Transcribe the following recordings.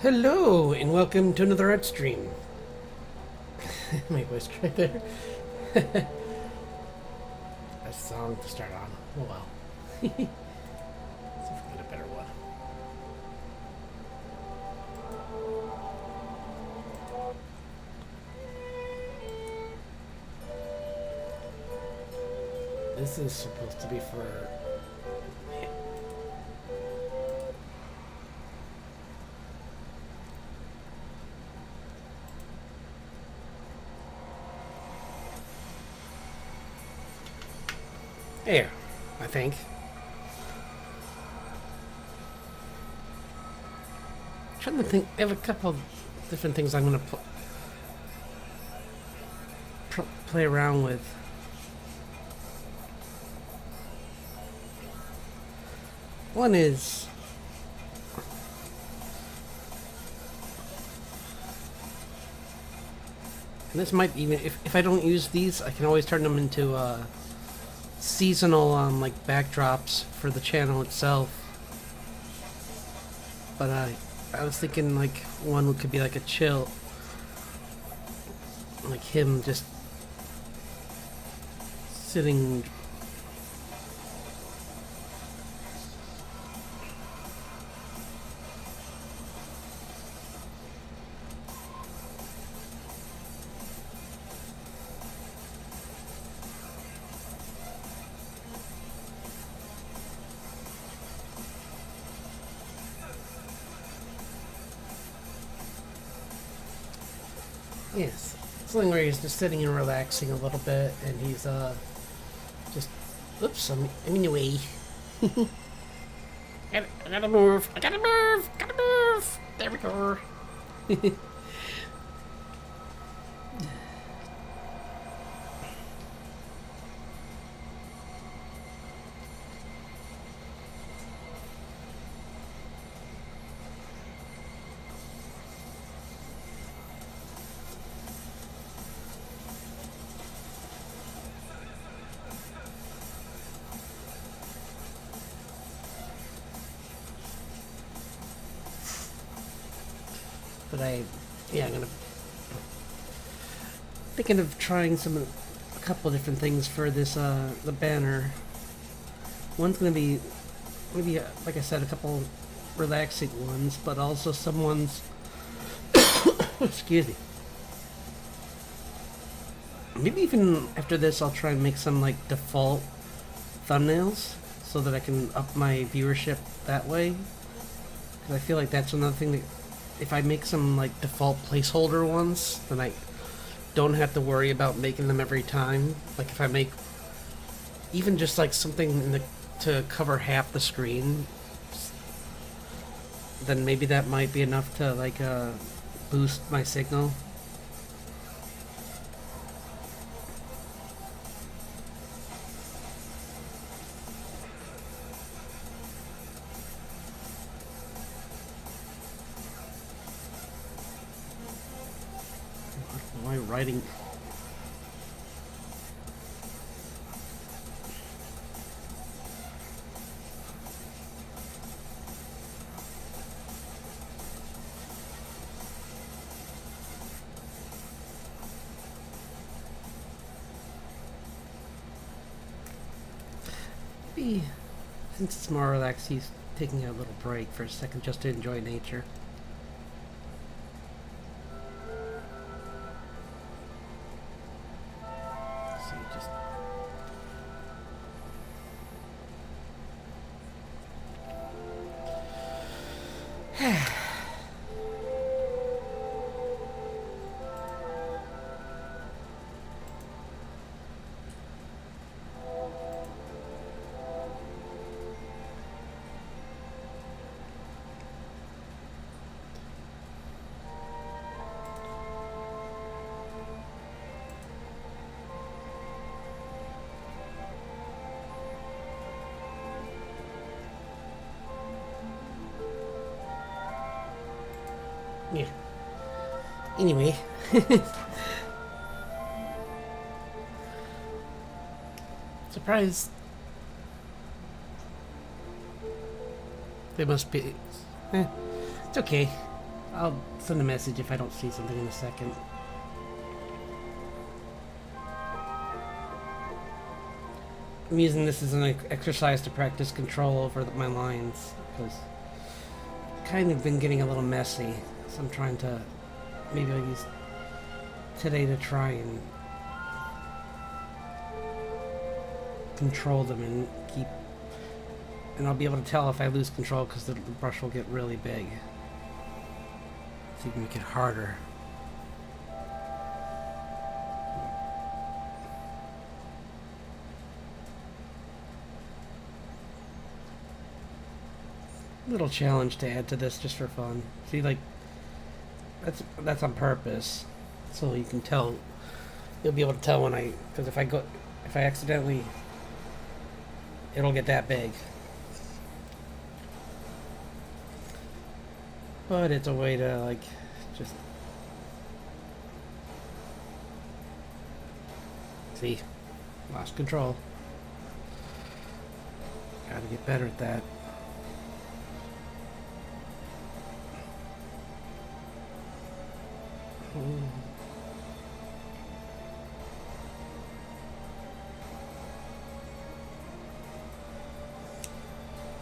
Hello, and welcome to another art stream. My voice right there. A song to start on. Oh well. Let's see if we get a better one. This is supposed to be for... There, I think. Trying to think, I have a couple of different things I'm going to play around with. One is... And this might even, if I don't use these, I can always turn them into seasonal like backdrops for the channel itself. But I was thinking like one could be like a chill, like him just sitting. Yes, something where he's just sitting and relaxing a little bit, and he's just, oops, I'm in the way. I gotta move, I gotta move, gotta move. There we go. But I'm gonna thinking of trying a couple of different things for this the banner. One's gonna be maybe like I said, a couple relaxing ones, but also some ones. Excuse me. Maybe even after this, I'll try and make some like default thumbnails so that I can up my viewership that way. Because I feel like that's another thing that. If I make some like default placeholder ones, then I don't have to worry about making them every time. Like if I make even just like something to cover half the screen, then maybe that might be enough to like boost my signal. Why writing? Maybe since it's more relaxed, he's taking a little break for a second just to enjoy nature. Yeah. Anyway. Surprised. They must be... it's okay. I'll send a message if I don't see something in a second. I'm using this as an exercise to practice control over my lines, because I've kind of been getting a little messy. So I'm trying to, maybe I'll use today to try and control them and keep, and I'll be able to tell if I lose control because the brush will get really big. So you can make it harder. Little challenge to add to this just for fun. See, like, that's on purpose, so you can tell. You'll be able to tell when because if I accidentally, it'll get that big. But it's a way to, like, just see. Lost control. Gotta get better at that.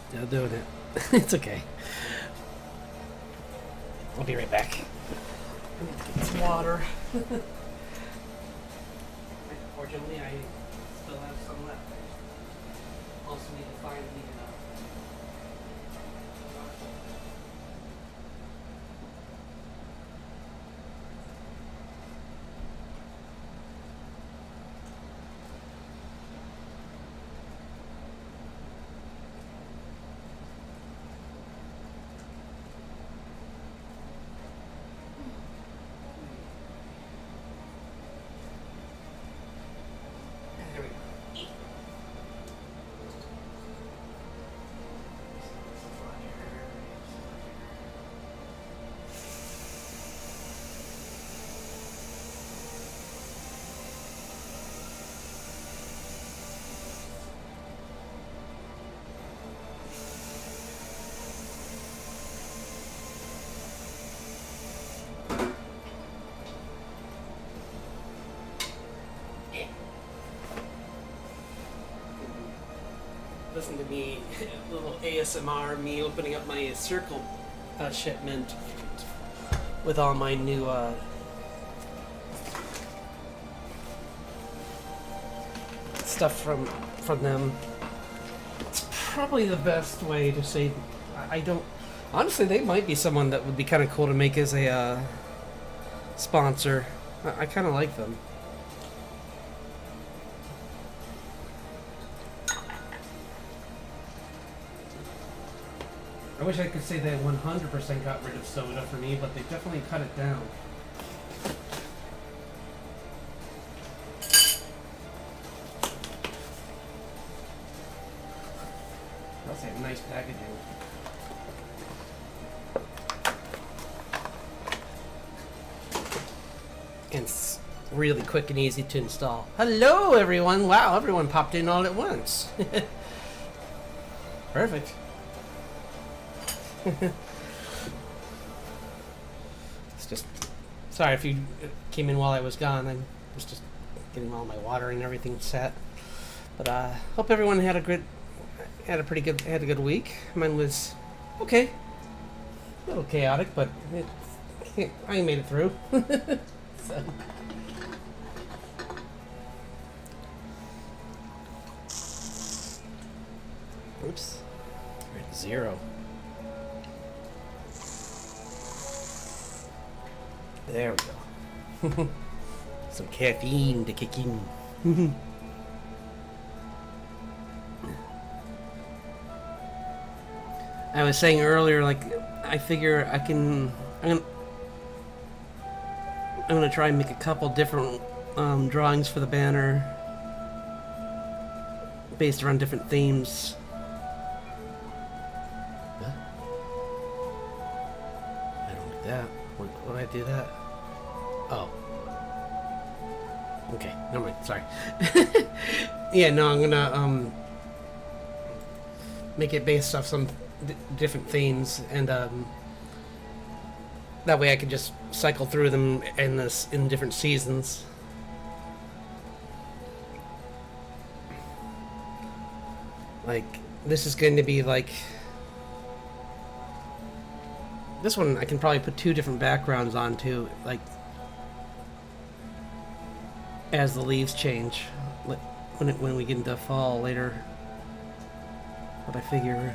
Still doing it. It's okay. I'll be right back. I need to get some water. Unfortunately, I still have some left. Also need to find the listen to me, a little ASMR, me opening up my circle shipment with all my new stuff from them. It's probably the best way to say. I don't. Honestly, they might be someone that would be kind of cool to make as a sponsor. I kind of like them. I wish I could say they 100% got rid of soda for me, but they definitely cut it down. That's a nice packaging. And it's really quick and easy to install. Hello, everyone! Wow, everyone popped in all at once. Perfect. It's just, sorry if you came in while I was gone. I was just getting all my water and everything set. But hope everyone had a good week. Mine was okay, a little chaotic, but I made it through. So. Oops, we're at 0. There we go. Some caffeine to kick in. I was saying earlier, like, I figure I'm gonna try and make a couple different drawings for the banner based around different themes. What? I don't do that. When I do that? Oh. Okay, never mind, sorry. Yeah, no, I'm gonna make it based off some different themes, and That way I can just cycle through them in different seasons. Like, this is going to be like... This one I can probably put 2 different backgrounds onto, like, as the leaves change when we get into fall later. But I figure...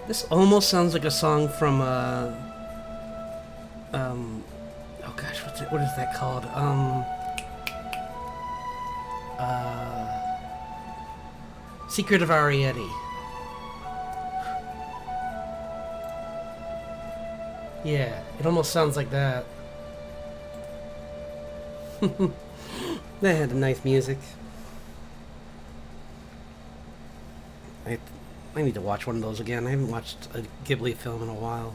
This almost sounds like a song from, oh gosh, what is that called? Secret of Arrietty. Yeah, it almost sounds like that. That had nice music. I need to watch one of those again. I haven't watched a Ghibli film in a while.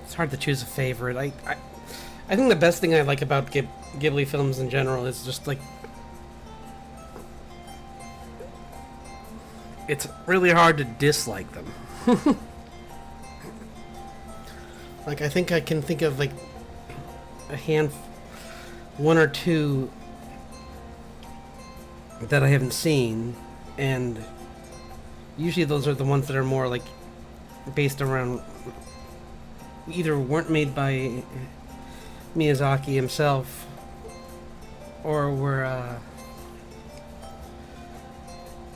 It's hard to choose a favorite. I think the best thing I like about Ghibli films in general is just like it's really hard to dislike them. Like I think I can think of like one or two that I haven't seen, and usually those are the ones that are more like based around either weren't made by Miyazaki himself or were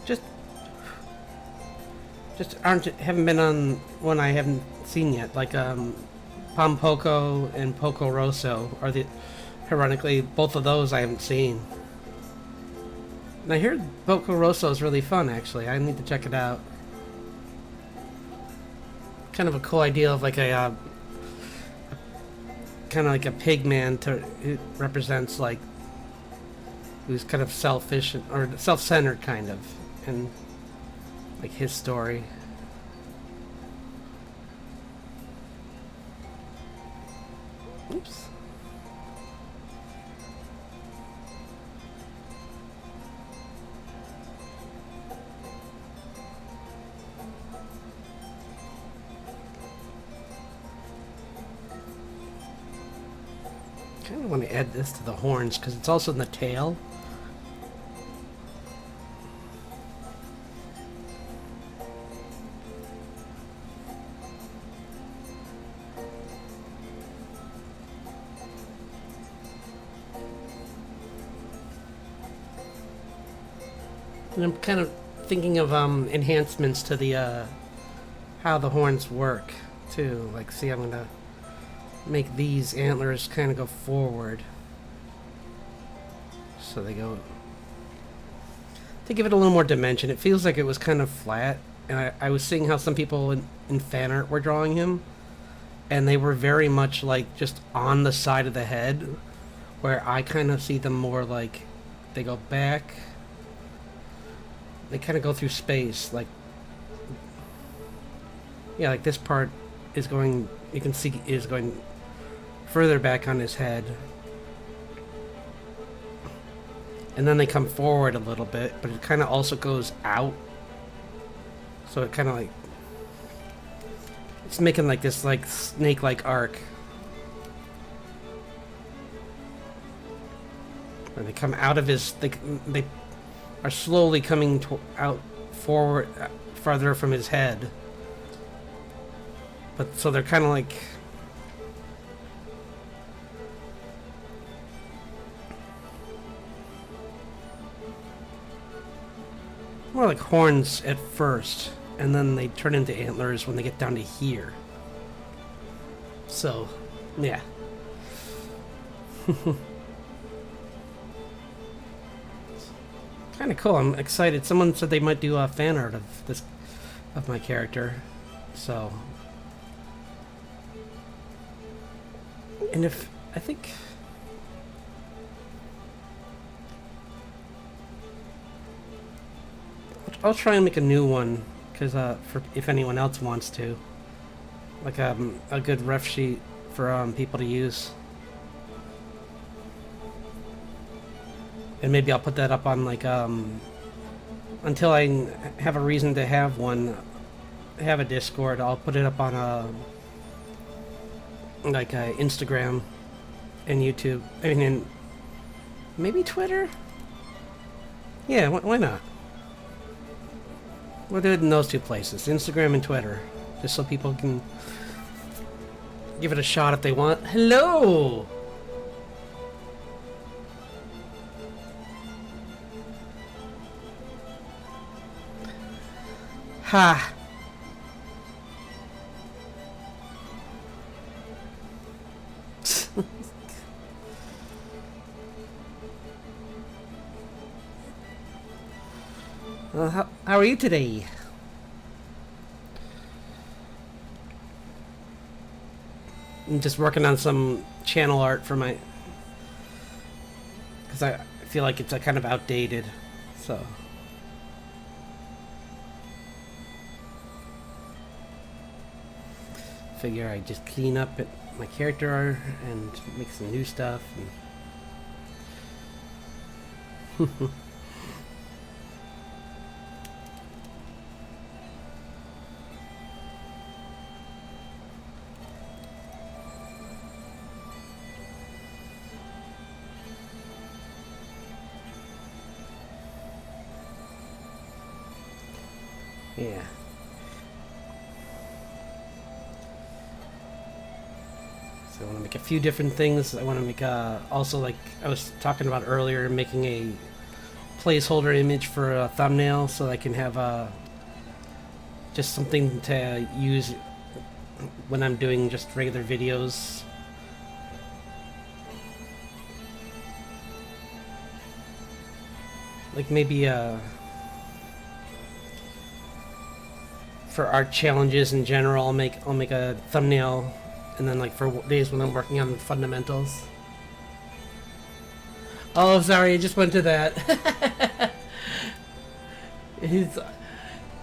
just haven't been on one I haven't seen yet, like Pompoko and Poco Rosso are the ironically both of those I haven't seen. And I hear Poco Rosso is really fun actually. I need to check it out. Kind of a cool idea of like a kind of like a pig man who represents like who's kind of selfish or self-centered kind of, and like his story. Oops. I kind of want to add this to the horns because it's also in the tail. And I'm kind of thinking of enhancements to the how the horns work too. Like, see, I'm gonna make these antlers kind of go forward, so they go to give it a little more dimension. It feels like it was kind of flat, and I was seeing how some people in fan art were drawing him, and they were very much like just on the side of the head, where I kind of see them more like they go back. They kind of go through space, like, yeah, like this part is going, you can see is going further back on his head. And then they come forward a little bit, but it kind of also goes out. So it kind of like, it's making like this like snake-like arc. And they come out of his, they are slowly coming out forward, farther from his head. But so they're kind of like, more like horns at first, and then they turn into antlers when they get down to here. So, yeah. Kind of cool. I'm excited. Someone said they might do a fan art of this of my character. So, and if I think I'll try and make a new one, because for if anyone else wants to, like a good ref sheet for people to use, and maybe I'll put that up on like until I have a reason to have one, have a Discord. I'll put it up on like Instagram and YouTube. I mean, and maybe Twitter. Yeah, why not? We'll do it in those two places, Instagram and Twitter, just so people can give it a shot if they want. Hello! Ha! How are you today? I'm just working on some channel art for my... because I feel like it's kind of outdated, so... figure I just clean up my character art and make some new stuff. And yeah. So I want to make a few different things. I want to make also, like I was talking about earlier, making a placeholder image for a thumbnail so I can have just something to use when I'm doing just regular videos. Like maybe for art challenges in general, I'll make a thumbnail, and then like for days when I'm working on fundamentals. Oh, sorry, I just went to that.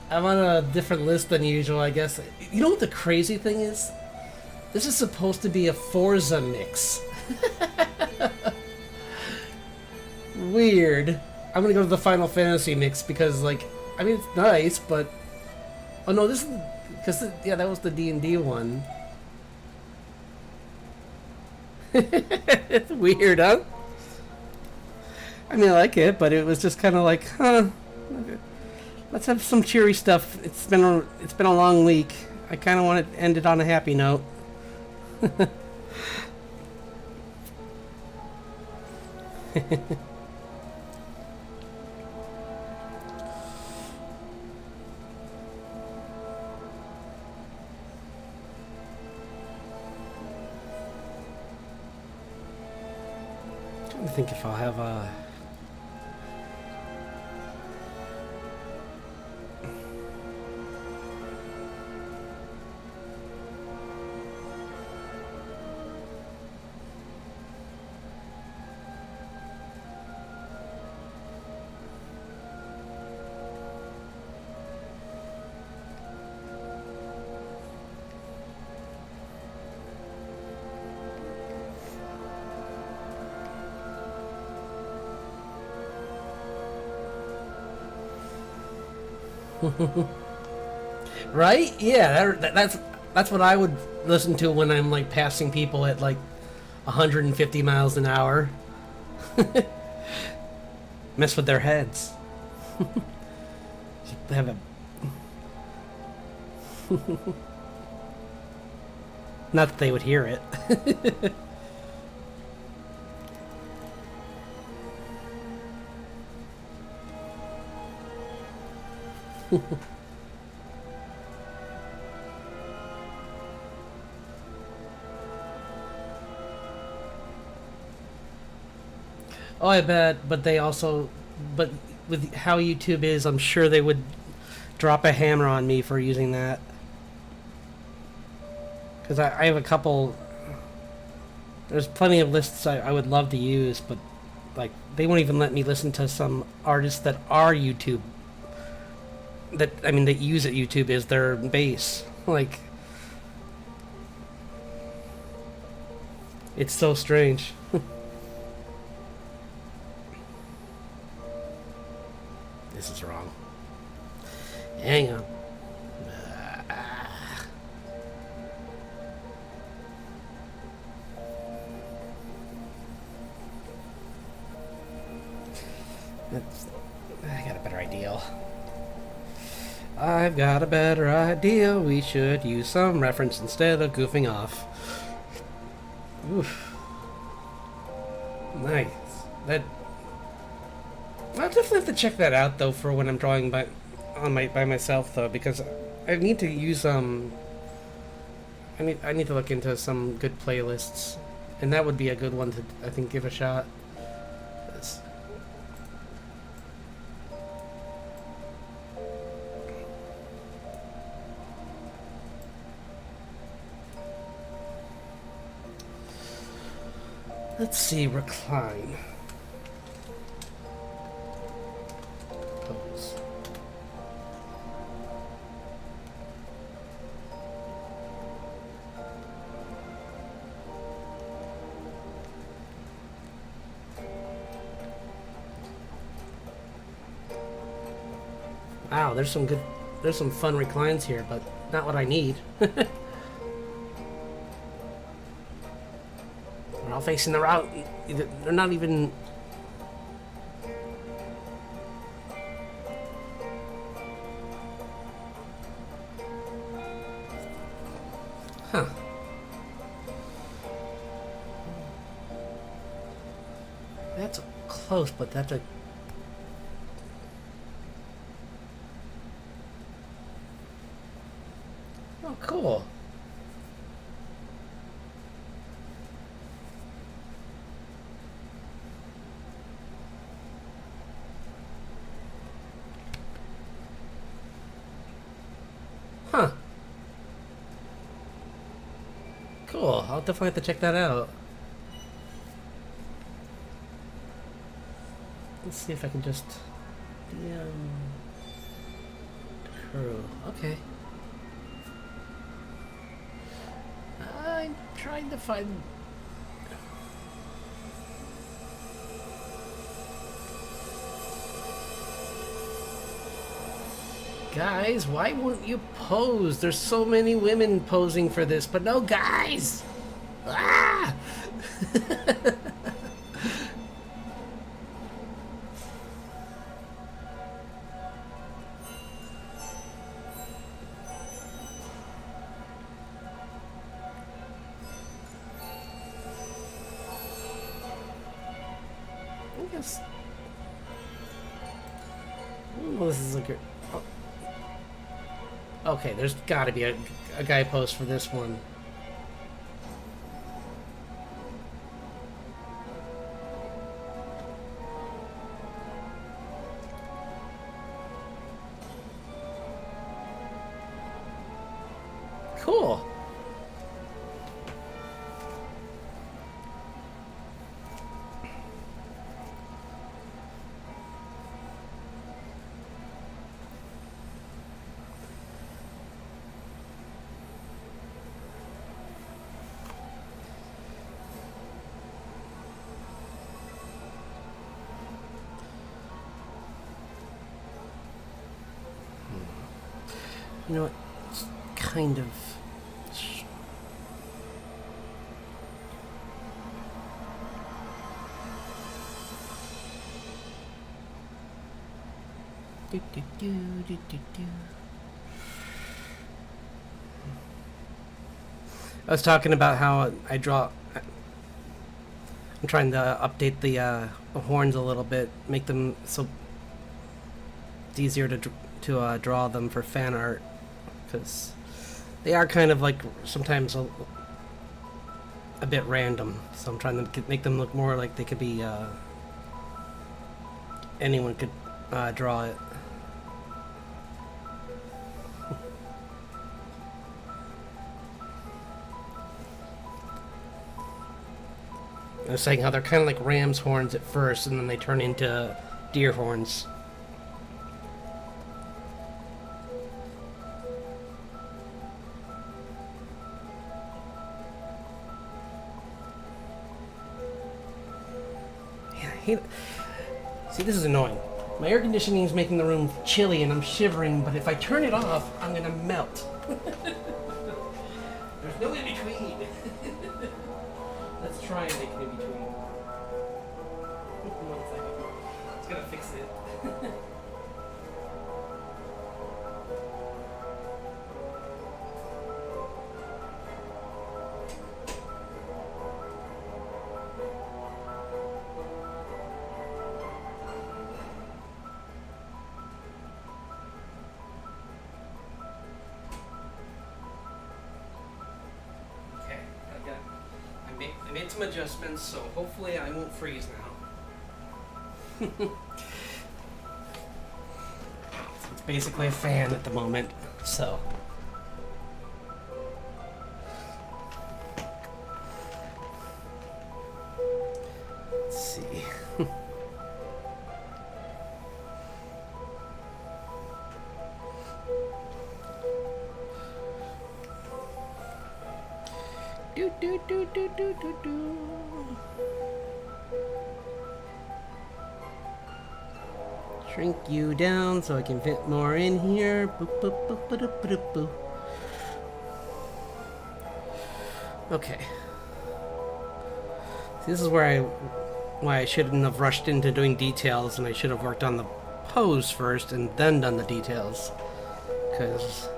I'm on a different list than usual, I guess. You know what the crazy thing is? This is supposed to be a Forza mix. Weird. I'm gonna go to the Final Fantasy mix because, like, I mean, it's nice, but... oh no, this is... because, yeah, that was the D&D one. It's weird, huh? I mean, I like it, but it was just kind of like, huh, let's have some cheery stuff. It's been a long week. I kind of want to end it on a happy note. I think if I'll have a... right? Yeah, that's what I would listen to when I'm like passing people at like 150 miles an hour. Mess with their heads. Have a... not that they would hear it. Oh, I bet, but they also, but with how YouTube is, I'm sure they would drop a hammer on me for using that. Because I have a couple... There's plenty of lists I would love to use, but like they won't even let me listen to some artists that are YouTube. That use it. YouTube is their base. Like, it's so strange. This is wrong. Hang on. I got a better idea. I've got a better idea. We should use some reference instead of goofing off. Oof. Nice. That. I'll definitely have to check that out though for when I'm drawing by myself though, because I need to use I need to look into some good playlists, and that would be a good one to, I think, give a shot. Let's see, recline. Pose. Wow, there's some fun reclines here, but not what I need. They're all facing the route. They're not even... Huh. That's close, but that's a... Oh, cool. Huh. Cool. I'll definitely have to check that out. Let's see if I can just... Crew. Okay. I'm trying to find... Guys, why won't you pose? There's so many women posing for this, but no guys! Ah! I guess... Well, this is a good... Okay, there's gotta be a guy post for this one. Cool. You know what? It's kind of... I was talking about how I draw... I'm trying to update the horns a little bit, make them so it's easier to draw them for fan art, because they are kind of like sometimes a bit random. So I'm trying to make them look more like they could be anyone could draw it. I was saying how they're kind of like ram's horns at first, and then they turn into deer horns. Yeah, I hate it. See, this is annoying. My air conditioning is making the room chilly and I'm shivering, but if I turn it off, I'm gonna melt. There's no in between. Let's try and make an in between. 1 second. It's gonna fix it. I made some adjustments, so hopefully I won't freeze now. It's basically a fan at the moment, so. Let's see. Do. Shrink you down so I can fit more in here. Boop, boop, boop, boop, boop, boop, boop. Okay. This is why I shouldn't have rushed into doing details, and I should have worked on the pose first and then done the details. Because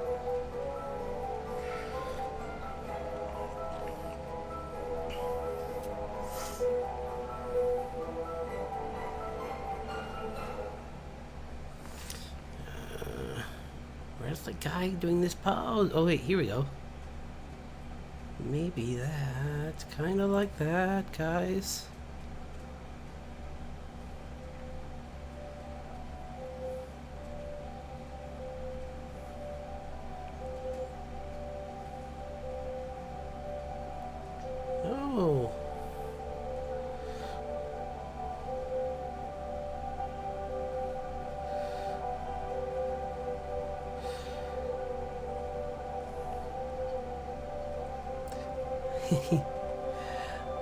where's the guy doing this pose? Oh wait, here we go. Maybe that's kind of like that, guys. Oh.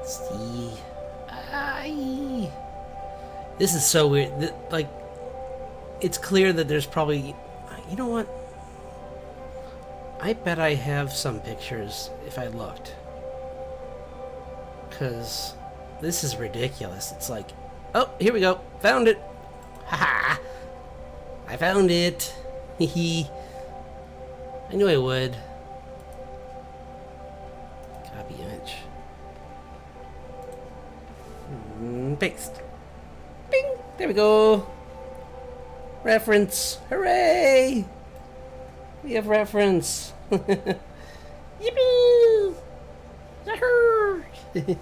See. Aye. This is so weird. Like, it's clear that there's probably... You know what? I bet I have some pictures if I looked. Because this is ridiculous. It's like, oh, here we go. Found it. Haha. I found it. Hee. I knew I would. Copy image. Paste. Bing. There we go. Reference. Hooray! We have reference. Yippee! Yahoo! I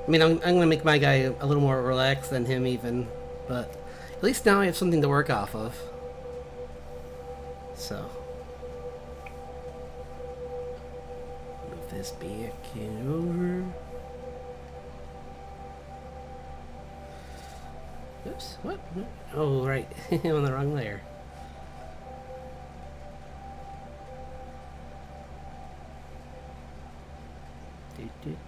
mean, I'm gonna make my guy a little more relaxed than him even, but at least now I have something to work off of. So. Move this back and over. Oops, what? Oh, right. I'm on the wrong layer. Do.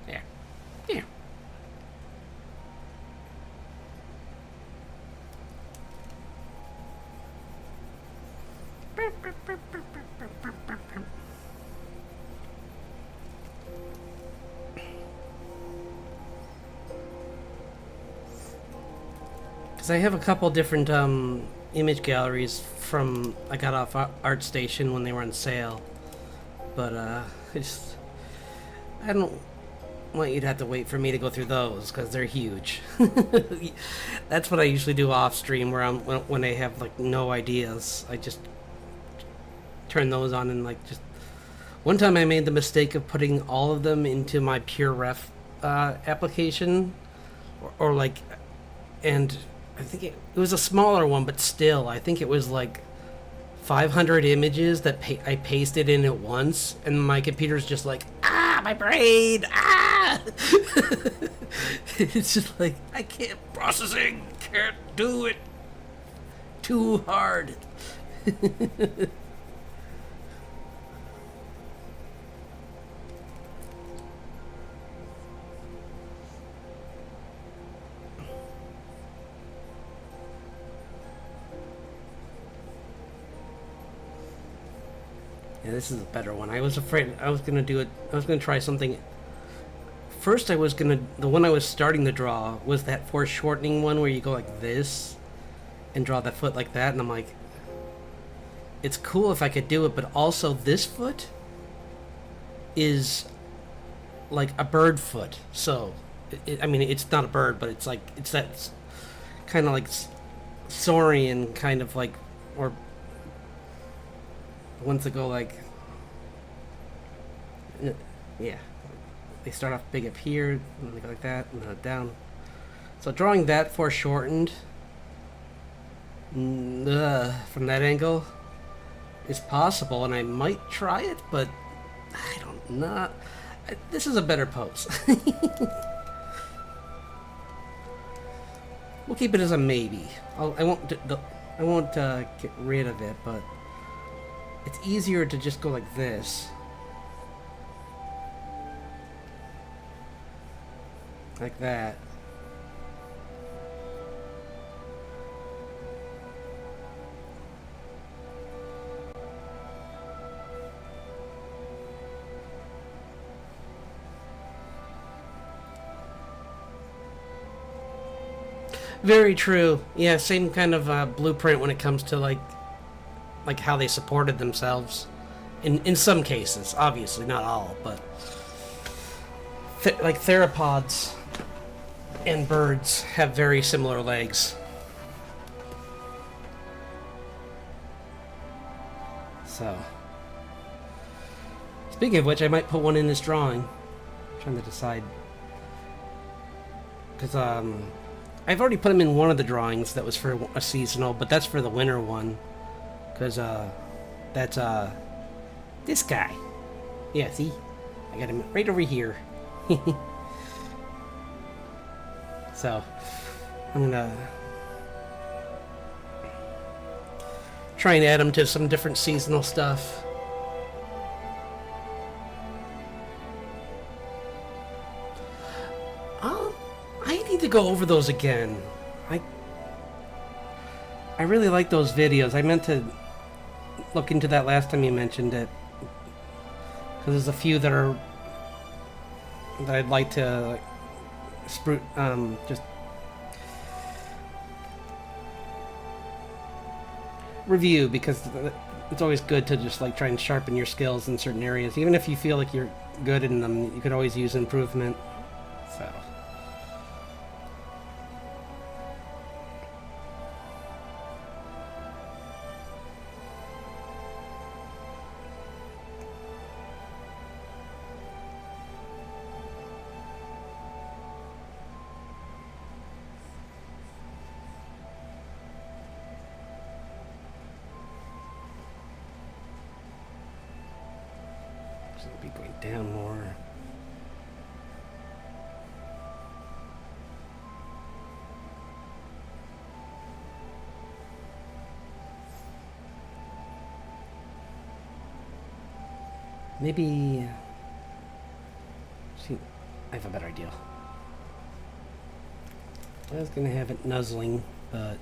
There. There. Because I have a couple different image galleries from I got off ArtStation when they were on sale, but I don't want you to have to wait for me to go through those because they're huge. That's what I usually do off stream, where when I have like no ideas, I just turn those on and like just. One time I made the mistake of putting all of them into my PureRef application, or like, and I think it was a smaller one, but still, I think it was like 500 images that I pasted in at once, and my computer's just like, ah, my brain, ah! It's just like, I can't, processing, can't do it. Too hard. Yeah, this is a better one. I was afraid I was gonna do it. I was gonna try something. First, the one I was starting to draw was that foreshortening one where you go like this and draw that foot like that, and I'm like, it's cool if I could do it, but also this foot is like a bird foot. So, I mean, it's not a bird, but it's like, it's that kind of like saurian kind of like, or ones that go like, yeah, they start off big up here, and they go like that, and then down. So drawing that foreshortened from that angle is possible, and I might try it, but I don't know. This is a better pose. We'll keep it as a maybe. I won't get rid of it, but it's easier to just go like this. Like that. Very true. Yeah, same kind of blueprint when it comes to like how they supported themselves. In some cases, obviously not all, but like theropods and birds have very similar legs. So, speaking of which, I might put one in this drawing. I'm trying to decide, because I've already put them in one of the drawings that was for a seasonal, but that's for the winter one. Because, that's, this guy. Yeah, see? I got him right over here. So, I'm gonna try and add them to some different seasonal stuff. I need to go over those again. I really like those videos. I meant to look into that last time you mentioned it, because there's a few that I'd like to just review, because it's always good to just like try and sharpen your skills in certain areas. Even if you feel like you're good in them, you could always use improvement. So. Be going down more. Maybe. See, I have a better idea. I was gonna have it nuzzling, but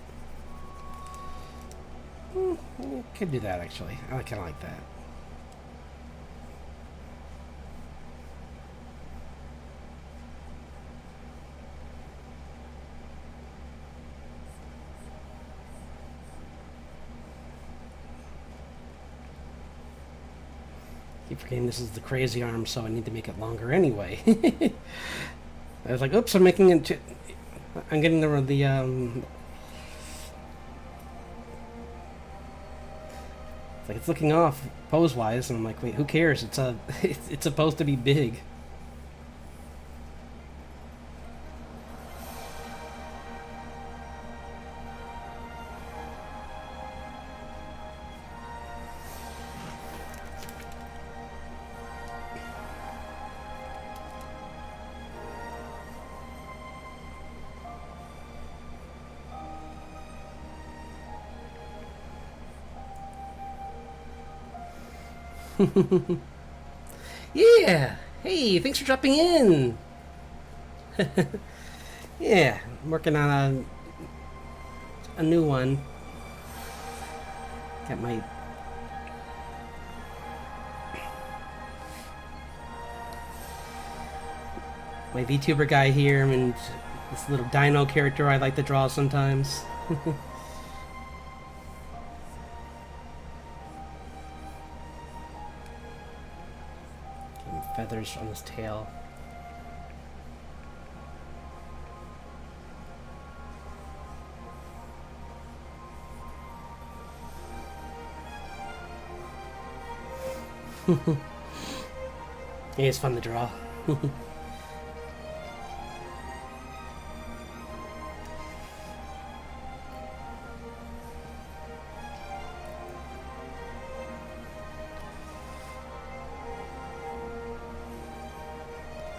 could do that actually. I kind of like that. Keep forgetting this is the crazy arm, so I need to make it longer anyway. I was like, oops, I'm making it I'm getting the it's like it's looking off pose wise, and I'm like, wait, who cares? It's supposed to be big. Yeah. Hey, thanks for dropping in. Yeah, I'm working on a new one. Got my VTuber guy here and this little dino character I like to draw sometimes. Feathers on his tail. Yeah, it's fun to draw.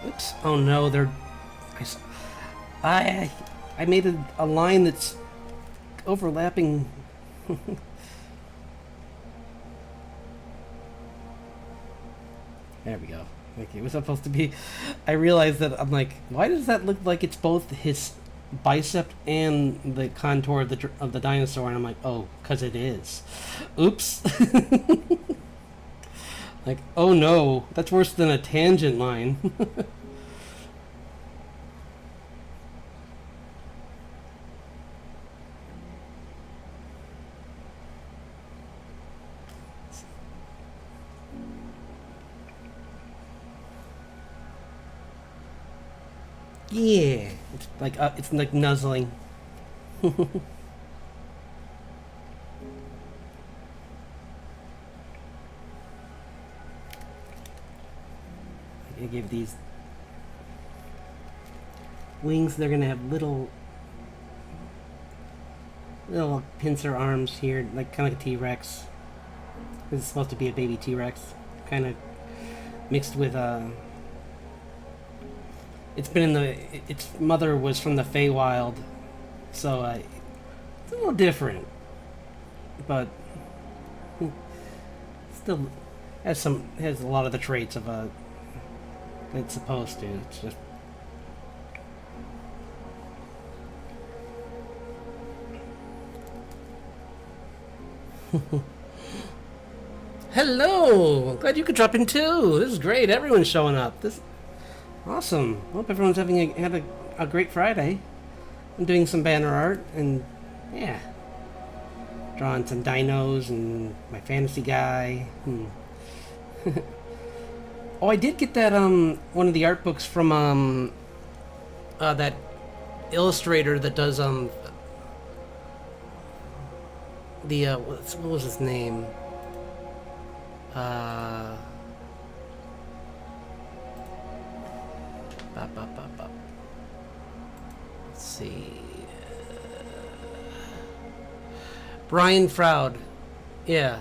Oops. Oh no, they're... I made a line that's overlapping. There we go. Like, it was supposed to be... I realized that, I'm like, why does that look like it's both his bicep and the contour of the dinosaur? And I'm like, oh, because it is. Oops. Like, oh no, that's worse than a tangent line. Yeah, it's like nuzzling. I give these wings. They're gonna have little pincer arms here, like kind of like a T-Rex. This is supposed to be a baby T-Rex, kind of mixed with It's been in the. Its mother was from the Feywild, so it's a little different, but still has a lot of the traits of a. It's supposed to. It's just. Hello! Glad you could drop in too. This is great. Everyone's showing up. This awesome. Hope everyone's had a great Friday. I'm doing some banner art and yeah, drawing some dinos and my fantasy guy. Oh, I did get that one of the art books from that illustrator that does the what was his name? Let's see. Brian Froud. Yeah.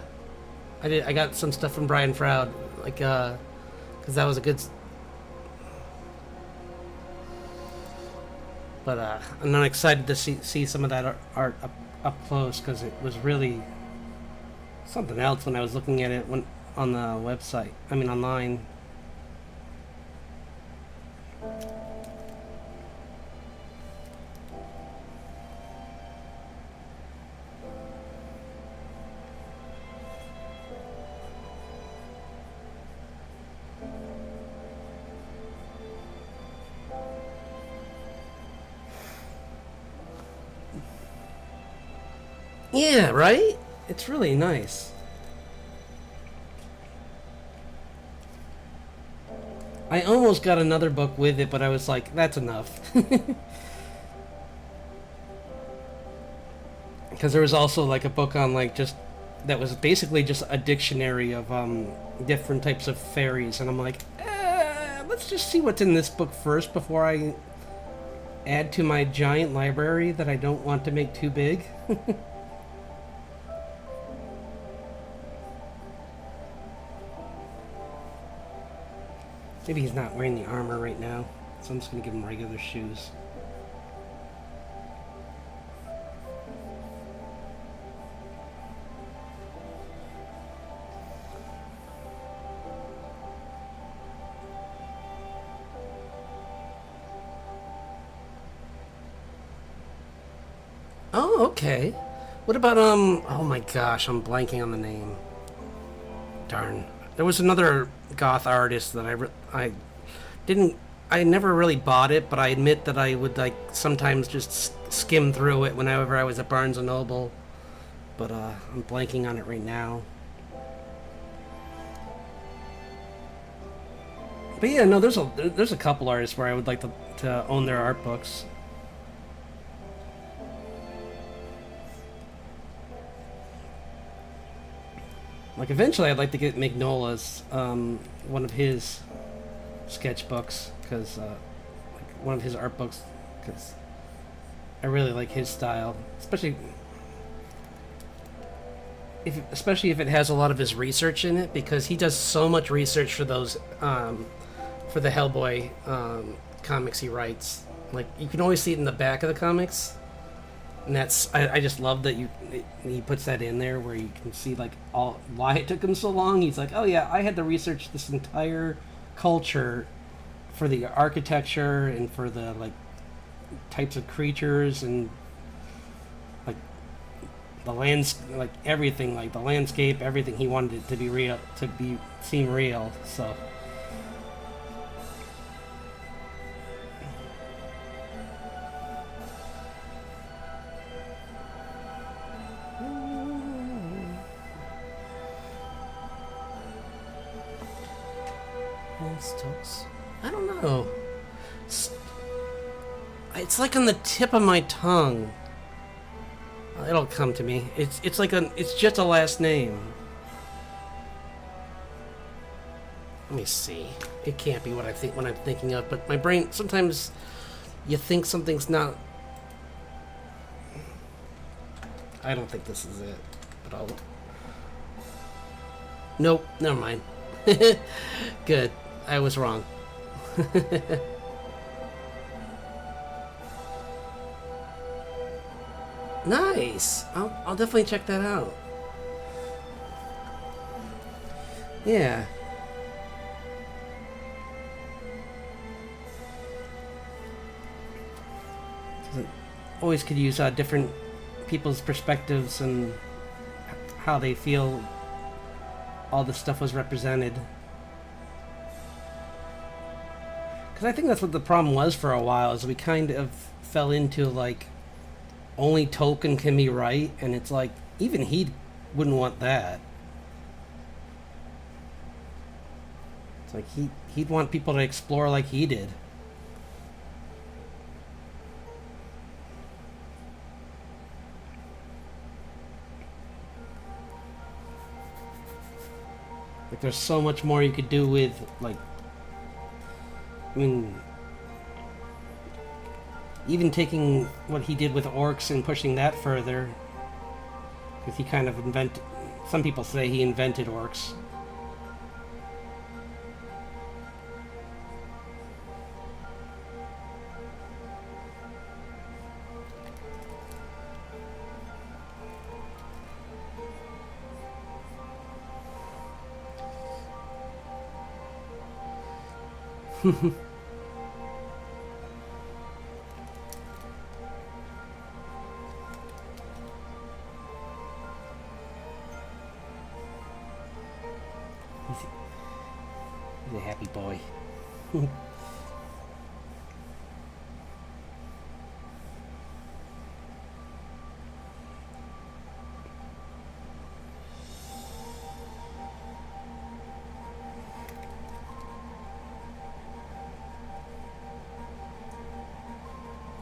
I got some stuff from Brian Froud. Like, because that was a good... But I'm not excited to see some of that art up close, because it was really something else when I was looking at it on the website. I mean, online. Yeah, right? It's really nice. I almost got another book with it, but I was like, that's enough. Because there was also like a book on like just that was basically just a dictionary of different types of fairies, and I'm like, let's just see what's in this book first before I add to my giant library that I don't want to make too big. Maybe he's not wearing the armor right now, so I'm just gonna give him regular shoes. Oh, okay. What about Oh my gosh, I'm blanking on the name. Darn. There was another goth artist that I didn't. I never really bought it, but I admit that I would like sometimes just skim through it whenever I was at Barnes and Noble. But I'm blanking on it right now. But yeah, no, there's a couple artists where I would like to own their art books. Like eventually, I'd like to get Mignola's one of his sketchbooks because like one of his art books because I really like his style, especially if it has a lot of his research in it because he does so much research for those for the Hellboy comics he writes. Like you can always see it in the back of the comics, and I just love that he puts that in there where you can see like all why it took him so long. He's like, oh yeah, I had to research this entire culture for the architecture and for the like types of creatures and like like everything, like the landscape, everything. He wanted it to be real, seem real. So I don't know. It's like on the tip of my tongue. It'll come to me. It's just a last name. Let me see. It can't be what I'm thinking of, but my brain sometimes you think something's not. I don't think this is it, but I'll. Nope, never mind. Good. I was wrong. Nice. I'll definitely check that out. Yeah. Always could use different people's perspectives and how they feel all this stuff was represented. Because I think that's what the problem was for a while, is we kind of fell into like only Tolkien can be right, and it's like even he wouldn't want that. It's like he'd want people to explore like he did. Like there's so much more you could do with like I mean even taking what he did with orcs and pushing that further, because he kind of invented. Some people say he invented orcs. He's a happy boy.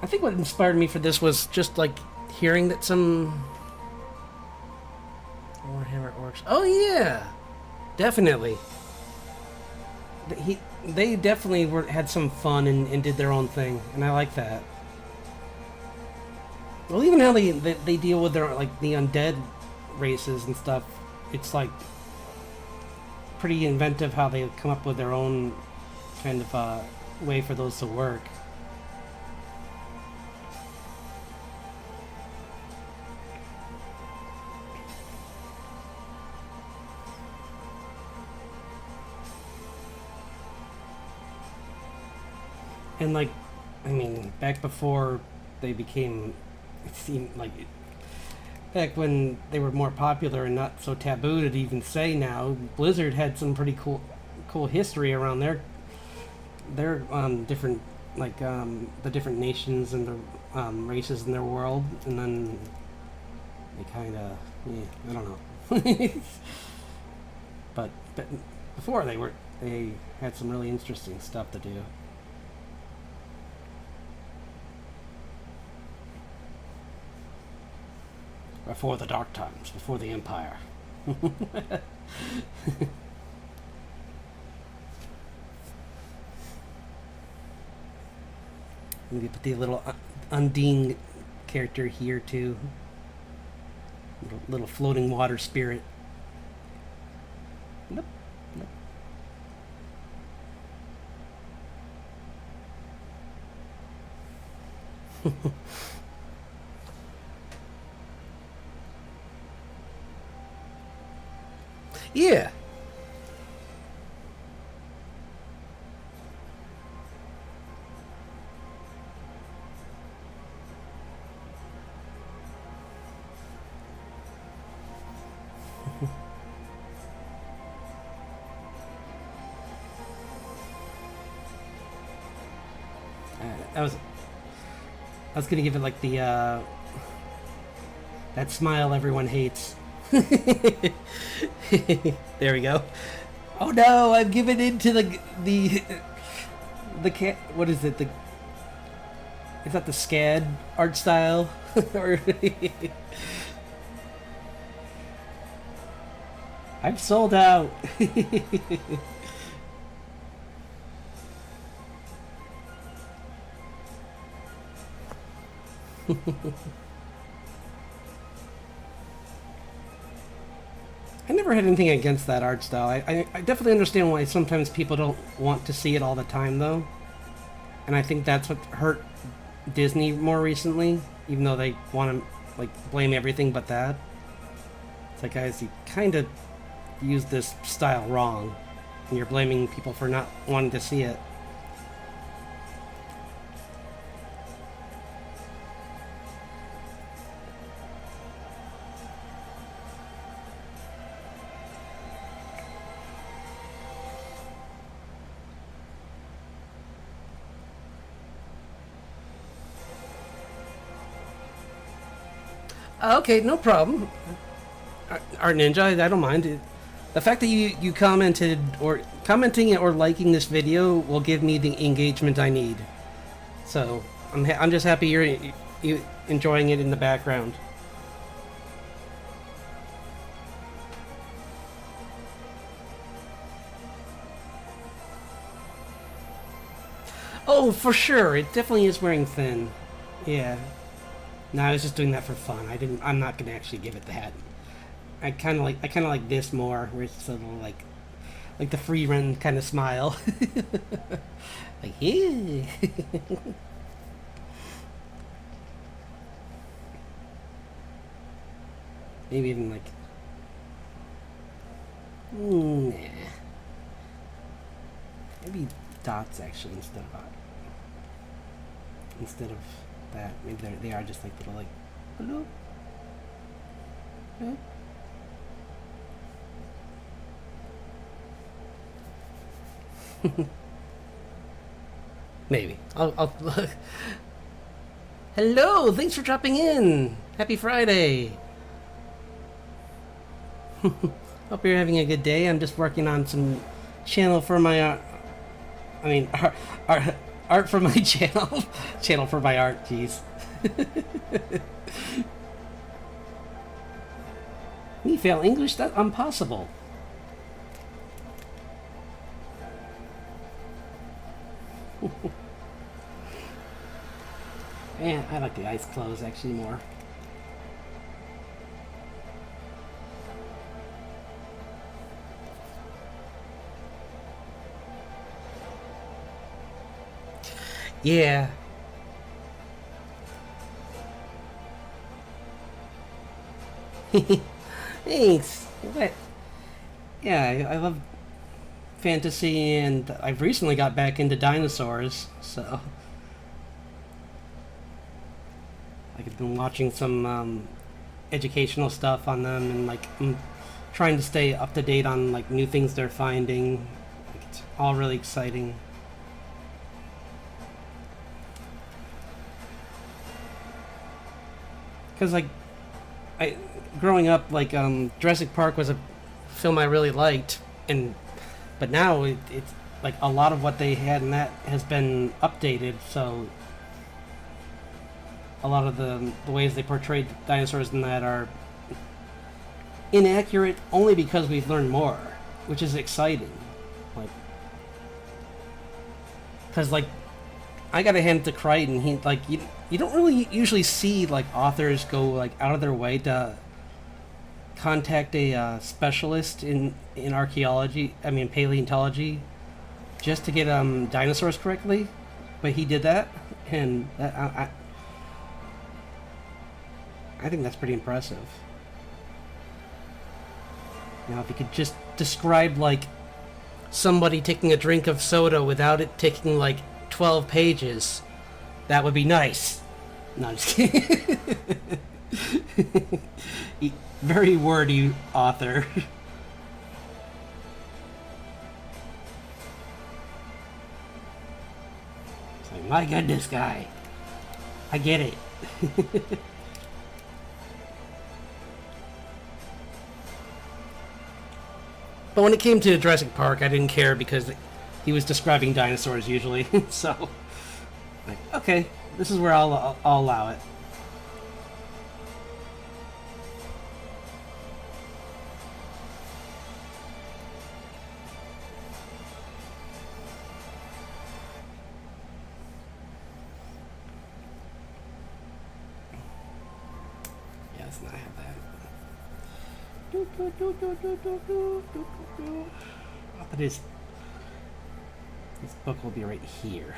I think what inspired me for this was just like hearing that some Warhammer orcs. Oh yeah, definitely. They definitely had some fun and did their own thing, and I like that. Well, even how they deal with their like the undead races and stuff, it's like pretty inventive how they come up with their own kind of way for those to work. And like, I mean, back before they became it seemed like back when they were more popular and not so taboo to even say now, Blizzard had some pretty cool history around their different the different nations and the races in their world, and then they kind of I don't know. but before they had some really interesting stuff to do. Before the dark times, before the Empire. Maybe put the little Undine character here too. Little floating water spirit. Nope. Nope. Yeah. I was gonna give it like the that smile everyone hates. There we go. Oh no, I've given in to the what is it? Is that the SCAD art style? Or I'm sold out. I never had anything against that art style. I definitely understand why sometimes people don't want to see it all the time, though. And I think that's what hurt Disney more recently, even though they want to blame everything but that. It's like, guys, you kind of used this style wrong, and you're blaming people for not wanting to see it. Okay, no problem. Art Ninja, I don't mind. The fact that you commenting or liking this video will give me the engagement I need. So I'm just happy you're enjoying it in the background. Oh, for sure, it definitely is wearing thin. Yeah. No, I was just doing that for fun. I'm not gonna actually give it that. I kind of like this more, where it's a little like the free run kind of smile. Like, yeah. Maybe even like, nah. Maybe dots actually instead of that. Maybe they are just like little like, hello. Hello? Maybe. I'll Hello, thanks for dropping in. Happy Friday. Hope you're having a good day. I'm just working on some channel for my art for my channel. Channel for my art, jeez. Me fail English? That's impossible. Yeah, I like the eyes closed actually more. Yeah. Thanks. What? Yeah, I love fantasy, and I've recently got back into dinosaurs, so Like I've been watching some educational stuff on them, and like I'm trying to stay up to date on like new things they're finding. Like, it's all really exciting. Because like I growing up, like Jurassic Park was a film I really liked, and but now it's like a lot of what they had in that has been updated. So a lot of the ways they portrayed dinosaurs in that are inaccurate only because we've learned more, which is exciting. Like, because like I gotta hand it to Crichton. He like you don't really usually see like authors go like out of their way to contact a specialist in archaeology. I mean paleontology, just to get dinosaurs correctly. But he did that, and I think that's pretty impressive. Now, if you could just describe like somebody taking a drink of soda without it taking like 12 pages, that would be nice. No, I'm just kidding. Very wordy author. It's like, my goodness, guy. I get it. But when it came to Jurassic Park, I didn't care because he was describing dinosaurs usually. So, like, okay, this is where I'll allow it. Yeah, let's not have that. But this book will be right here,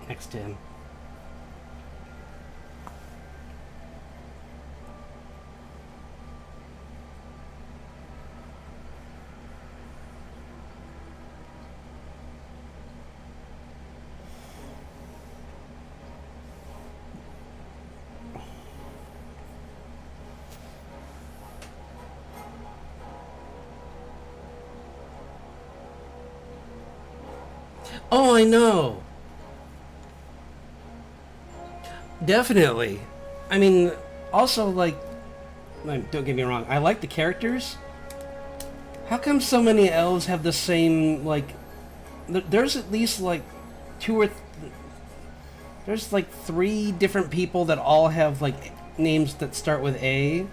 next to him. Oh, I know. Definitely. I mean, also, like, don't get me wrong, I like the characters. How come so many elves have the same, like, there's at least, like, there's, like, 3 different people that all have, like, names that start with A,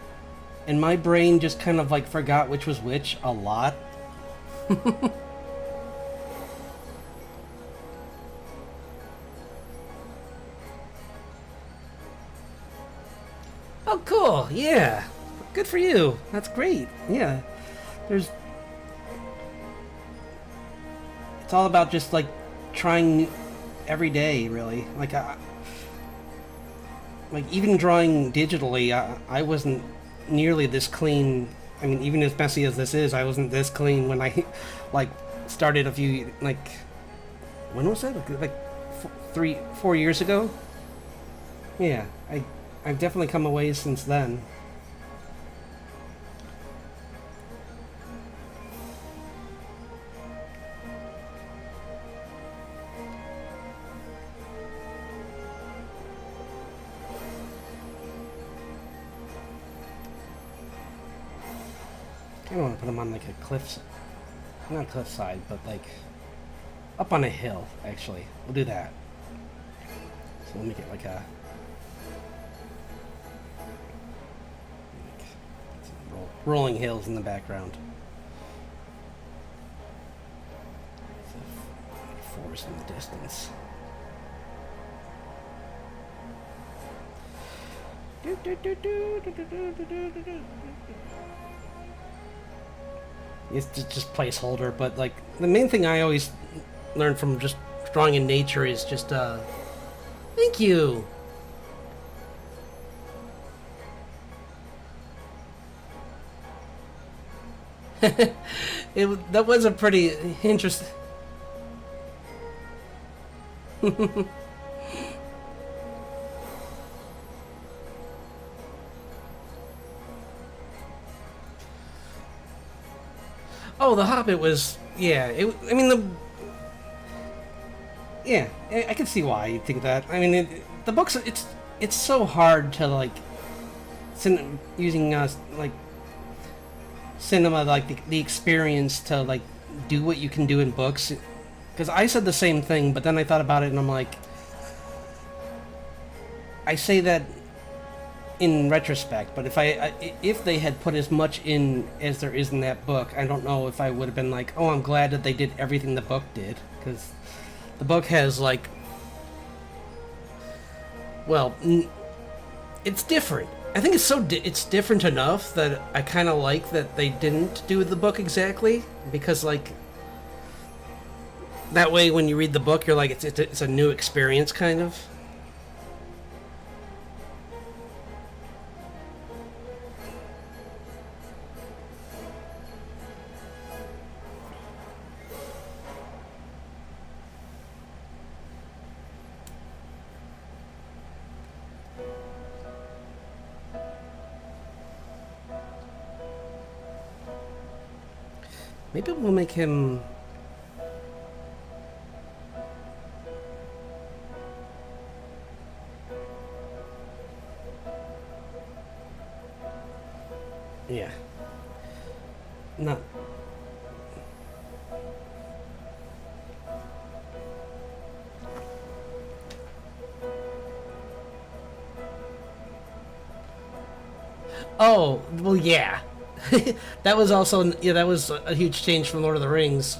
and my brain just kind of, like, forgot which was which a lot. Oh, cool. Yeah. Good for you. That's great. Yeah. There's... It's all about just, like, trying every day, really. Like, even drawing digitally, I wasn't nearly this clean. I mean, even as messy as this is, I wasn't this clean when I, like, started a few, like... When was that? Like 4 years ago? Yeah, I've definitely come a ways since then. I don't want to put them on like a cliff, not cliffside, but like up on a hill. Actually, we'll do that. So let me get like a rolling hills in the background. Forest in the distance. It's just placeholder, but like the main thing I always learn from just drawing in nature is just thank you. That was a pretty interesting. Oh, The Hobbit was, yeah. I mean, yeah. I can see why you think that. I mean, the books. It's so hard to like, using like cinema, like the experience to like do what you can do in books. Because I said the same thing, but then I thought about it and I'm like, I say that in retrospect, but if they had put as much in as there is in that book, I don't know if I would have been like, oh, I'm glad that they did everything the book did, because the book has like, well, it's different. I think it's different enough that I kind of like that they didn't do the book exactly, because like that way when you read the book, you're like it's a new experience kind of. Maybe we'll make him. Yeah. Not. Oh, well, yeah. That was also, yeah, that was a huge change from Lord of the Rings.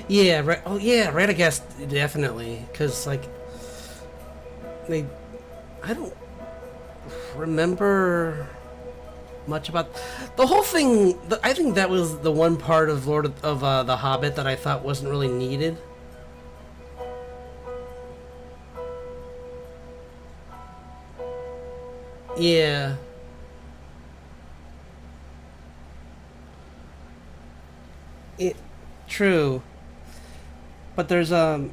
Yeah, right. Oh, yeah, Radagast definitely, because like they, I don't remember much about the whole thing. I think that was the one part of the Hobbit that I thought wasn't really needed. Yeah, it true, but there's I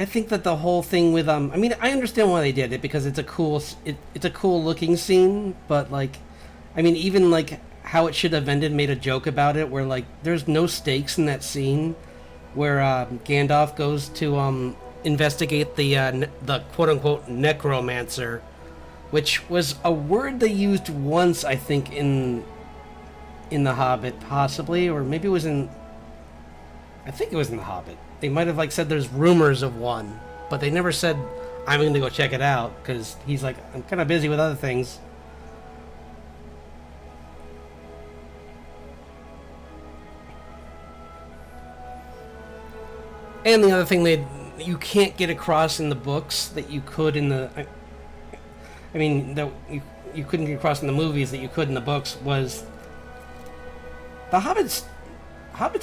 think that the whole thing with I mean, I understand why they did it because it's a cool looking scene, but like, I mean, even like how it should have ended made a joke about it, where like there's no stakes in that scene, where Gandalf goes to investigate the quote unquote necromancer, which was a word they used once, I think, in The Hobbit, possibly, or maybe it was in. I think it was in The Hobbit. They might have like said there's rumors of one, but they never said I'm going to go check it out because he's like, I'm kind of busy with other things. And the other thing you can't get across in the books that you could in the. I mean, that you couldn't get across in the movies that you could in the books was the Hobbits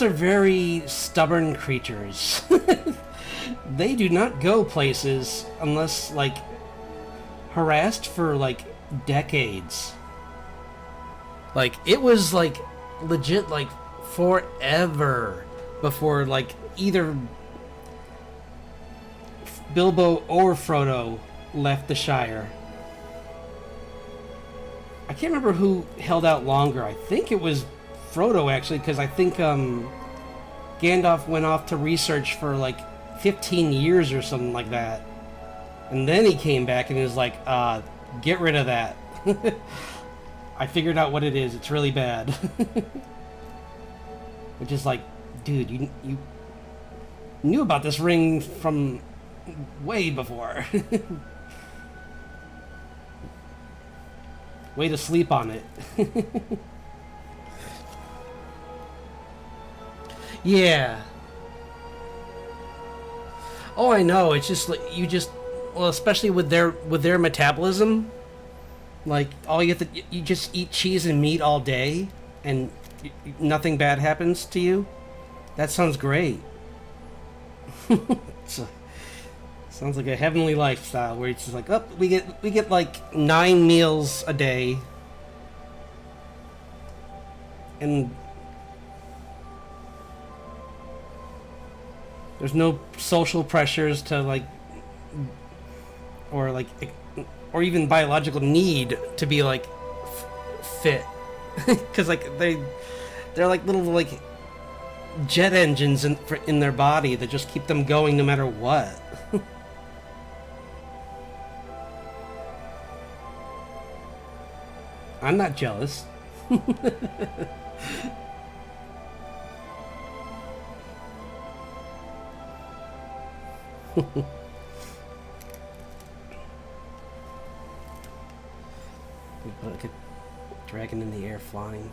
are very stubborn creatures. They do not go places unless like harassed for like decades. Like it was like legit like forever before like either Bilbo or Frodo left the Shire. I can't remember who held out longer. I think it was Frodo, actually, because I think Gandalf went off to research for like 15 years or something like that. And then he came back and he was like, get rid of that. I figured out what it is. It's really bad. Which is like, dude, you knew about this ring from way before. Way to sleep on it. Yeah. Oh, I know. It's just like well, especially with their metabolism, like all you just eat cheese and meat all day, and nothing bad happens to you. That sounds great. So Sounds like a heavenly lifestyle where it's just like, oh, we get like 9 meals a day, and there's no social pressures to like, or like, or even biological need to be like fit, because like they're like little like jet engines in their body that just keep them going no matter what. I'm not jealous. We put like a dragon in the air flying.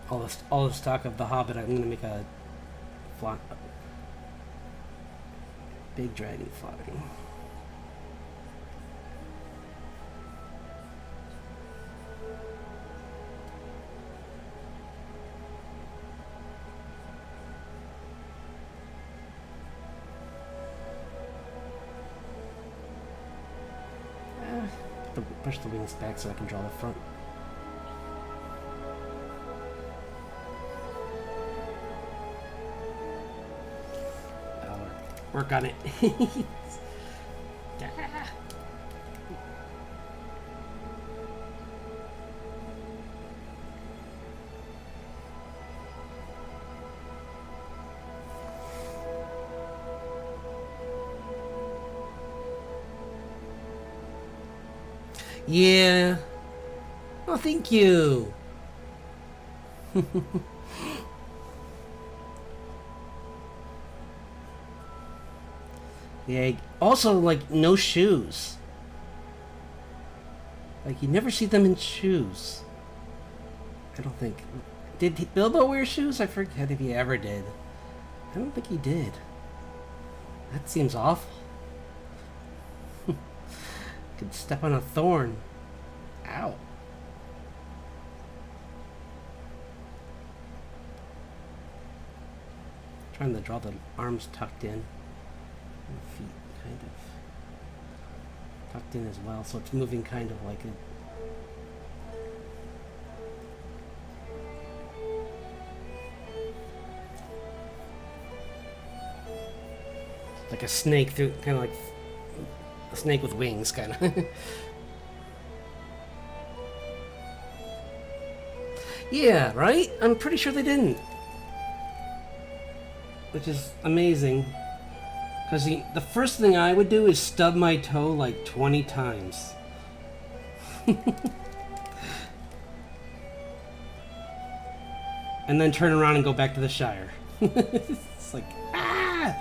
All this talk of the Hobbit, I'm gonna make a big dragon flying. Push the wings back so I can draw the front. I'll work on it. Yeah. Oh, thank you. Yeah. Also, like, no shoes. Like, you never see them in shoes. I don't think. Did Bilbo wear shoes? I forget if he ever did. I don't think he did. That seems awful. Could step on a thorn. Ow. Trying to draw the arms tucked in. And the feet kind of tucked in as well, so it's moving kind of like a snake through, kind of like a snake with wings, kind of. Yeah, right? I'm pretty sure they didn't. Which is amazing. Because the first thing I would do is stub my toe like 20 times. And then turn around and go back to the Shire. It's like, ah!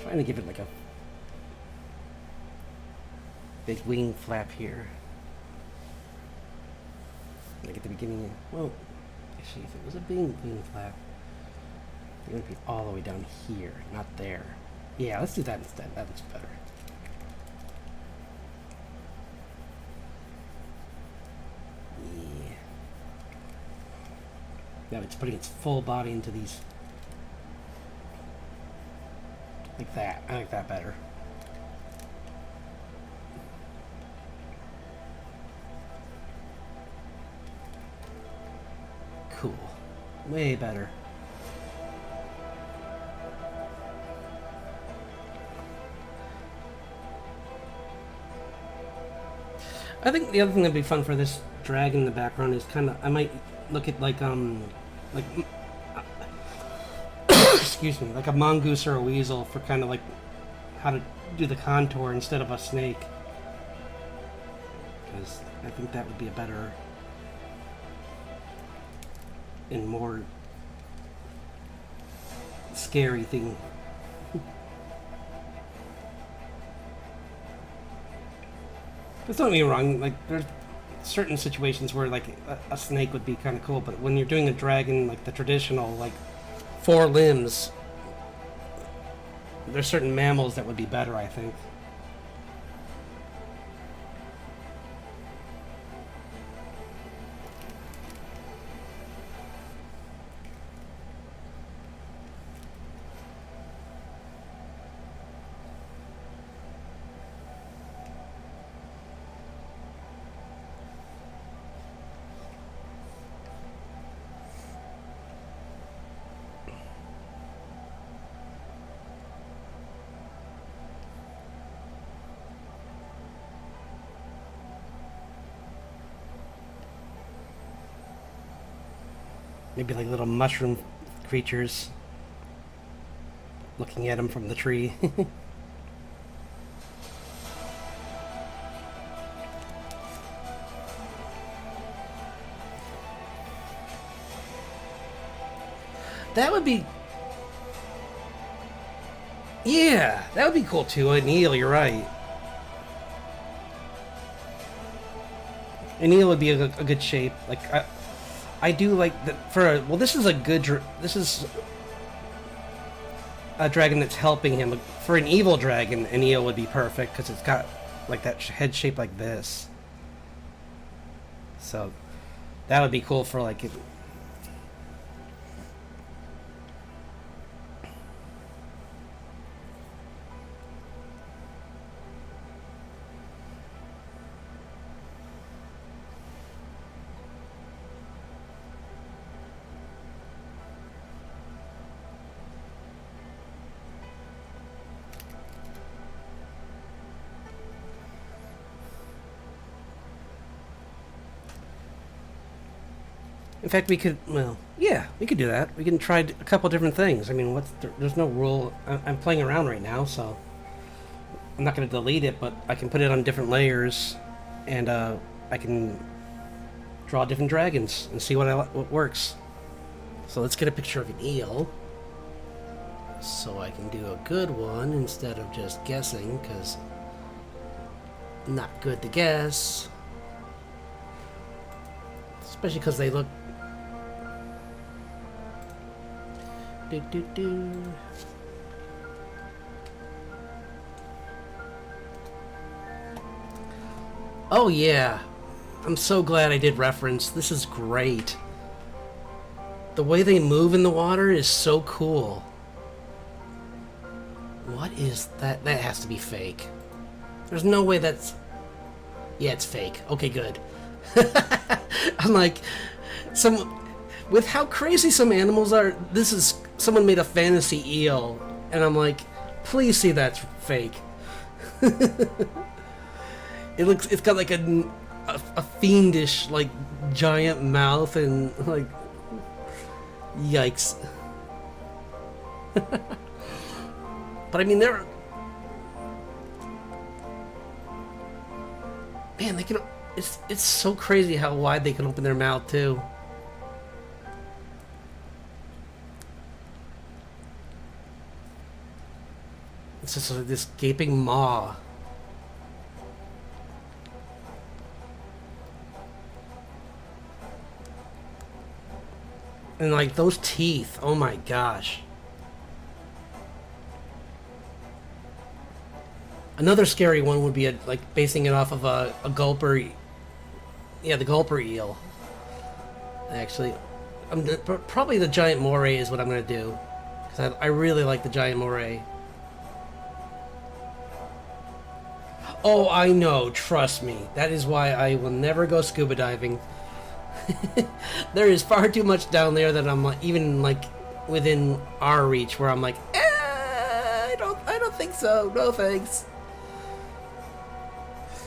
Trying to give it like a big wing flap here. Like at the beginning. Well, actually, if it was a big wing flap, it would be all the way down here, not there. Yeah, let's do that instead. That looks better. Yeah. Now it's putting its full body into these. Like that. I like that better. Cool. Way better. I think the other thing that'd be fun for this dragon in the background is kind of, I might look at like excuse me, like a mongoose or a weasel for kind of like how to do the contour instead of a snake. Because I think that would be a better and more scary thing. But don't get me wrong, like, there's certain situations where, like, a snake would be kind of cool, but when you're doing a dragon, like, the traditional, like, 4 limbs, there's certain mammals that would be better, I think. Maybe like little mushroom creatures looking at him from the tree. That would be... Yeah, that would be cool too. An eel, you're right. An eel would be a good shape. Like, I do like that for a, well, this is a good, this is a dragon that's helping him. For an evil dragon, an eel would be perfect because it's got like that head shape like this. So that would be cool for like it. In fact, we could, well, yeah, we could do that. We can try a couple different things. I mean, there's no rule. I'm playing around right now, so I'm not going to delete it, but I can put it on different layers, and I can draw different dragons and see what works. So let's get a picture of an eel, so I can do a good one instead of just guessing, because not good to guess. Especially because they look... Oh yeah, I'm so glad I did reference. This is great. The way they move in the water is so cool. What is that? That has to be fake. There's no way that's... Yeah, it's fake. Okay, good. I'm like, with how crazy some animals are, this is... Someone made a fantasy eel, and I'm like, please see that's fake. It's got like a fiendish, like, giant mouth and, like, yikes. But I mean, they're... Man, they can... It's so crazy how wide they can open their mouth, too. It's just like this gaping maw. And like those teeth, oh my gosh. Another scary one would be like basing it off of a gulper. Yeah, the gulper eel. Actually, probably the giant moray is what I'm gonna do, because I really like the giant moray. Oh, I know, trust me. That is why I will never go scuba diving. There is far too much down there that I'm like, even like within our reach, where I'm like, I don't think so. No thanks.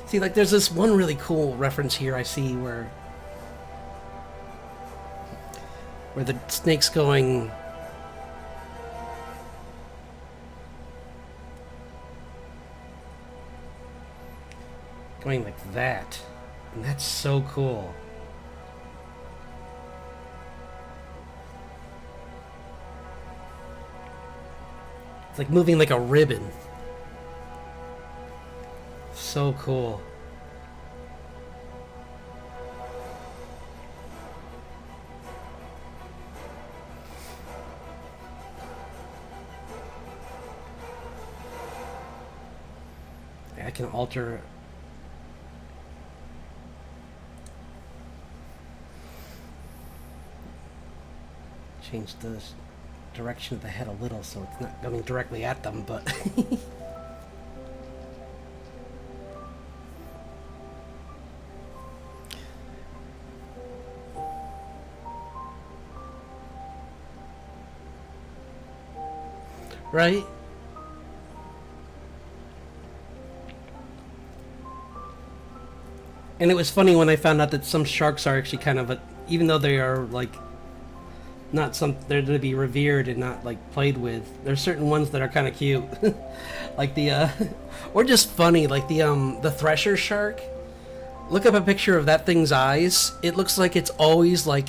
See, like, there's this one really cool reference here I see where the snake's going... going like that. And that's so cool. It's like moving like a ribbon. So cool. can alter. Change the direction of the head a little so it's not coming directly at them, but. Right? And it was funny when I found out that some sharks are actually kind of even though they are like not they're to be revered and not like played with. There's certain ones that are kind of cute, like the or just funny, like the thresher shark. Look up a picture of that thing's eyes. It looks like it's always like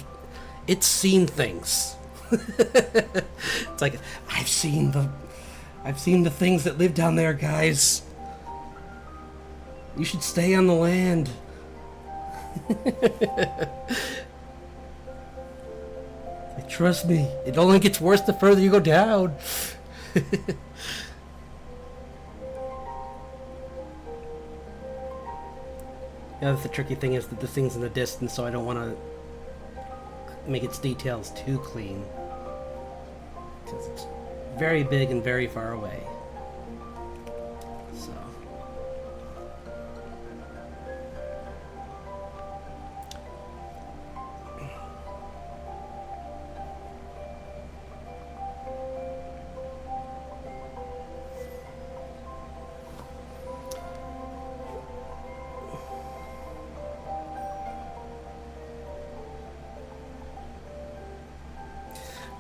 it's seen things. It's like I've seen the things that live down there, guys. You should stay on the land. Like, trust me, it only gets worse the further you go down. Yeah, the tricky thing is that the thing's in the distance, so I don't want to make its details too clean. Because it's very big and very far away. So.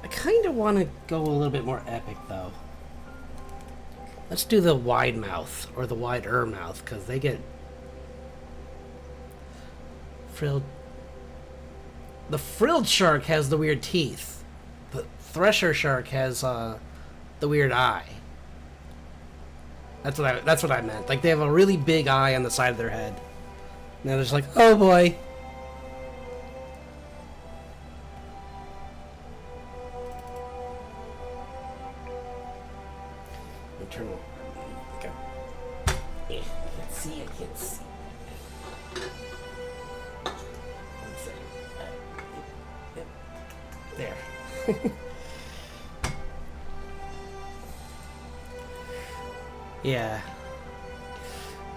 I kind of want to go a little bit more epic, though. Let's do the wide mouth, or the wider mouth, because they get frilled. The frilled shark has the weird teeth. The thresher shark has the weird eye. That's what I meant. Like, they have a really big eye on the side of their head. Now they're just like, oh boy. Turn it. Okay. Yeah, I can't see. One second. Yep. There. Yeah.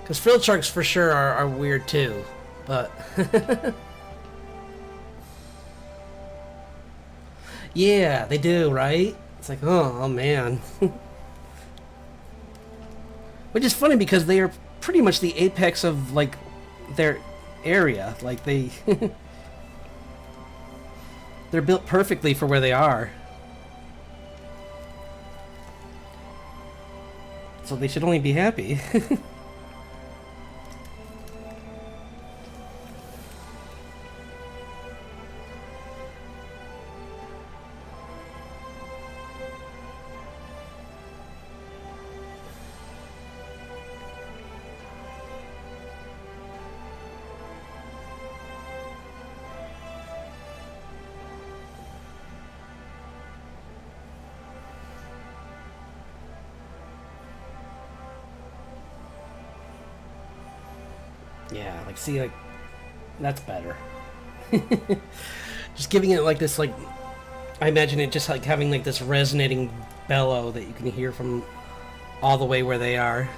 Because frilled sharks for sure are weird too, but... Yeah, they do, right? It's like, oh man. Which is funny because they are pretty much the apex of, like, their area. Like, they... They're built perfectly for where they are. So they should only be happy. Yeah, like, see, like, that's better. Just giving it, like, this, like, I imagine it just, like, having, like, this resonating bellow that you can hear from all the way where they are,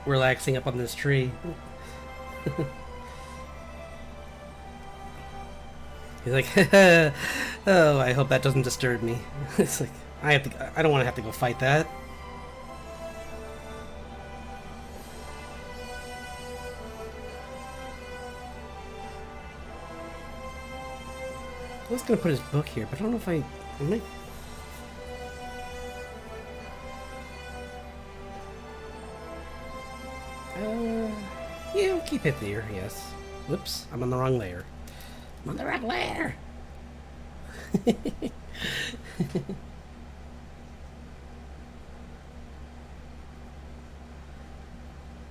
relaxing up on this tree. He's like, oh, I hope that doesn't disturb me. It's like, I don't want to have to go fight that. I was gonna put his book here, but I don't know if I might... Yeah, we'll keep it there, yes. Whoops, I'm on the wrong layer. I'm on the wrong layer!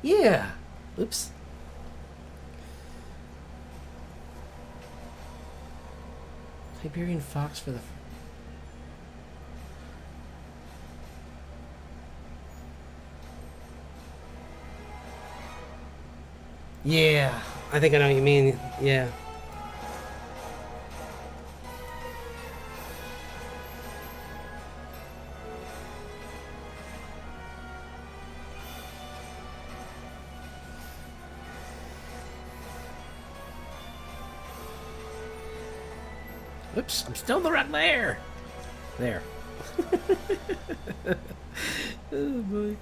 Yeah! Oops. Siberian fox for the... Yeah, I think I know what you mean. Yeah. Oops, I'm still the right there. There. Oh boy.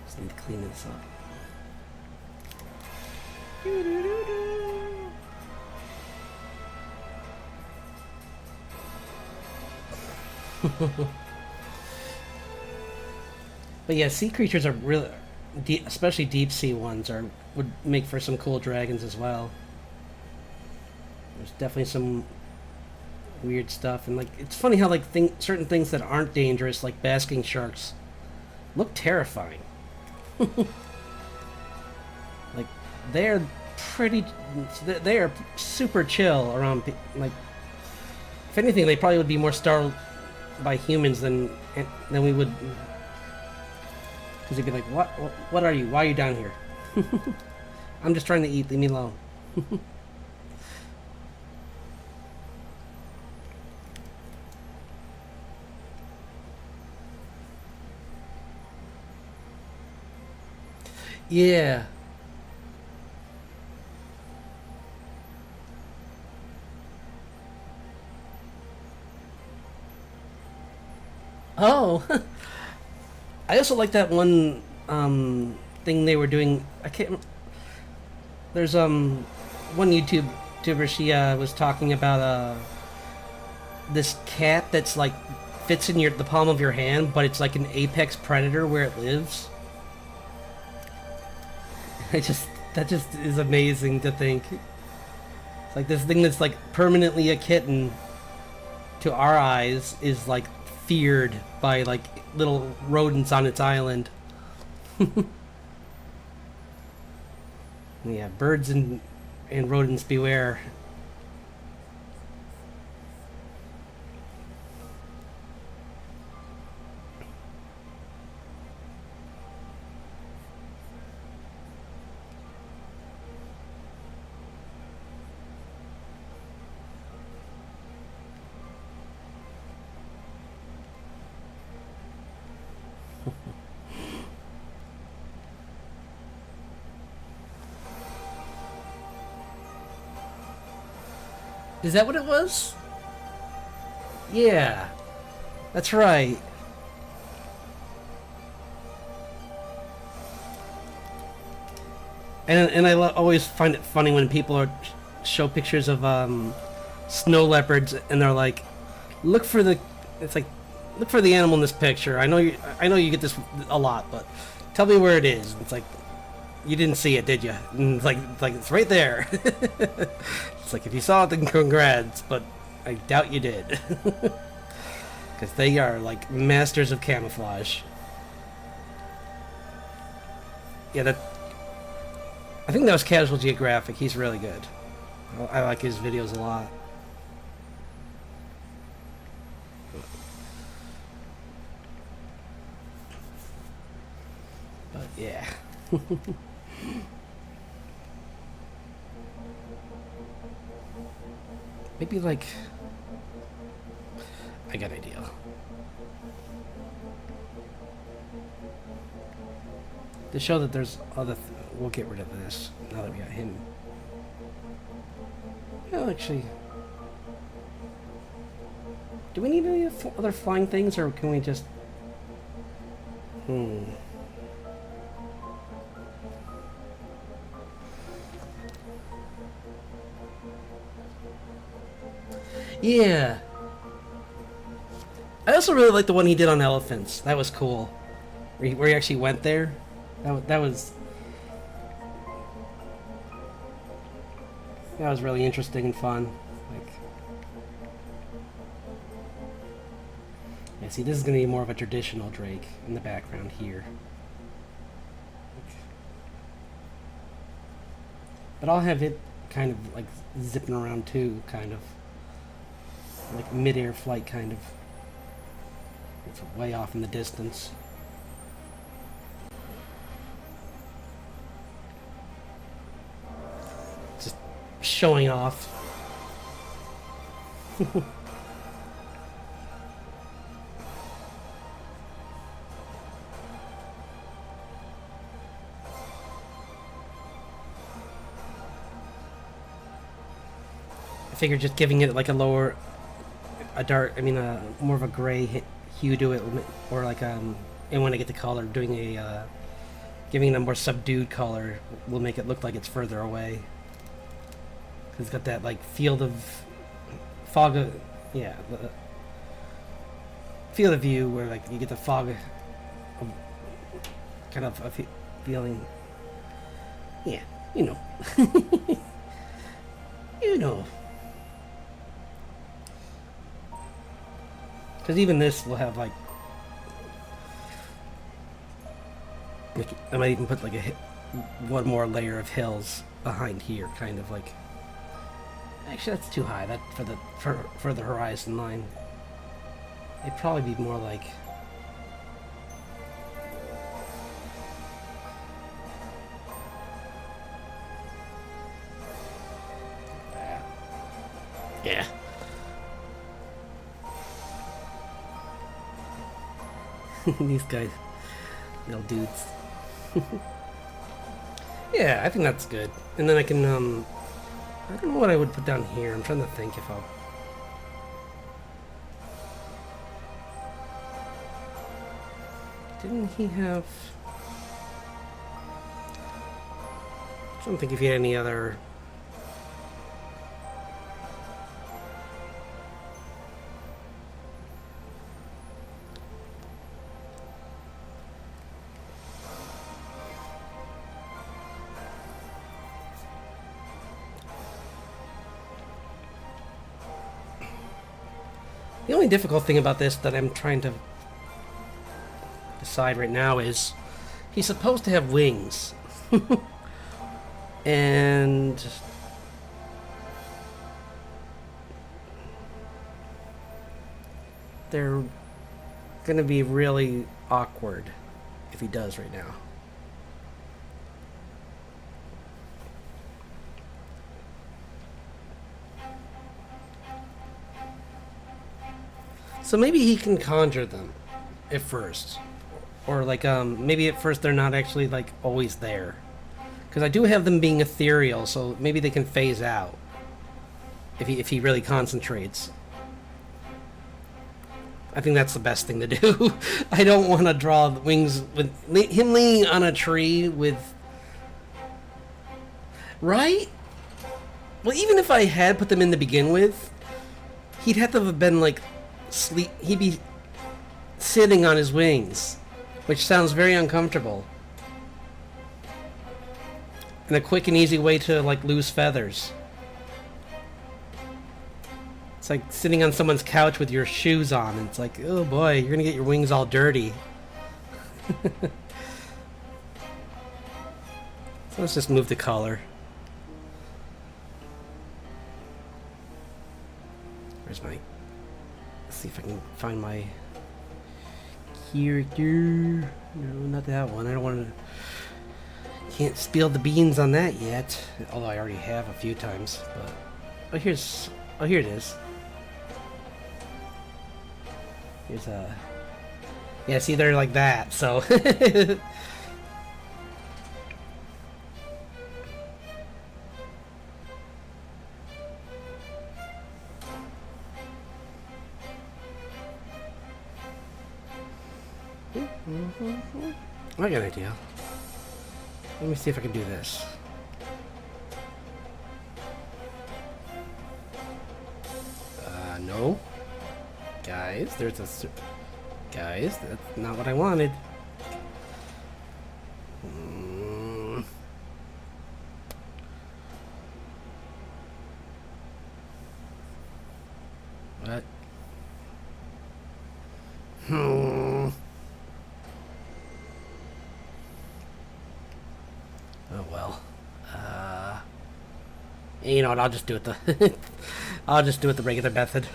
Just need to clean this up. But yeah, sea creatures are really, especially deep sea ones, are would make for some cool dragons as well. There's definitely some weird stuff, and like it's funny how like certain things that aren't dangerous, like basking sharks, look terrifying. Like they're pretty, they are super chill around. Like if anything, they probably would be more startled by humans than we would. Because he'd be like, what are you? Why are you down here? I'm just trying to eat. Leave me alone. Yeah. Oh. I also like that one thing they were doing. I can't. There's one YouTuber. She was talking about this cat that's like fits in the palm of your hand, but it's like an apex predator where it lives. That just is amazing to think. It's like this thing that's like permanently a kitten to our eyes is like feared by like little rodents on its island. Yeah, birds and rodents beware. Is that what it was? Yeah, that's right. And I always find it funny when people show pictures of snow leopards and they're like, look for the. It's like, look for the animal in this picture. I know you get this a lot, but tell me where it is. It's like, you didn't see it, did you? And it's like it's right there. It's like if you saw it, then congrats. But I doubt you did, because they are like masters of camouflage. Yeah, that. I think that was Casual Geographic. He's really good. I like his videos a lot. But yeah. Maybe like I got an idea. To show that there's other we'll get rid of this now that we got him. Well, actually, do we need any other flying things, or can we just Yeah. I also really like the one he did on elephants. That was cool. Where he actually went there. That was really interesting and fun. Like, Yeah, see, this is going to be more of a traditional Drake in the background here. But I'll have it kind of like zipping around too, kind of. Like mid-air flight, kind of. It's way off in the distance. Just showing off. I figured just giving it like a lower, more of a gray hue to it, or like and when I get the color, doing giving it a more subdued color will make it look like it's further away. Cause it's got that like field of fog of, yeah, the field of view where like you get the fog of kind of a feeling. Yeah, you know. You know. Because even this will have like I might even put like one more layer of hills behind here, kind of like. Actually, that's too high. That for the horizon line. It'd probably be more like. Yeah. These guys, little dudes. Yeah, I think that's good. And then I can, I don't know what I would put down here. I'm trying to think if I'll... Didn't he have... I don't think if he had any other... The only difficult thing about this that I'm trying to decide right now is he's supposed to have wings. And they're going to be really awkward if he does right now. So maybe he can conjure them at first. Or like maybe at first they're not actually like always there. Because I do have them being ethereal, so maybe they can phase out if he really concentrates. I think that's the best thing to do. I don't want to draw the wings with him leaning on a tree with... Right? Well, even if I had put them in to begin with, he'd have to have been like he'd be sitting on his wings, which sounds very uncomfortable. And a quick and easy way to like lose feathers. It's like sitting on someone's couch with your shoes on, and it's like, oh boy, you're gonna get your wings all dirty. So let's just move the color. Where's my... Let's see if I can find my character. No, not that one. I don't want to... Can't spill the beans on that yet. Although I already have a few times. But... Oh, here's... Oh, here it is. Here's a... Yeah, see, they're like that, so... I got an idea. Let me see if I can do this. No. Guys, there's a... Guys, that's not what I wanted. What? Oh well. You know what? I'll just do it the. I'll just do it the regular method.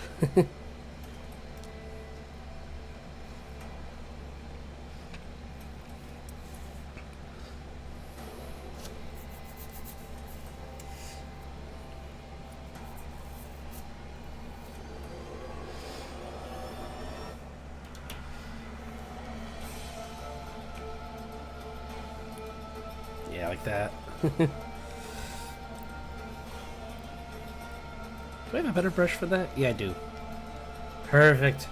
Yeah, like that. Do I have a better brush for that? Yeah, I do. Perfect.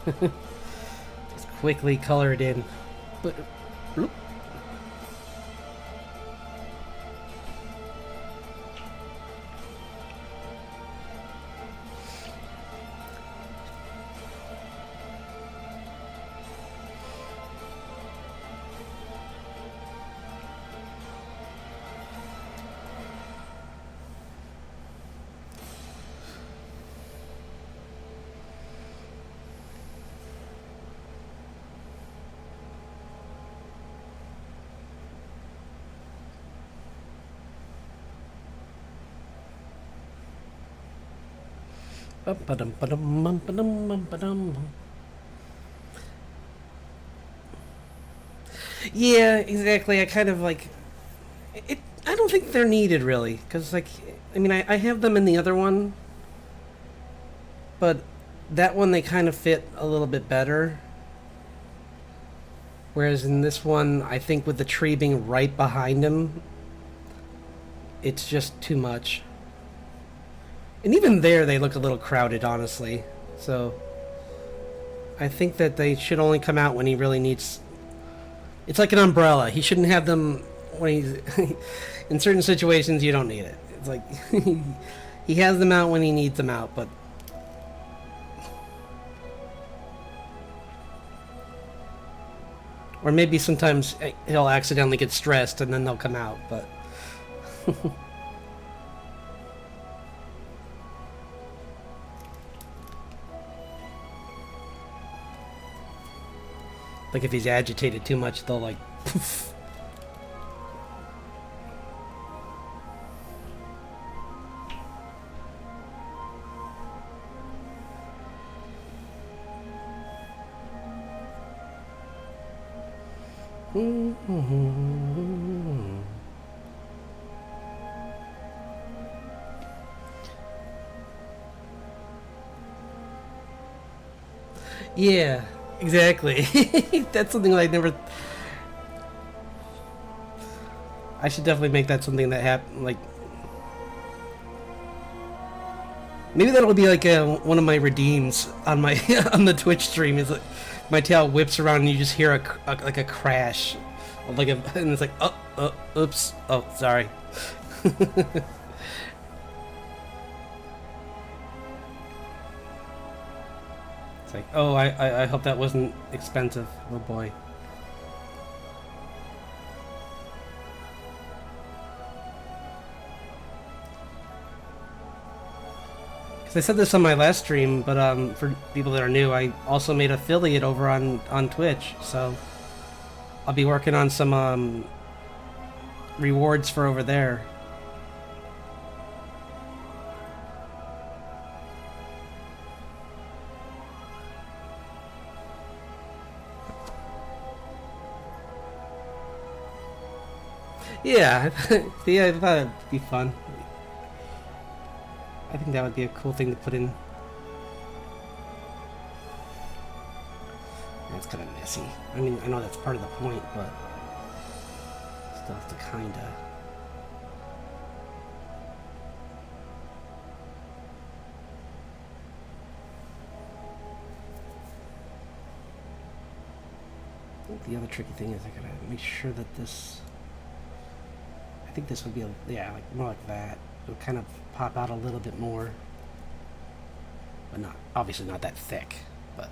Just quickly color it in. But, bloop. Yeah, exactly. I kind of like it. I don't think they're needed really, because like, I mean, I have them in the other one, but that one they kind of fit a little bit better. Whereas in this one, I think with the tree being right behind him, it's just too much. And even there, they look a little crowded, honestly. So I think that they should only come out when he really needs. It's like an umbrella. He shouldn't have them when he's. In certain situations, you don't need it. It's like he has them out when he needs them out, but. Or maybe sometimes he'll accidentally get stressed and then they'll come out, but. Like if he's agitated too much, they'll like poof. Yeah, exactly. That's something I never. I should definitely make that something that happen. Like maybe that'll be like one of my redeems on my on the Twitch stream. Is like my tail whips around and you just hear like a crash, like a, and it's like oops, oh sorry. It's like, oh, I hope that wasn't expensive. Oh boy. Because I said this on my last stream, but for people that are new, I also made affiliate over on Twitch, so I'll be working on some rewards for over there. Yeah, yeah, I thought it'd be fun. I think that would be a cool thing to put in. That's kind of messy. I mean, I know that's part of the point, but still have to kinda. I think the other tricky thing is I gotta make sure that this. I think this would be, yeah, like more like that. It would kind of pop out a little bit more, but not obviously not that thick. But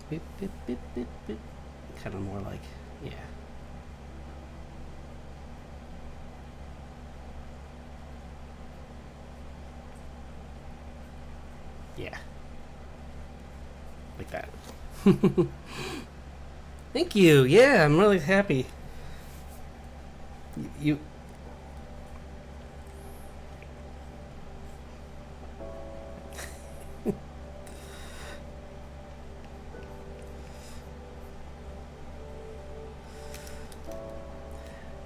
bip, bip, bip, bip, bip. Kind of more like, yeah. Yeah. Like that. Thank you. Yeah, I'm really happy. You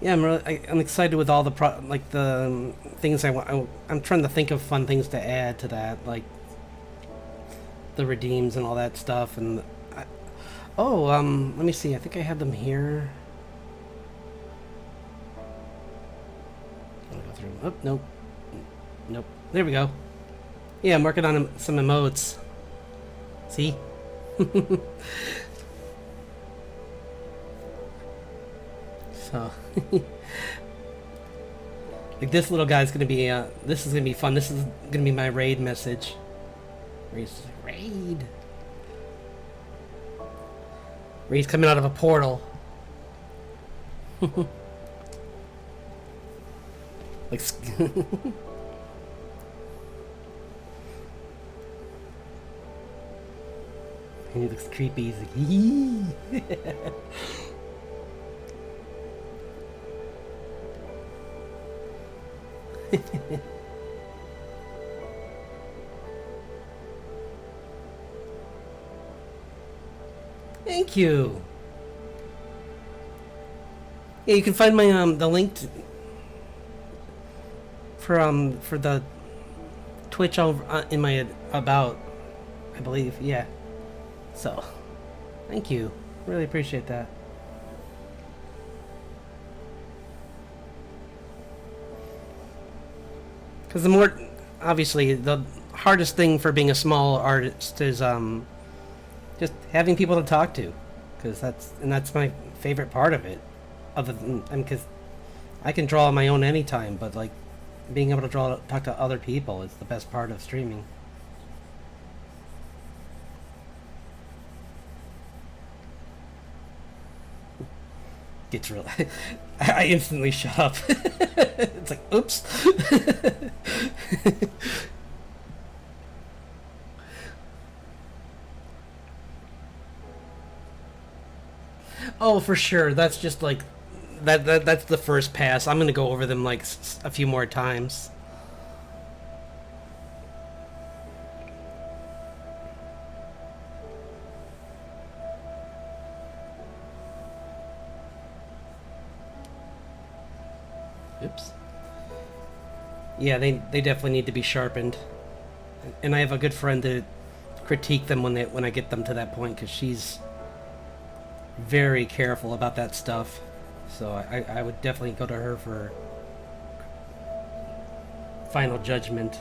yeah, I'm excited with all the like the things I want. I'm trying to think of fun things to add to that, like the redeems and all that stuff. And let me see. I think I have them here. I'll go through. Oh, nope, nope. There we go. Yeah, I'm working on some emotes. See? So, like this little guy's gonna be. This is gonna be fun. This is gonna be my raid message. Raid. Raid's coming out of a portal. Like. He looks creepy. He's like, thank you. Yeah, you can find my the link for the Twitch over in my about, I believe. Yeah. So, thank you. Really appreciate that. Because the more, obviously, the hardest thing for being a small artist is just having people to talk to, because that's my favorite part of it. Other than, because I can draw on my own anytime, but like being able to talk to other people is the best part of streaming. Gets real. I instantly shut up. It's like, oops. Oh, for sure. That's just like that's the first pass. I'm gonna go over them like a few more times. Oops. Yeah, they definitely need to be sharpened, and I have a good friend to critique them when I get them to that point, because she's very careful about that stuff. So I would definitely go to her for final judgment.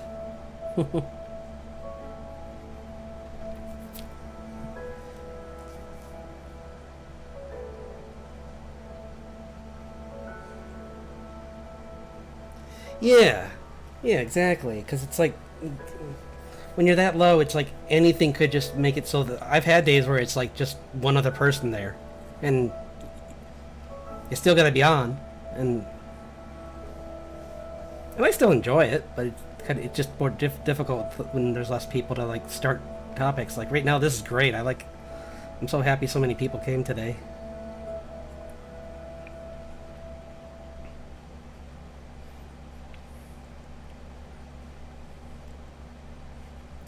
Yeah, yeah, exactly. Because it's like when you're that low, it's like anything could just make it so that I've had days where it's like just one other person there, and you still gotta be on, and I still enjoy it, but it's just more difficult when there's less people to like start topics. Like right now, this is great. I'm so happy so many people came today.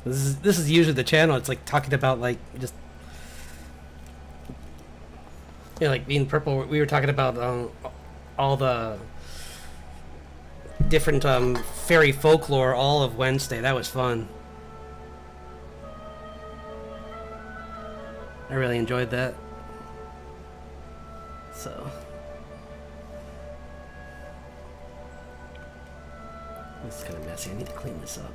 This is usually the channel. It's like talking about like just like being purple. We were talking about all the different fairy folklore all of Wednesday. That was fun. I really enjoyed that. So this is kind of messy. I need to clean this up.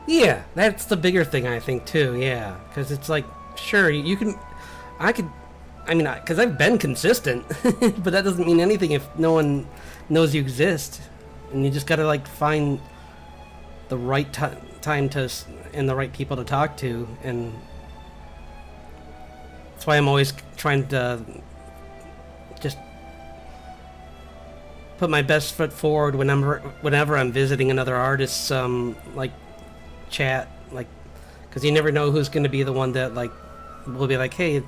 Yeah, that's the bigger thing, I think, too. Yeah, because it's like, sure, you can, I mean, because I've been consistent, but that doesn't mean anything if no one knows you exist, and you just gotta like find the right time to and the right people to talk to, and that's why I'm always trying to just put my best foot forward whenever I'm visiting another artist's like chat, like, because you never know who's going to be the one that like will be like, hey,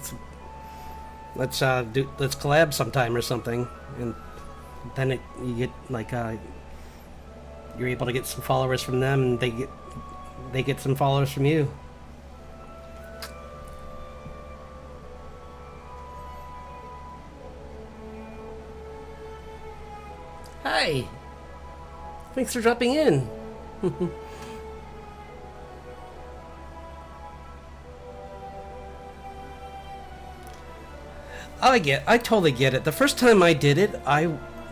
let's collab sometime or something, and then you get like you're able to get some followers from them, and they get some followers from you. Hi. Thanks for dropping in. I totally get it. The first time I did it, I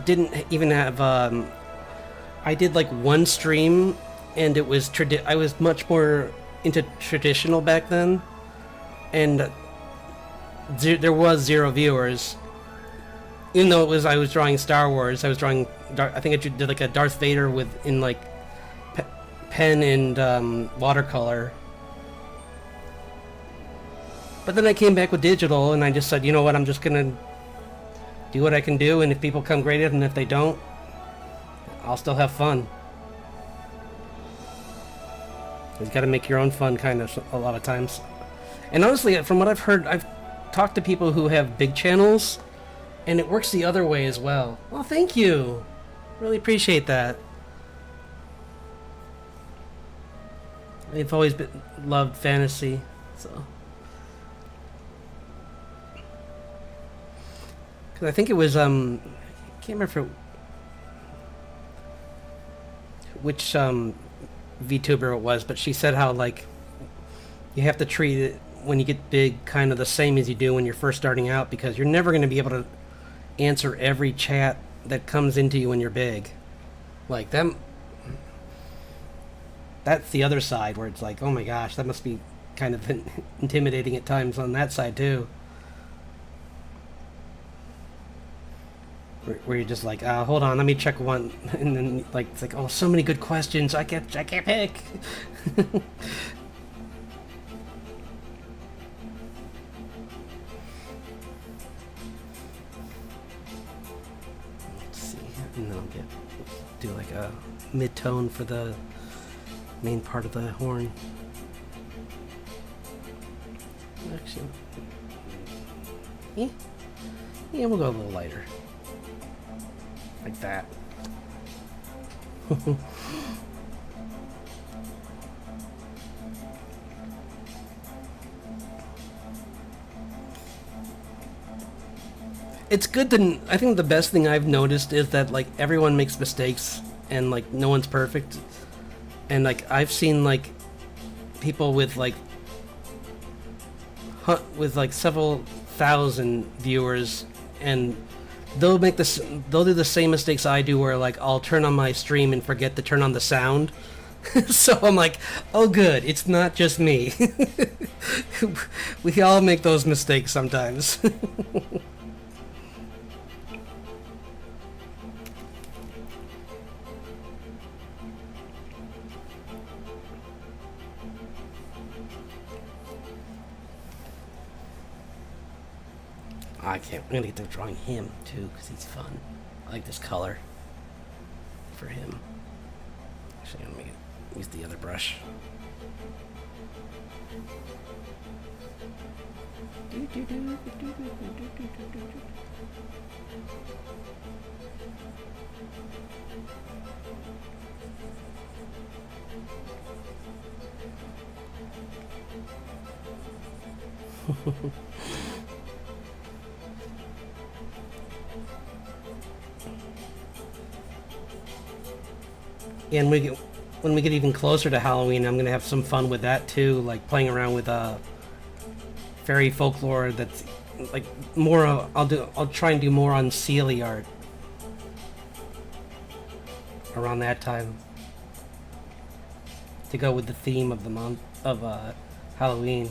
didn't even have I did like one stream, and it was I was much more into traditional back then, and there was 0 viewers. Even though I was drawing Star Wars, I was drawing. I think I did like a Darth Vader in like pen and watercolor. But then I came back with digital, and I just said, you know what, I'm just gonna do what I can do, and if people come, great, and if they don't, I'll still have fun. You've got to make your own fun, kind of, a lot of times. And honestly, from what I've heard, I've talked to people who have big channels, and it works the other way as well. Well, thank you. Really appreciate that. I've always loved fantasy, so. Because I think it was, I can't remember which VTuber it was, but she said how, like, you have to treat it when you get big kind of the same as you do when you're first starting out, because you're never going to be able to answer every chat that comes into you when you're big. Like, that's the other side, where it's like, oh my gosh, that must be kind of intimidating at times on that side, too. Where you're just like, hold on, let me check one, and then like it's like, oh, so many good questions, I can't pick. Let's see, and then I'll do like a mid-tone for the main part of the horn. Actually, yeah, we'll go a little lighter. Like that. It's good to. I think the best thing I've noticed is that like everyone makes mistakes, and like no one's perfect. And like I've seen like people with like several thousand viewers, and they'll do the same mistakes I do, where like I'll turn on my stream and forget to turn on the sound. So I'm like, oh good, it's not just me. We all make those mistakes sometimes. I'm gonna get to drawing him too, because he's fun. I like this color for him. Actually, I'm gonna use the other brush. And when we get even closer to Halloween, I'm gonna have some fun with that too, like playing around with fairy folklore. That's like more. I'll try and do more on Sealy art around that time to go with the theme of the month of Halloween.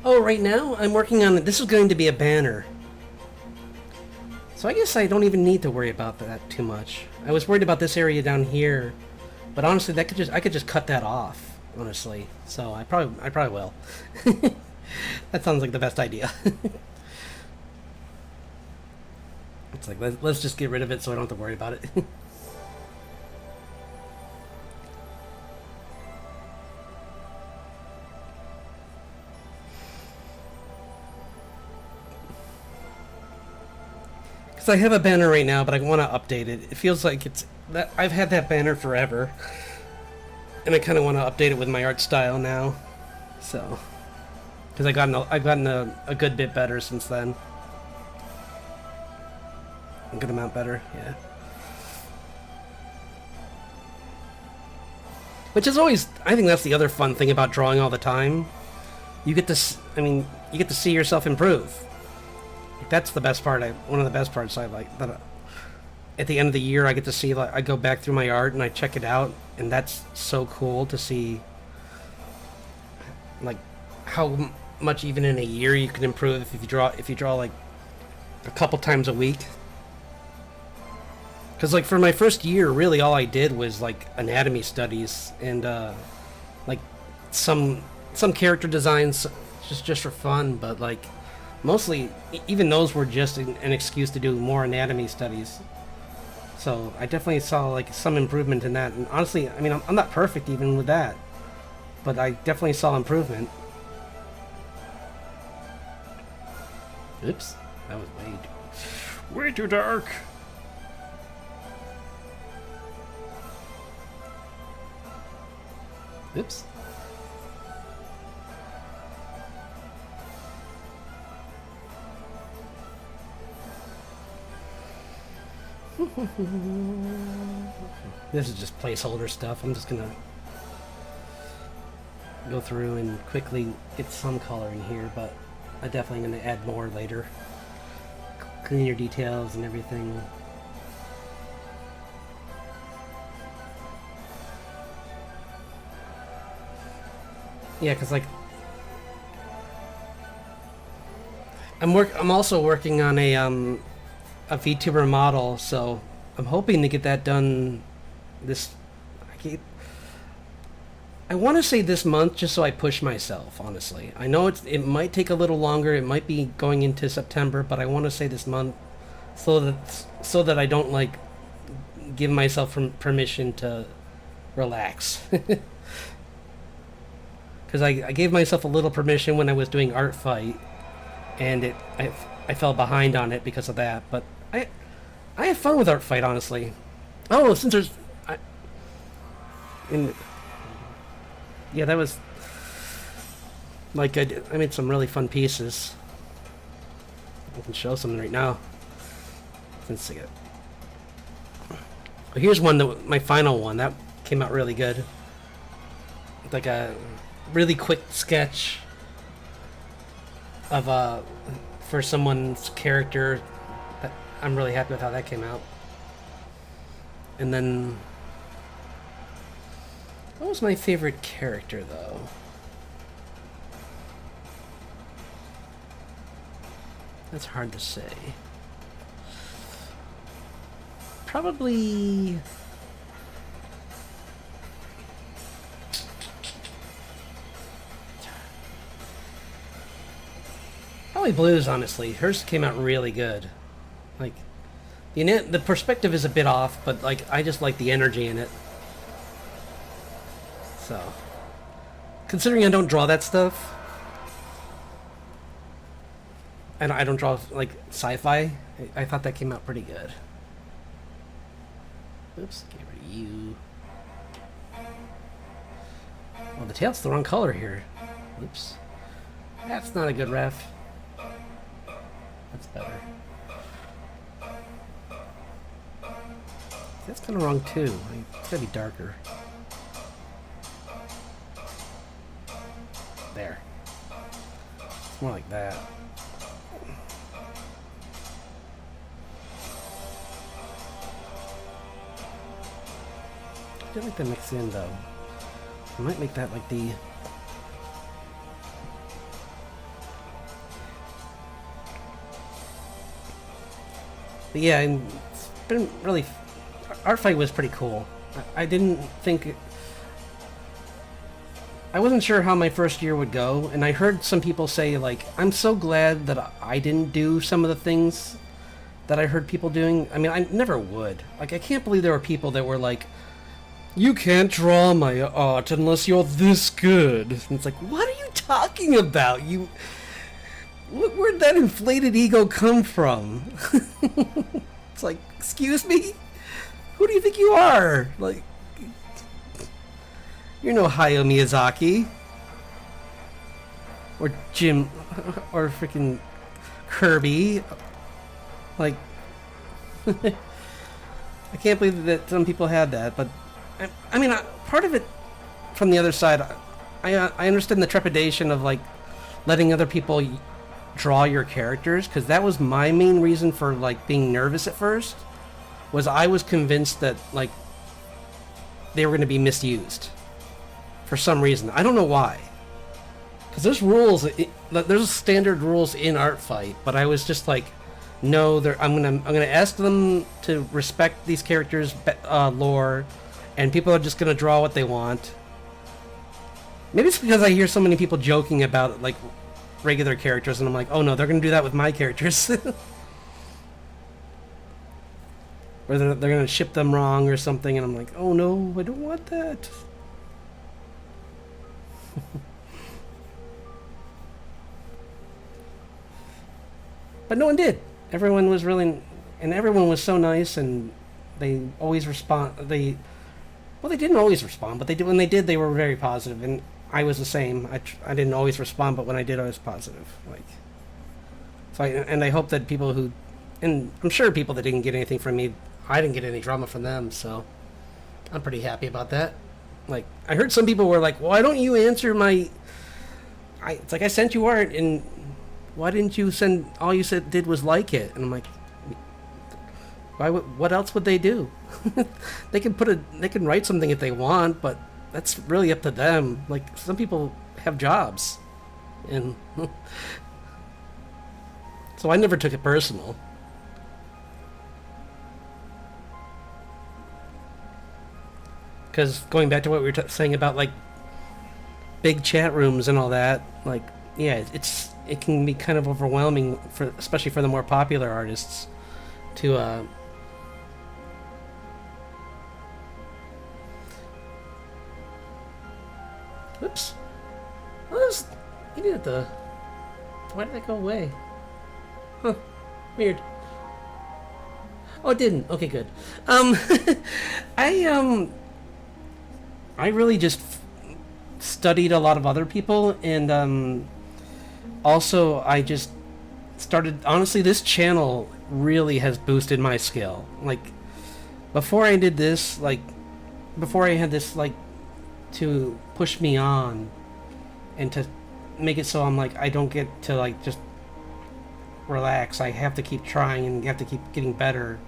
Oh, right now I'm working on it. This is going to be a banner. So I guess I don't even need to worry about that too much. I was worried about this area down here, but honestly, I could just cut that off. Honestly, so I probably will. That sounds like the best idea. It's like let's just get rid of it so I don't have to worry about it. Because I have a banner right now, but I want to update it. It feels like it's that I've had that banner forever, and I kind of want to update it with my art style now. So, because I've gotten a good bit better since then. A good amount better, yeah. Which is always, I think that's the other fun thing about drawing all the time. You get to, you get to see yourself improve. That's the best part. One of the best parts I like. That at the end of the year, I get to see. Like, I go back through my art and I check it out, and that's so cool to see. Like how much even in a year you can improve if you draw like a couple times a week. Because like for my first year, really all I did was like anatomy studies and like some character designs just for fun, but like. Mostly, even those were just an excuse to do more anatomy studies. So I definitely saw like some improvement in that. And honestly, I mean, I'm not perfect even with that, but I definitely saw improvement. Oops, that was way too dark. Oops. This is just placeholder stuff. I'm just gonna go through and quickly get some color in here, but I'm definitely gonna add more later. Clean your details and everything. Yeah, cause like I'm also working on a VTuber model, so I'm hoping to get that done this. I want to say this month, just so I push myself. Honestly, I know it might take a little longer. It might be going into September, but I want to say this month, so that I don't like give myself permission to relax. Because I gave myself a little permission when I was doing Art Fight, and I fell behind on it because of that. But I have fun with Art Fight, honestly. Oh, since there's... yeah, that was... Like, I made some really fun pieces. I can show some right now. Let's see it. Well, here's one, my final one. That came out really good. Like a really quick sketch of for someone's character. I'm really happy with how that came out. And then, what was my favorite character though? That's hard to say. Probably... Probably Blues, honestly. Hers came out really good. Like, the perspective is a bit off, but like I just like the energy in it. So, considering I don't draw that stuff, and I don't draw like sci-fi, I thought that came out pretty good. Oops, get rid of you. Oh, the tail's the wrong color here. Oops. That's not a good ref. That's better. That's kind of wrong too. It's gotta be darker. There. It's more like that. I feel like that mix in though. I might make that like the... But yeah, and it's been really. Art Fight was pretty cool. I didn't think. I wasn't sure how my first year would go, and I heard some people say, like, I'm so glad that I didn't do some of the things that I heard people doing. I mean, I never would. Like, I can't believe there were people that were like, you can't draw my art unless you're this good. And it's like, what are you talking about? Where'd that inflated ego come from? It's like, excuse me? Who do you think you are? Like, you're no Hayao Miyazaki. Or Jim, or freaking Kirby. Like, I can't believe that some people had that, but I mean, part of it from the other side, I understand the trepidation of like letting other people draw your characters, because that was my main reason for like being nervous at first. Was I was convinced that like they were going to be misused for some reason. I don't know why. Because there's rules, there's standard rules in Art Fight, but I was just like, no, I'm gonna ask them to respect these characters' lore, and people are just gonna draw what they want. Maybe it's because I hear so many people joking about like regular characters, and I'm like, oh no, they're gonna do that with my characters. Or they're gonna ship them wrong or something, and I'm like, oh no, I don't want that. But no one did. Everyone was really, and everyone was so nice, and they always respond. They didn't always respond, but they did. When they did, they were very positive, and I was the same. I didn't always respond, but when I did, I was positive. Like, so I hope that people who, and I'm sure people that didn't get anything from me, I didn't get any drama from them, so I'm pretty happy about that. Like, I heard some people were like, why don't you answer my... It's like, I sent you art, and why didn't you send... All you did was like it. And I'm like, what else would they do? They can write something if they want, but that's really up to them. Like, some people have jobs. And... so I never took it personal. Because going back to what we were saying about like big chat rooms and all that, like, yeah, it can be kind of overwhelming especially for the more popular artists to oops. You did the... Why did that go away? Huh. Weird. Oh, it didn't. Okay, good. I really just studied a lot of other people, and also I just started... Honestly, this channel really has boosted my skill. Like, before I did this, like, before I had this, like, to push me on and to make it so I'm like, I don't get to, like, just relax. I have to keep trying and have to keep getting better.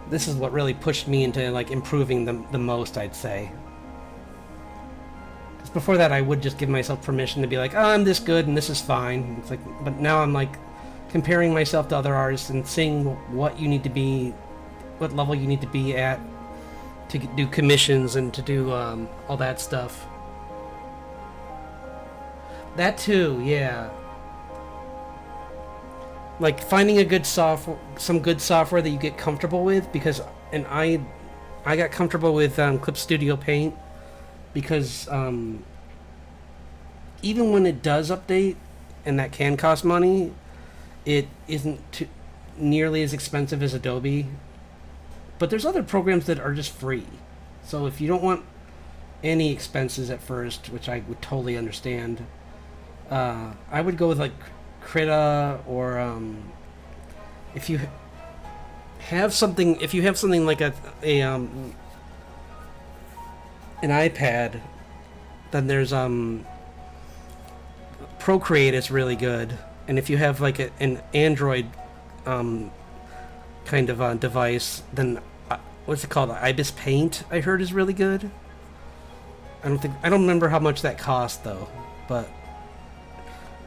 This is what really pushed me into like improving the most, I'd say. Because before that, I would just give myself permission to be like, oh, I'm this good and this is fine. It's like, but now I'm like comparing myself to other artists and seeing what you need to be, what level you need to be at to do commissions and to do all that stuff. That too, yeah. Like finding a good some good software that you get comfortable with, because I got comfortable with Clip Studio Paint because even when it does update, and that can cost money, it isn't nearly as expensive as Adobe. But there's other programs that are just free, so if you don't want any expenses at first, which I would totally understand, I would go with like Krita, or if you have something like an iPad, then there's Procreate is really good, and if you have like an Android kind of device, then what's it called? Ibis Paint, I heard, is really good. I don't remember how much that cost though, but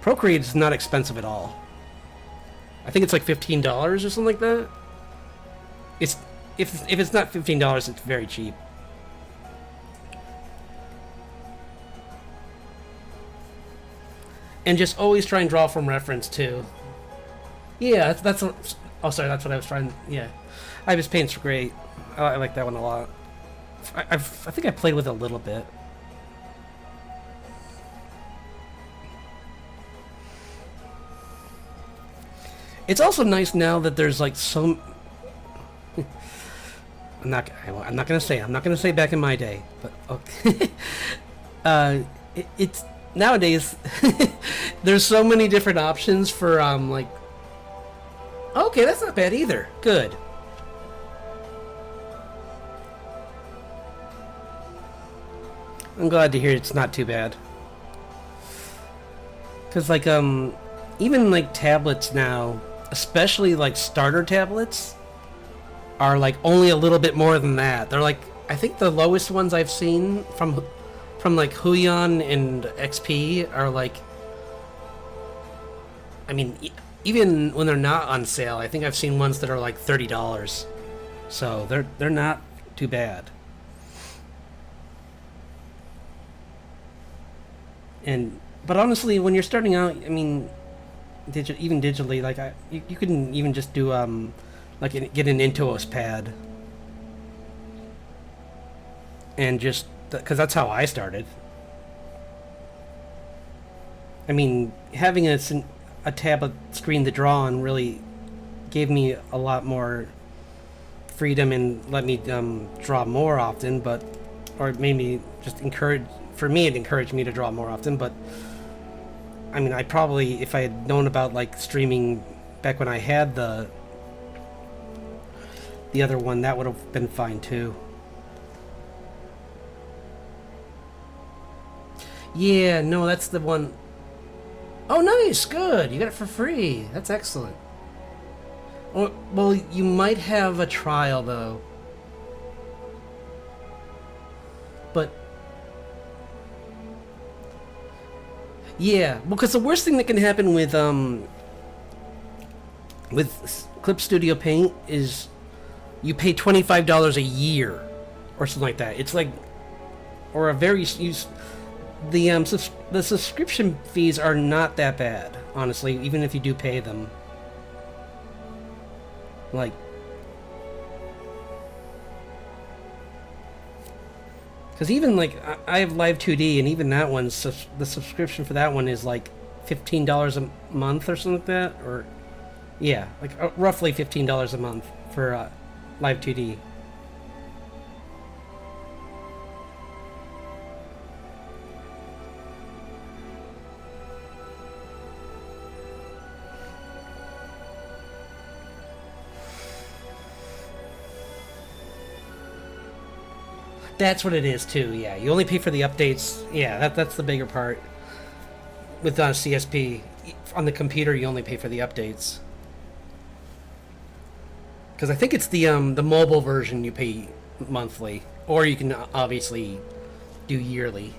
Procreate is not expensive at all. I think it's like $15 or something like that. It's if it's not $15, it's very cheap. And just always try and draw from reference too. Yeah, that's what, oh sorry, that's what I was trying. Yeah, Ibis Paint's great. I like that one a lot. I think I played with it a little bit. It's also nice now that there's like some. I'm not gonna say back in my day, but okay. It's nowadays there's so many different options for like. Okay, that's not bad either. Good. I'm glad to hear it's not too bad. Cause like even like tablets now, especially like starter tablets, are like only a little bit more than that. They're like, I think the lowest ones I've seen from like Huion and XP are like, I mean, even when they're not on sale, I think I've seen ones that are like $30. So they're not too bad. But honestly, when you're starting out, I mean, even digitally, like you can even just do like get an Intuos pad, and just because that's how I started. I mean, having a tablet screen to draw on really gave me a lot more freedom and let me draw more often, but or it made me just encourage. For me, it encouraged me to draw more often, but I mean, I probably, if I had known about like streaming back when I had the other one, that would have been fine too. Yeah, no, that's the one. Oh, nice, good. You got it for free. That's excellent. Well, you might have a trial though, but yeah, because the worst thing that can happen with Clip Studio Paint is you pay $25 a year or something like that. It's like, or a very the subscription fees are not that bad, honestly, even if you do pay them. Like, because even like I have Live 2D, and even that one's the subscription for that one is like $15 a month or something like that, or yeah, like roughly $15 a month for Live 2D. That's what it is too. Yeah, you only pay for the updates. Yeah, that's the bigger part. With CSP, on the computer, you only pay for the updates. Because I think it's the mobile version you pay monthly, or you can obviously do yearly.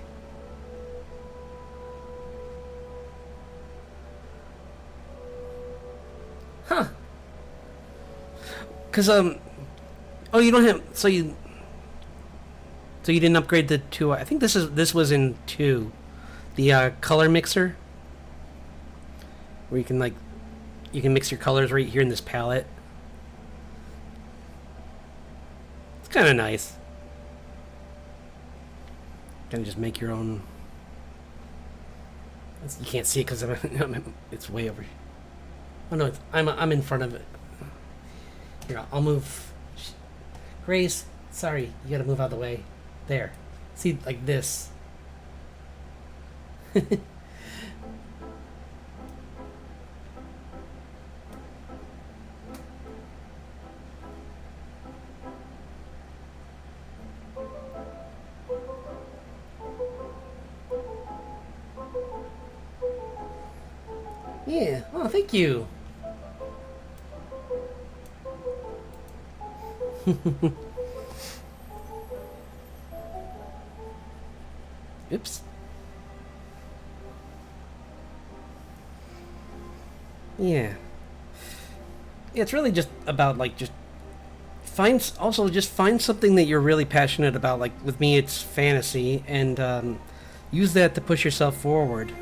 Huh? Because oh, you don't have so you didn't upgrade the 2. I think this was in 2, the color mixer, where you can mix your colors right here in this palette. It's kind of nice. Kind of just make your own. You can't see it because it's way over. Oh no, I'm in front of it. Here, I'll move. Grace, sorry, you gotta move out of the way. There. See, like this. Yeah. Oh, thank you. Oops. Yeah. it's really just about like just just find something that you're really passionate about. Like with me, it's fantasy, and use that to push yourself forward.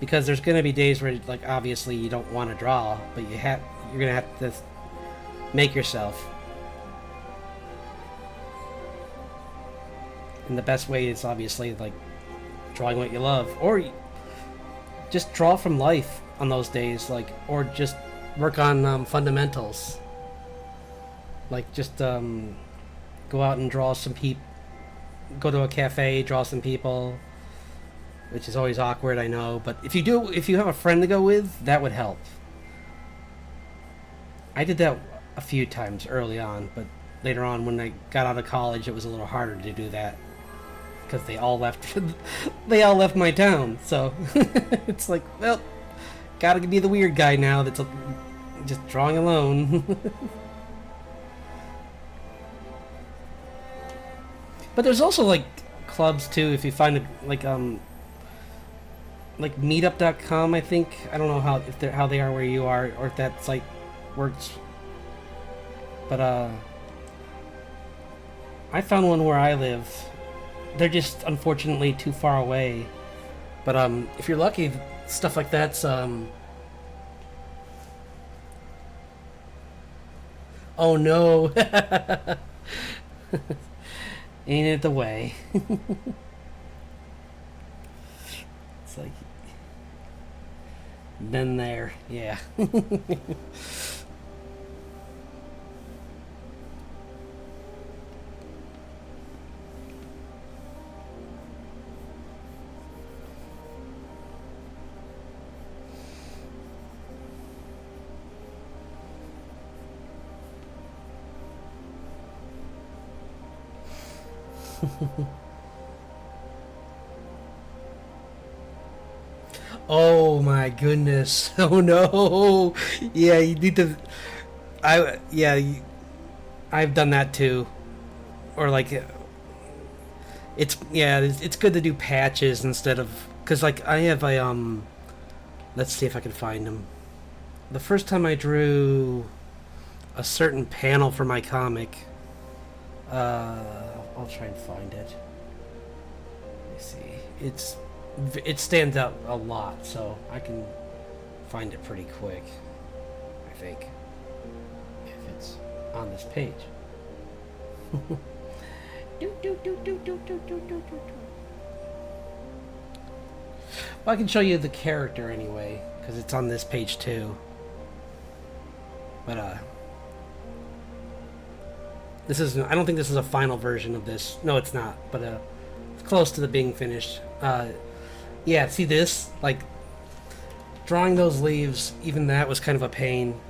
Because there's gonna be days where, like, obviously you don't want to draw, but you're gonna have to make yourself. And the best way is obviously like drawing what you love, or just draw from life on those days, like, or just work on fundamentals. Like just go out and draw some people. Go to a cafe, draw some people, which is always awkward, I know. But if you have a friend to go with, that would help. I did that a few times early on, but later on, when I got out of college, it was a little harder to do that because they all left. They all left my town, so it's like, well, gotta be the weird guy now that's just drawing alone. But there's also like clubs too. If you find it like Meetup.com, I think. I don't know how they are where you are, or if that site works. But I found one where I live. They're just unfortunately too far away. But if you're lucky, stuff like that's oh no. Ain't it the way? It's like been there, yeah. Oh my goodness. Oh no. Yeah, you need to. I've done that too. Or like, it's good to do patches instead of, because like I have a let's see if I can find them. The first time I drew a certain panel for my comic, I'll try and find it. Let me see. It stands out a lot, so I can find it pretty quick, I think, if it's on this page. Well, I can show you the character anyway, because it's on this page too. But this is, I don't think this is a final version of this. No, it's not, but it's close to the being finished. Yeah, see this? Like, drawing those leaves, even that was kind of a pain.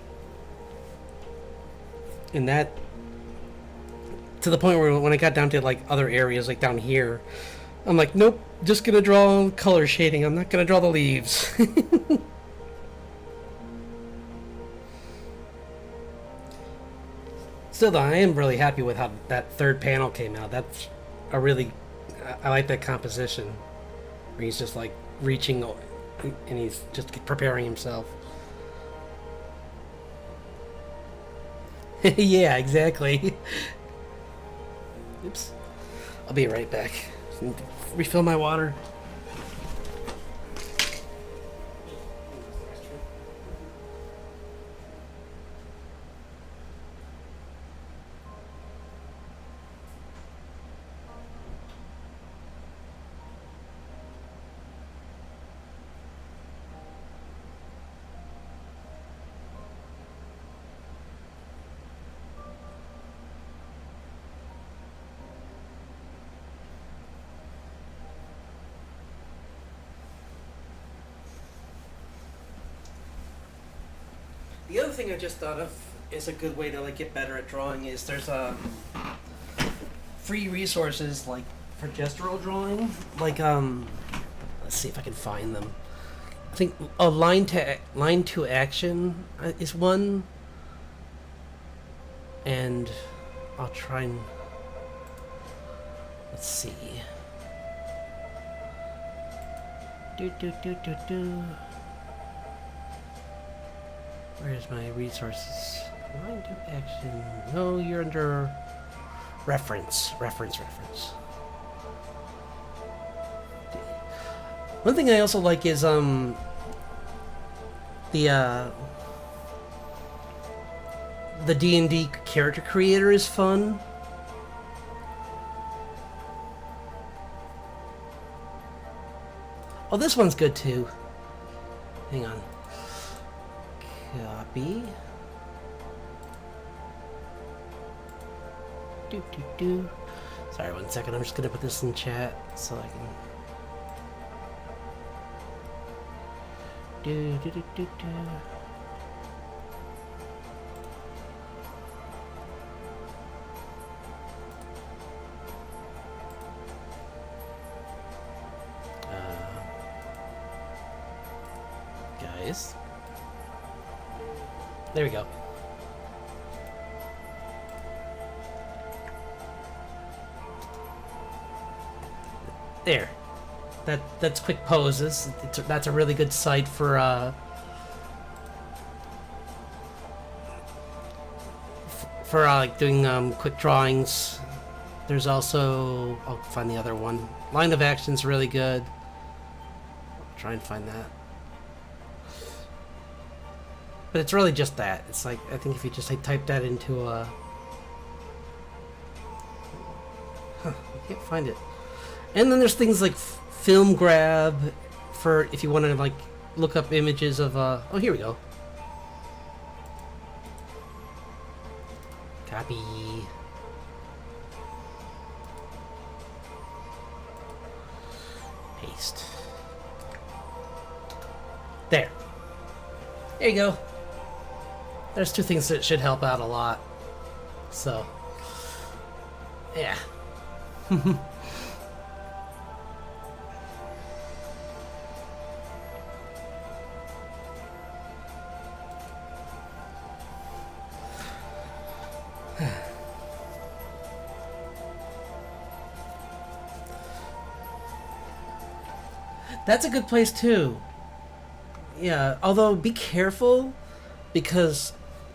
And that, to the point where when I got down to, like, other areas, like down here, I'm like, nope, just gonna draw color shading. I'm not gonna draw the leaves. Still, though, I am really happy with how that third panel came out. That's a really, I like that composition. Where he's just like reaching and he's just preparing himself. Yeah, exactly. Oops. I'll be right back. Refill my water. The other thing I just thought of is a good way to like get better at drawing is there's free resources like for gestural drawing. Like let's see if I can find them. I think a line to action is one, and I'll try and let's see. Where's my resources? Line to action. No, you're under reference. Reference. One thing I also like is the D&D character creator is fun. Oh, this one's good too. Hang on. Copy. Do. Sorry, 1 second. I'm just gonna put this in chat so I can. Do. Guys. There we go. There. That's quick poses. That's a really good site for like doing quick drawings. There's also, I'll find the other one. Line of action's really good. I'll try and find that. But it's really just that. It's like, I think if you just like type that into a... I can't find it. And then there's things like Film Grab for if you want to like look up images of oh, here we go. Copy. Paste. There. There you go. There's two things that should help out a lot. So, yeah. That's a good place too. Yeah, although be careful because,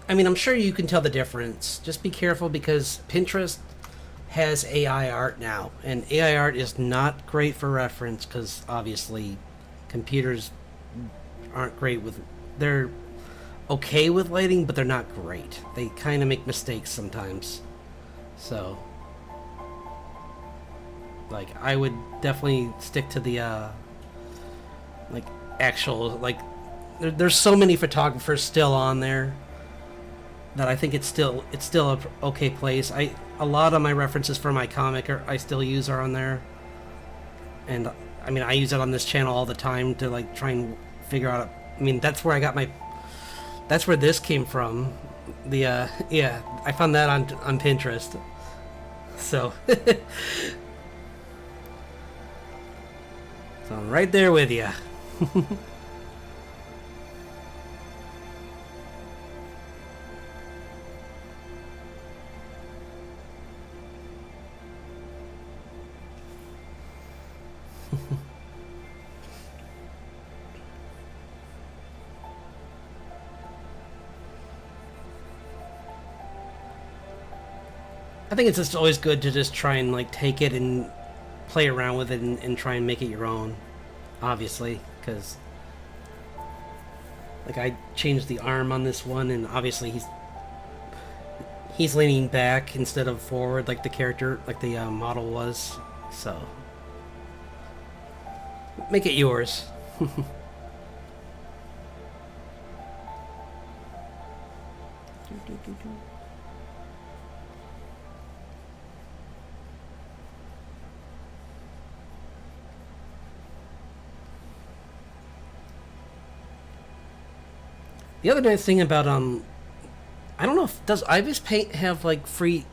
I mean, I'm sure you can tell the difference. Just be careful because Pinterest has AI art now, and AI art is not great for reference because obviously computers aren't great with, they're okay with lighting, but they're not great. They kind of make mistakes sometimes. So, like, I would definitely stick to the, like, actual, like, there's so many photographers still on there that I think it's still a okay place. A lot of my references for my comic I still use are on there, and I mean I use it on this channel all the time to like try and figure out. I mean that's where this came from. The yeah, I found that on Pinterest. So so I'm right there with you. I think it's just always good to just try and like take it and play around with it and try and make it your own, obviously, because like I changed the arm on this one and obviously he's leaning back instead of forward like the character, like the model was, so make it yours. The other nice thing about I don't know if does Ibis Paint have like free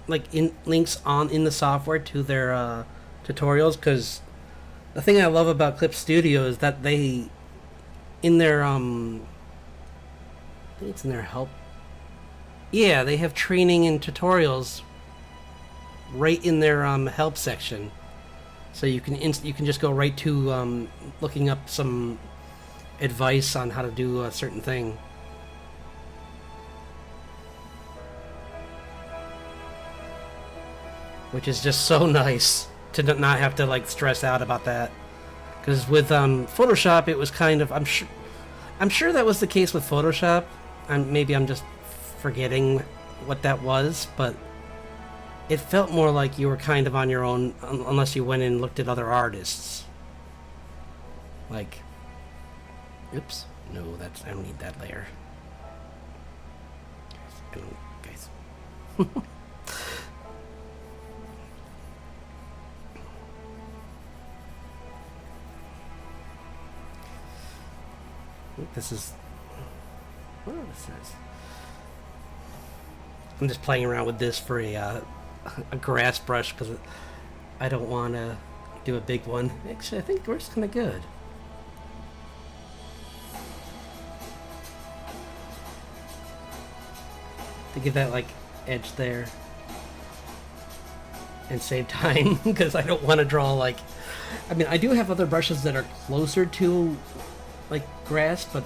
like links in the software to their tutorials, because the thing I love about Clip Studio is that they in their I think it's in their help. Yeah, they have training and tutorials right in their help section, so you can just go right to looking up some advice on how to do a certain thing. which is just so nice to not have to like stress out about that. Because with Photoshop, it was kind of I'm sure that was the case with Photoshop. Maybe I'm just forgetting what that was, but it felt more like you were kind of on your own unless you went and looked at other artists. Like, oops, no, I don't need that layer. Guys. This is what this is. I'm just playing around with this for a grass brush because I don't want to do a big one. Actually, I think it works kind of good. To give that like edge there and save time because I don't want to draw like. I mean, I do have other brushes that are closer to like grass, but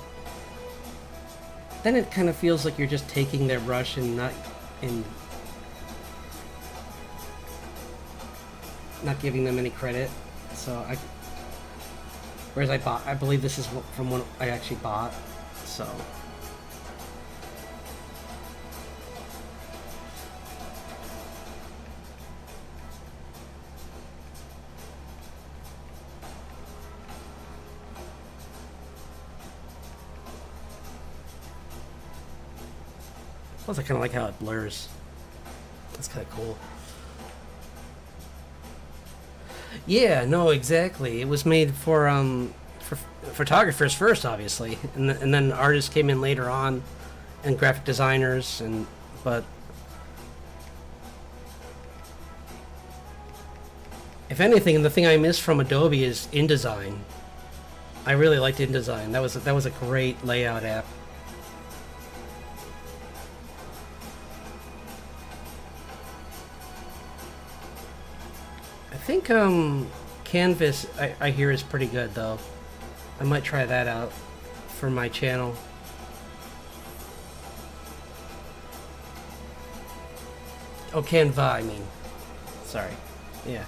then it kind of feels like you're just taking their brush and not giving them any credit. So whereas I believe this is from one I actually bought, so. Plus, I kind of like how it blurs. That's kind of cool. Yeah, no, exactly. It was made for photographers first, obviously, and then artists came in later on, and graphic designers, but if anything, the thing I miss from Adobe is InDesign. I really liked InDesign. That was a great layout app. I think Canvas I hear is pretty good though. I might try that out for my channel. Oh, Canva, I mean. Sorry. Yeah.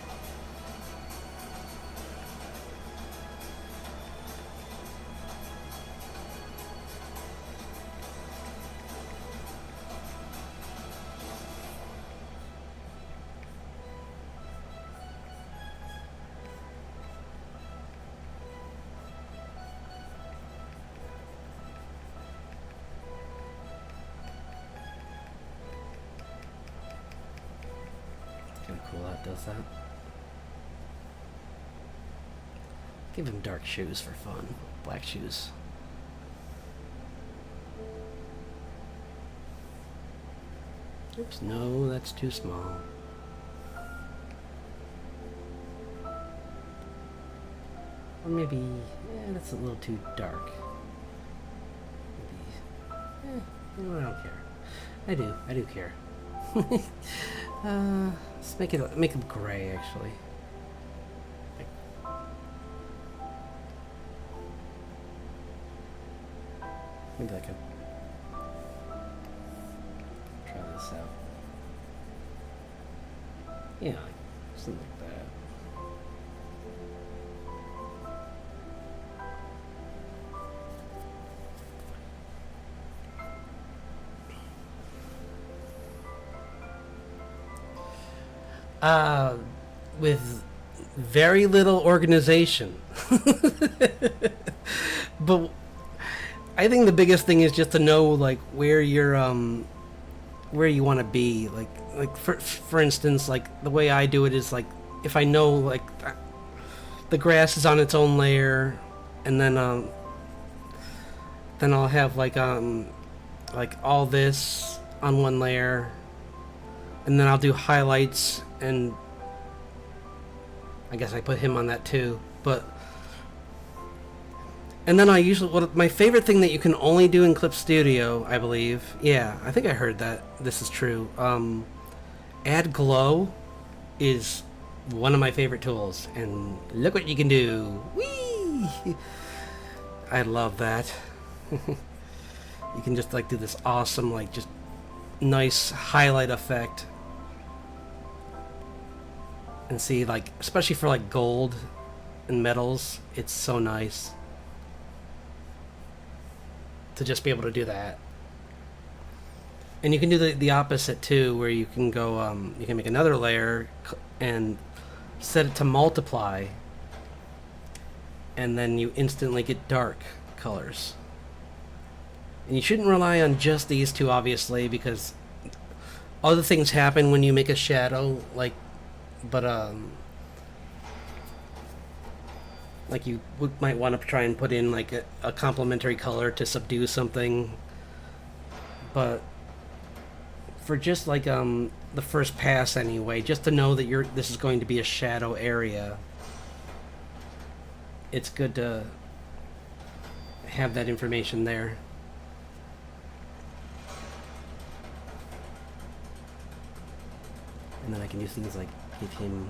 Cool, that does that. Give him dark shoes for fun. Black shoes. Oops, no, that's too small. Or maybe, yeah, that's a little too dark. Maybe, I don't care. I do care. Let's make them gray, actually. Maybe like a. Try this out. Yeah, like something like that. With very little organization. But I think the biggest thing is just to know like where you're where you want to be. Like for instance, like the way I do it is like if I know like the grass is on its own layer, and then I'll have like all this on one layer, and then I'll do highlights, and I guess I put him on that too, but and then I usually my favorite thing that you can only do in Clip Studio, I believe. Yeah, I think I heard that this is true. Add glow is one of my favorite tools, and look what you can do. Whee! I love that. You can just like do this awesome like just nice highlight effect. and see, like, especially for like gold and metals, it's so nice to just be able to do that. And you can do the opposite too, where you can go, you can make another layer and set it to multiply, and then you instantly get dark colors. And you shouldn't rely on just these two, obviously, because other things happen when you make a shadow, like, but like you might want to try and put in like a complementary color to subdue something, but for just like the first pass anyway, just to know that this is going to be a shadow area, it's good to have that information there. And then I can use things like give him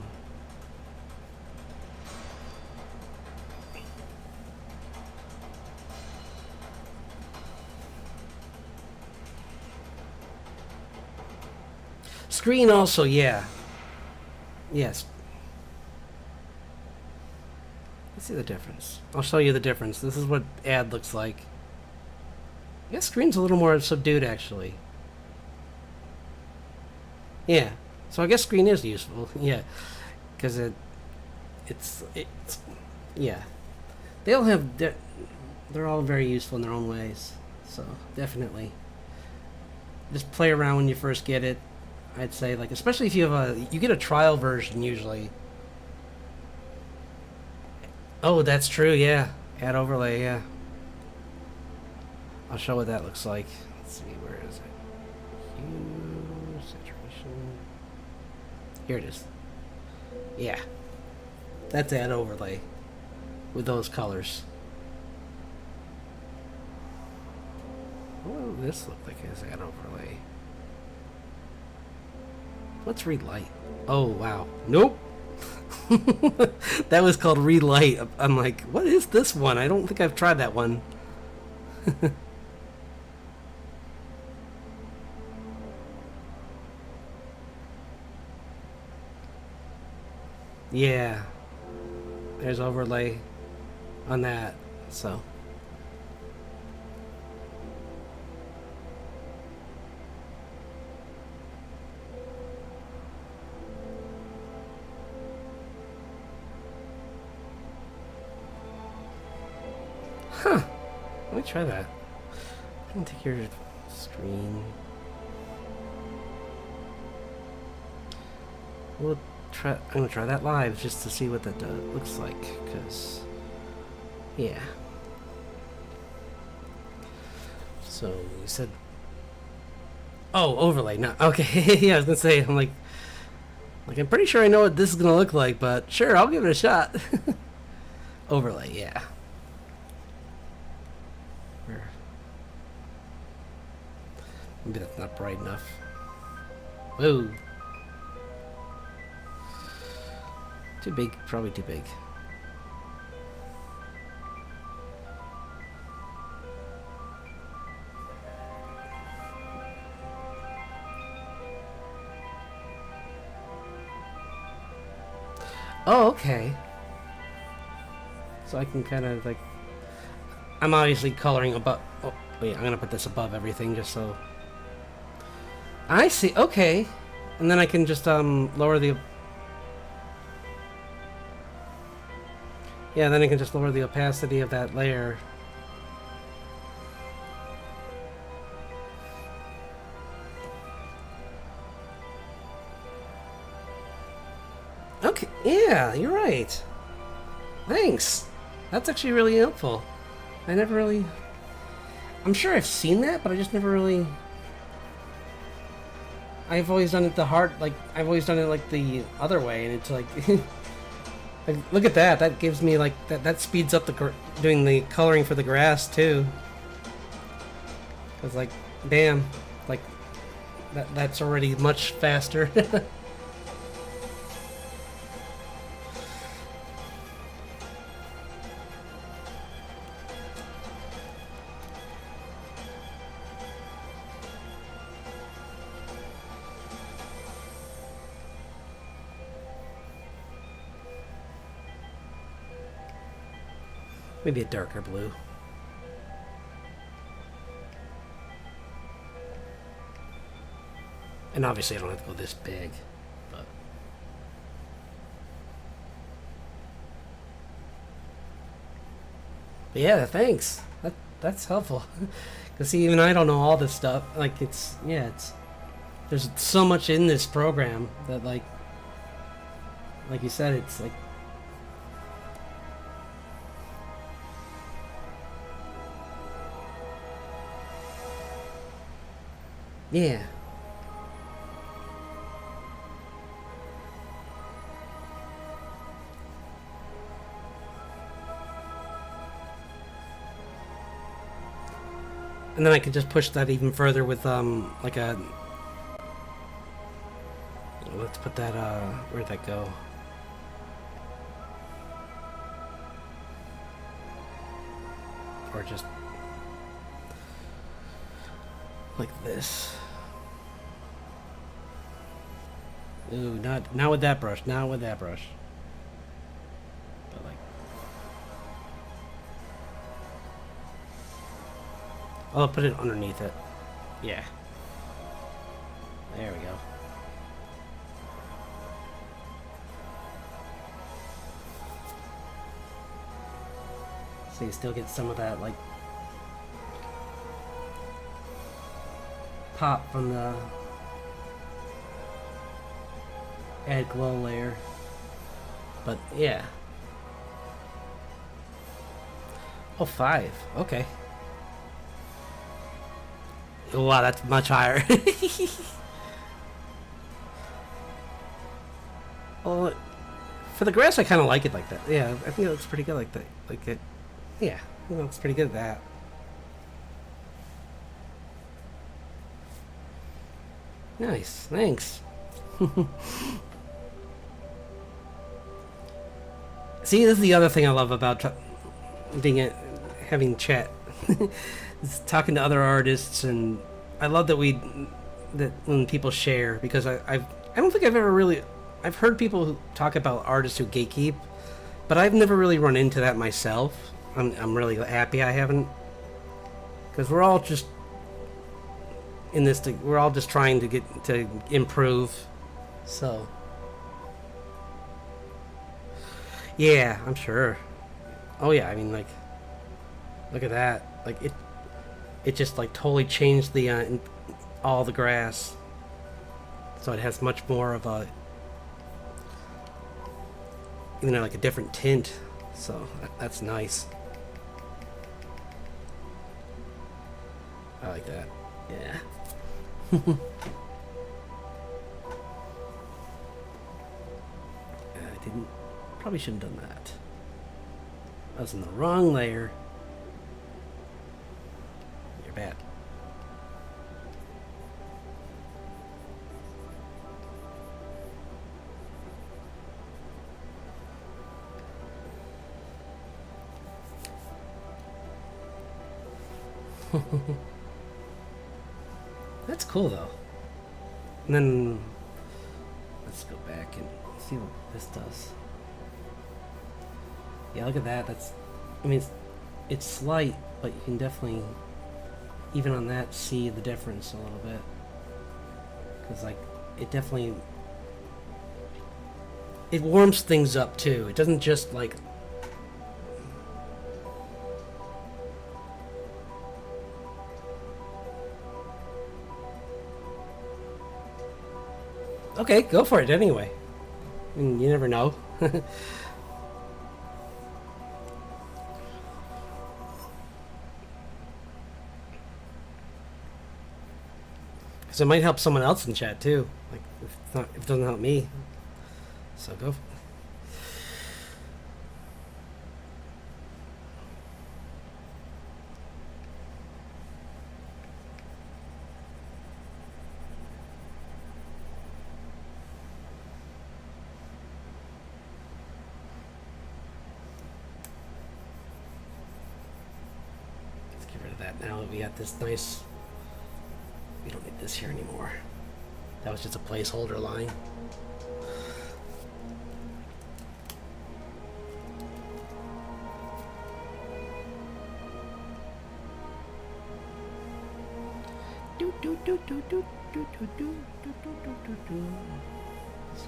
screen also, yeah. Yes. Let's see the difference. I'll show you the difference. This is what ad looks like. I guess screen's a little more subdued, actually. Yeah. So I guess screen is useful. Yeah. Because it's yeah. They all have they're all very useful in their own ways. So definitely just play around when you first get it. I'd say, like, especially if you have you get a trial version usually. Oh, that's true, yeah. Add overlay, yeah. I'll show what that looks like. Let's see, where is it? Hue, saturation. Here it is. Yeah. That's add overlay with those colors. What does this look like as add overlay? Let's read light. Oh, wow. Nope. That was called Relight. I'm like, what is this one? I don't think I've tried that one. Yeah. There's overlay on that, so. Huh. Let me try that. I can take your screen. We'll try. I'm gonna try that live just to see what that looks like. Cause, yeah. So you said. Oh, overlay. No. Okay. Yeah, I was gonna say. I'm like, I'm pretty sure I know what this is gonna look like, but sure, I'll give it a shot. Overlay. Yeah. Maybe that's not bright enough. Whoa. Too big, probably too big. Oh, okay. So I can kind of like... I'm obviously coloring above... Oh, wait, I'm gonna put this above everything just so... I see, okay. And then I can just lower the... Yeah, then I can just lower the opacity of that layer. Okay, yeah, you're right. Thanks. That's actually really helpful. I never really... I'm sure I've seen that, but I just never really... I've always done it the hard, like, I've always done it like the other way, and it's like... like, look at that, that gives me like, that speeds up doing the coloring for the grass too. It's like, bam, like, that's already much faster. Maybe a darker blue. And obviously I don't have to go this big, but... But yeah, thanks. That's helpful. Because see, even I don't know all this stuff. Like, it's... Yeah, it's... There's so much in this program that, like you said, it's like... Yeah. And then I could just push that even further with, like a... Let's put that, where'd that go? Or just... like this. Ooh, not with that brush, not with that brush. But like... I'll put it underneath it. Yeah. There we go. So you still get some of that, like, pop from the add glow layer. But yeah. Oh, 5. Okay. Wow, that's much higher. Well, for the grass, I kind of like it like that. Yeah, I think it looks pretty good like that. Like it. Yeah, it looks pretty good at that. Nice, thanks. See, this is the other thing I love about having chat. Is talking to other artists, and I love that when people share, because I don't think I've ever really... I've heard people who talk about artists who gatekeep, but I've never really run into that myself. I'm really happy I haven't, because we're all just in this. We're all just trying to improve. So yeah, I'm sure. Oh yeah, I mean, like, look at that. Like it just like totally changed the all the grass, so it has much more of a, you know, like a different tint. So that's nice. I like that. Yeah. I didn't. Probably shouldn't have done that. I was in the wrong layer. You're bad. That's cool though. And then let's go back and see what this does. Yeah, look at that. That's, I mean, it's slight, but you can definitely, even on that, see the difference a little bit. Because like, it definitely, it warms things up too. It doesn't just like, okay, go for it anyway. I mean, you never know. Because it might help someone else in chat too. Like, if it doesn't help me. So go. Now that we got this nice, we don't need this here anymore. That was just a placeholder line. Let's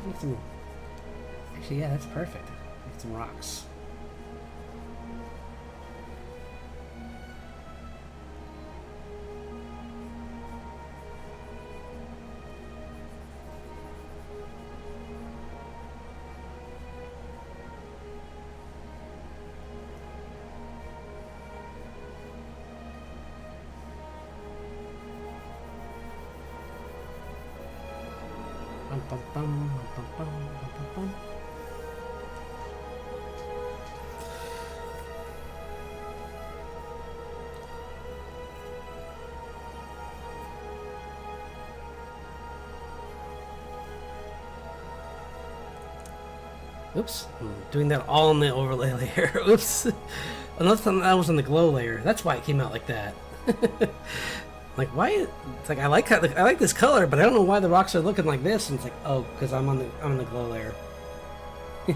make some. Actually, yeah, that's perfect. Make some rocks. Bum, bum, bum, bum, bum, bum, bum, bum. Oops, I'm doing that all in the overlay layer. Oops. Another time that was in the glow layer. That's why it came out like that. Like why? It's like I like this color, but I don't know why the rocks are looking like this. And it's like, oh, because I'm on the glow layer. I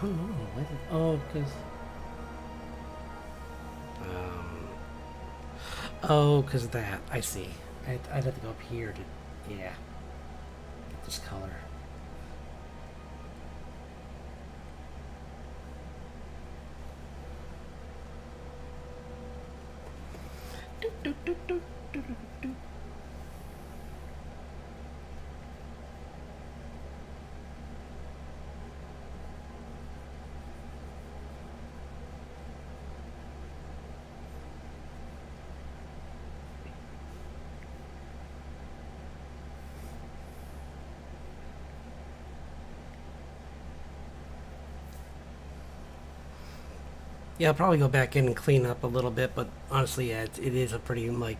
don't know. Why did, oh, because. Oh, because of that. I see. I'd have to go up here to, yeah, get this color. Yeah, I'll probably go back in and clean up a little bit, but honestly, yeah, it is a pretty, like,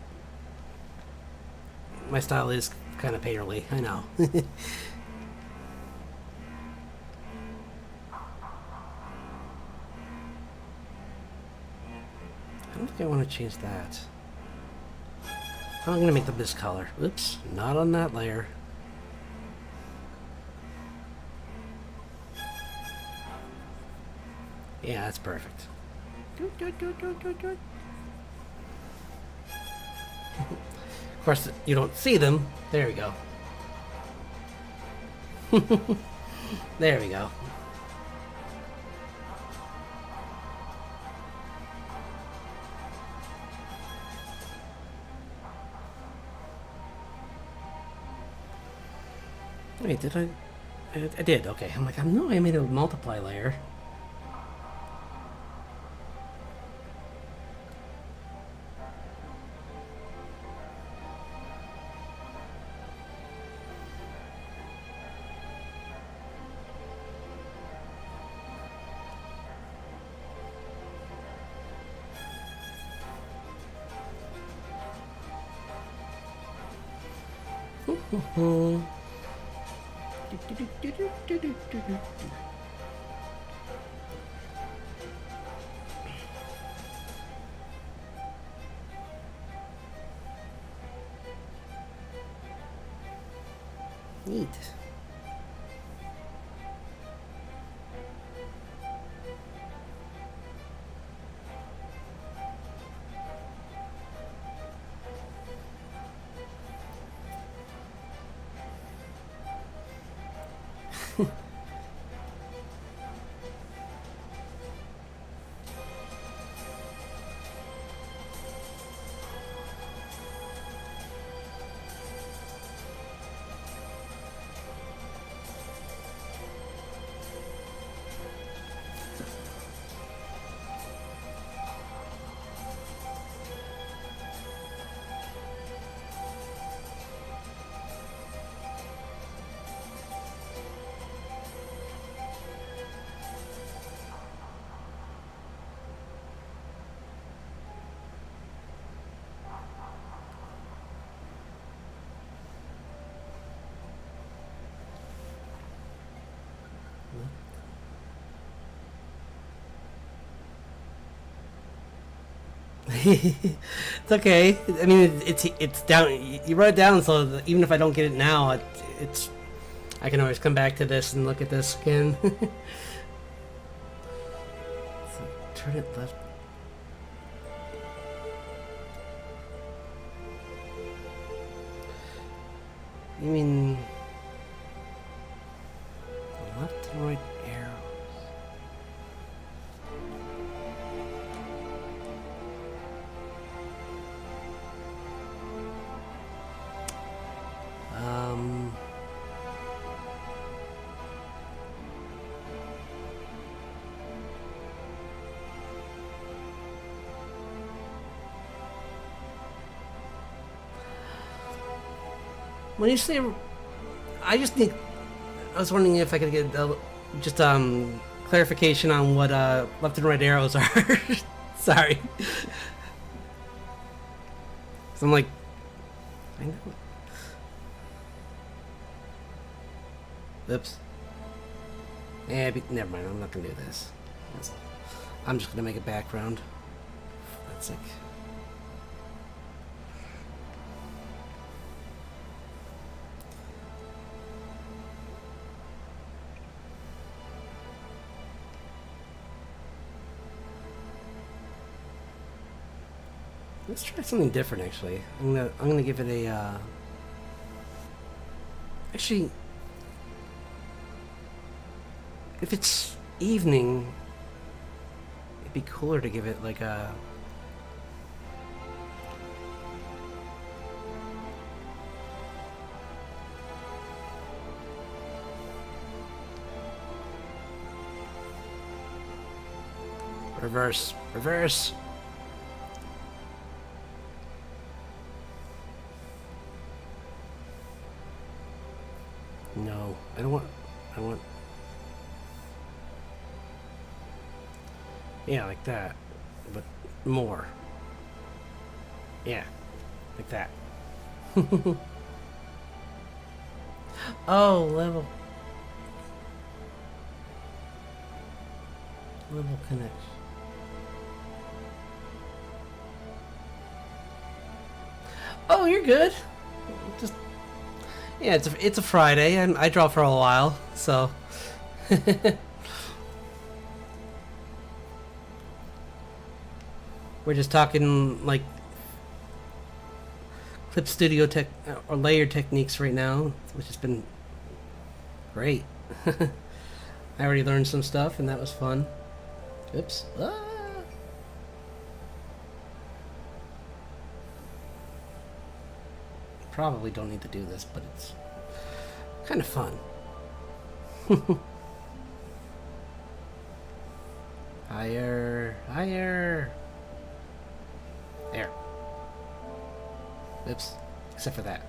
my style is kind of painterly, I know. I don't think I want to change that. I'm going to make them this color. Oops, not on that layer. Yeah, that's perfect. Of course, you don't see them. There we go. There we go. Wait, did I did, okay. I'm like, I know I made a multiply layer. Neat. It's okay. I mean, it's down. You wrote it down, so even if I don't get it now, it's I can always come back to this and look at this again. So, turn it left. You mean left and right arrows? When you say, I just need. I was wondering if I could get just clarification on what left and right arrows are. Sorry. So I'm like, I know. Oops. Yeah, never mind. I'm not gonna do this. I'm just gonna make a background. That's like. Let's try something different. Actually, I'm gonna give it a. Actually, if it's evening, it'd be cooler to give it like a. Reverse. No, I don't want. Yeah, like that, but more. Yeah, like that. Oh, level connection. Oh, you're good. Just yeah, it's a Friday, and I draw for a while, so. We're just talking like Clip Studio tech or layer techniques right now, which has been great. I already learned some stuff, and that was fun. Oops. Ah. Probably don't need to do this, but it's kind of fun. Higher. There. Oops. Except for that.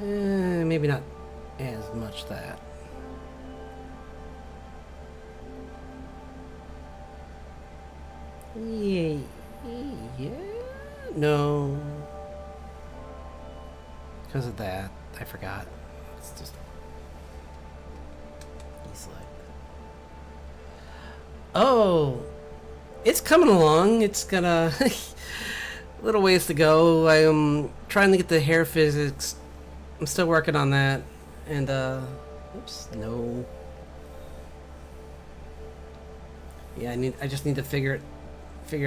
Maybe not as much that. Yeah. No. Because of that, I forgot. It's just deselect. Oh, it's coming along. It's got a little ways to go. I am trying to get the hair physics. I'm still working on that. And oops, no. Yeah, I just need to figure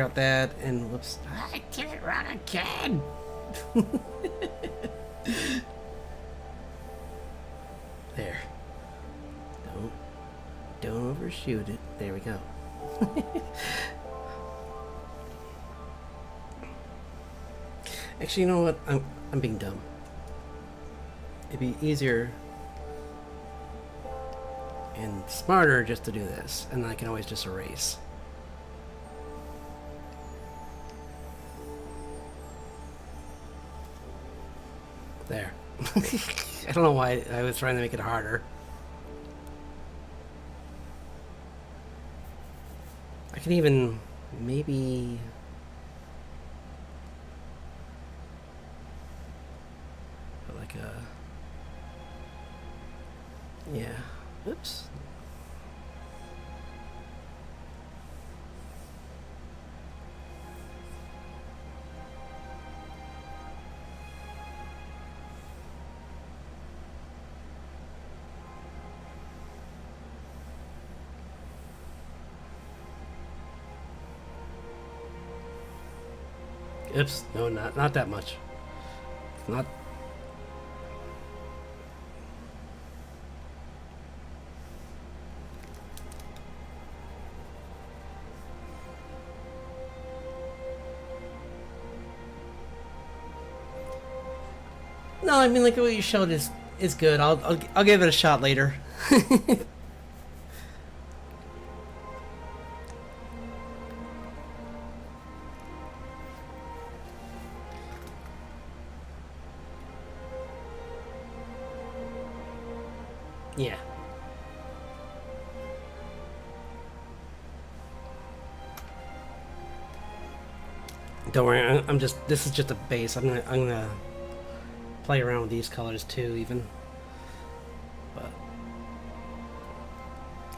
out that, and whoops, I did it wrong again. There. Don't overshoot it. There we go. Actually, you know what? I'm being dumb. It'd be easier and smarter just to do this, and then I can always just erase. There. I don't know why I was trying to make it harder. I can even maybe yeah. Oops. Oops. No, not that much. Not. No, I mean like what you showed is good. I'll give it a shot later. Yeah. Don't worry. I'm just. This is just a base. I'm gonna play around with these colors too, even. But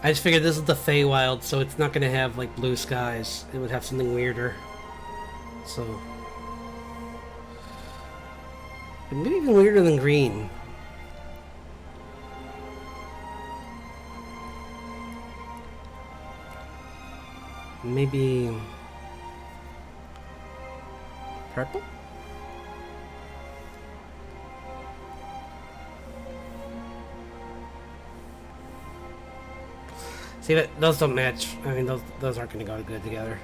I just figured this is the Feywild, so it's not gonna have like blue skies. It would have something weirder. So maybe even weirder than green. Maybe purple? See, that those don't match. I mean, those aren't going to go good together.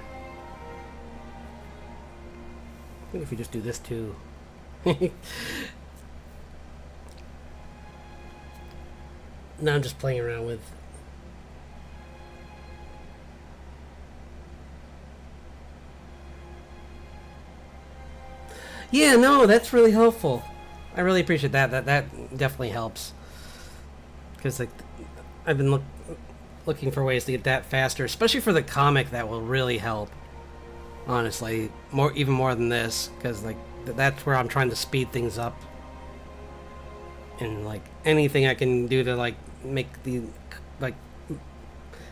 I think if we just do this too. Now I'm just playing around with. Yeah, no, that's really helpful. I really appreciate that. That definitely helps. Because like, I've been looking for ways to get that faster, especially for the comic. That will really help. Honestly, even more than this, because like that's where I'm trying to speed things up. And like anything I can do to like make the like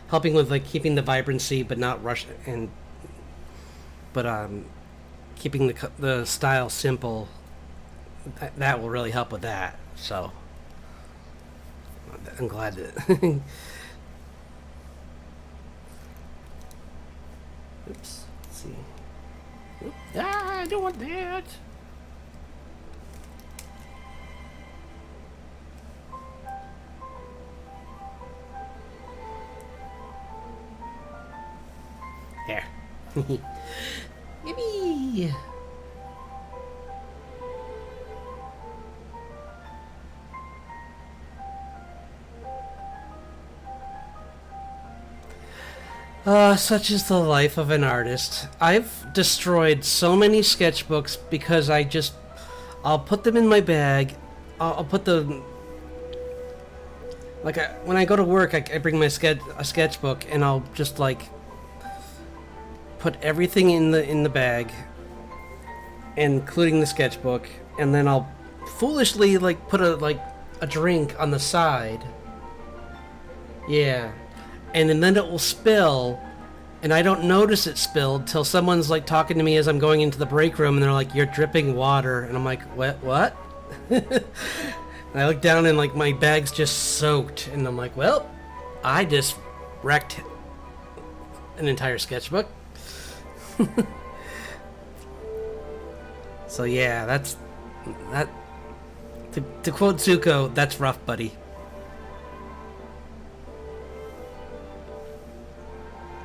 helping with like keeping the vibrancy, but not rush and keeping the style simple, that will really help with that. So I'm glad that. Oops. Let's see. Oop. Ah, I don't want that. There. Yippee! Such is the life of an artist. I've destroyed so many sketchbooks because I'll put them in my bag. I'll put the, like, when I go to work, I bring my sketchbook, and I'll just like put everything in the bag, including the sketchbook, and then I'll foolishly like put a drink on the side. Yeah. And then it will spill, and I don't notice it spilled till someone's like talking to me as I'm going into the break room, and they're like, "You're dripping water," and I'm like, "What?" And I look down, and like my bag's just soaked, and I'm like, "Well, I just wrecked an entire sketchbook." So yeah, that. To quote Zuko, that's rough, buddy.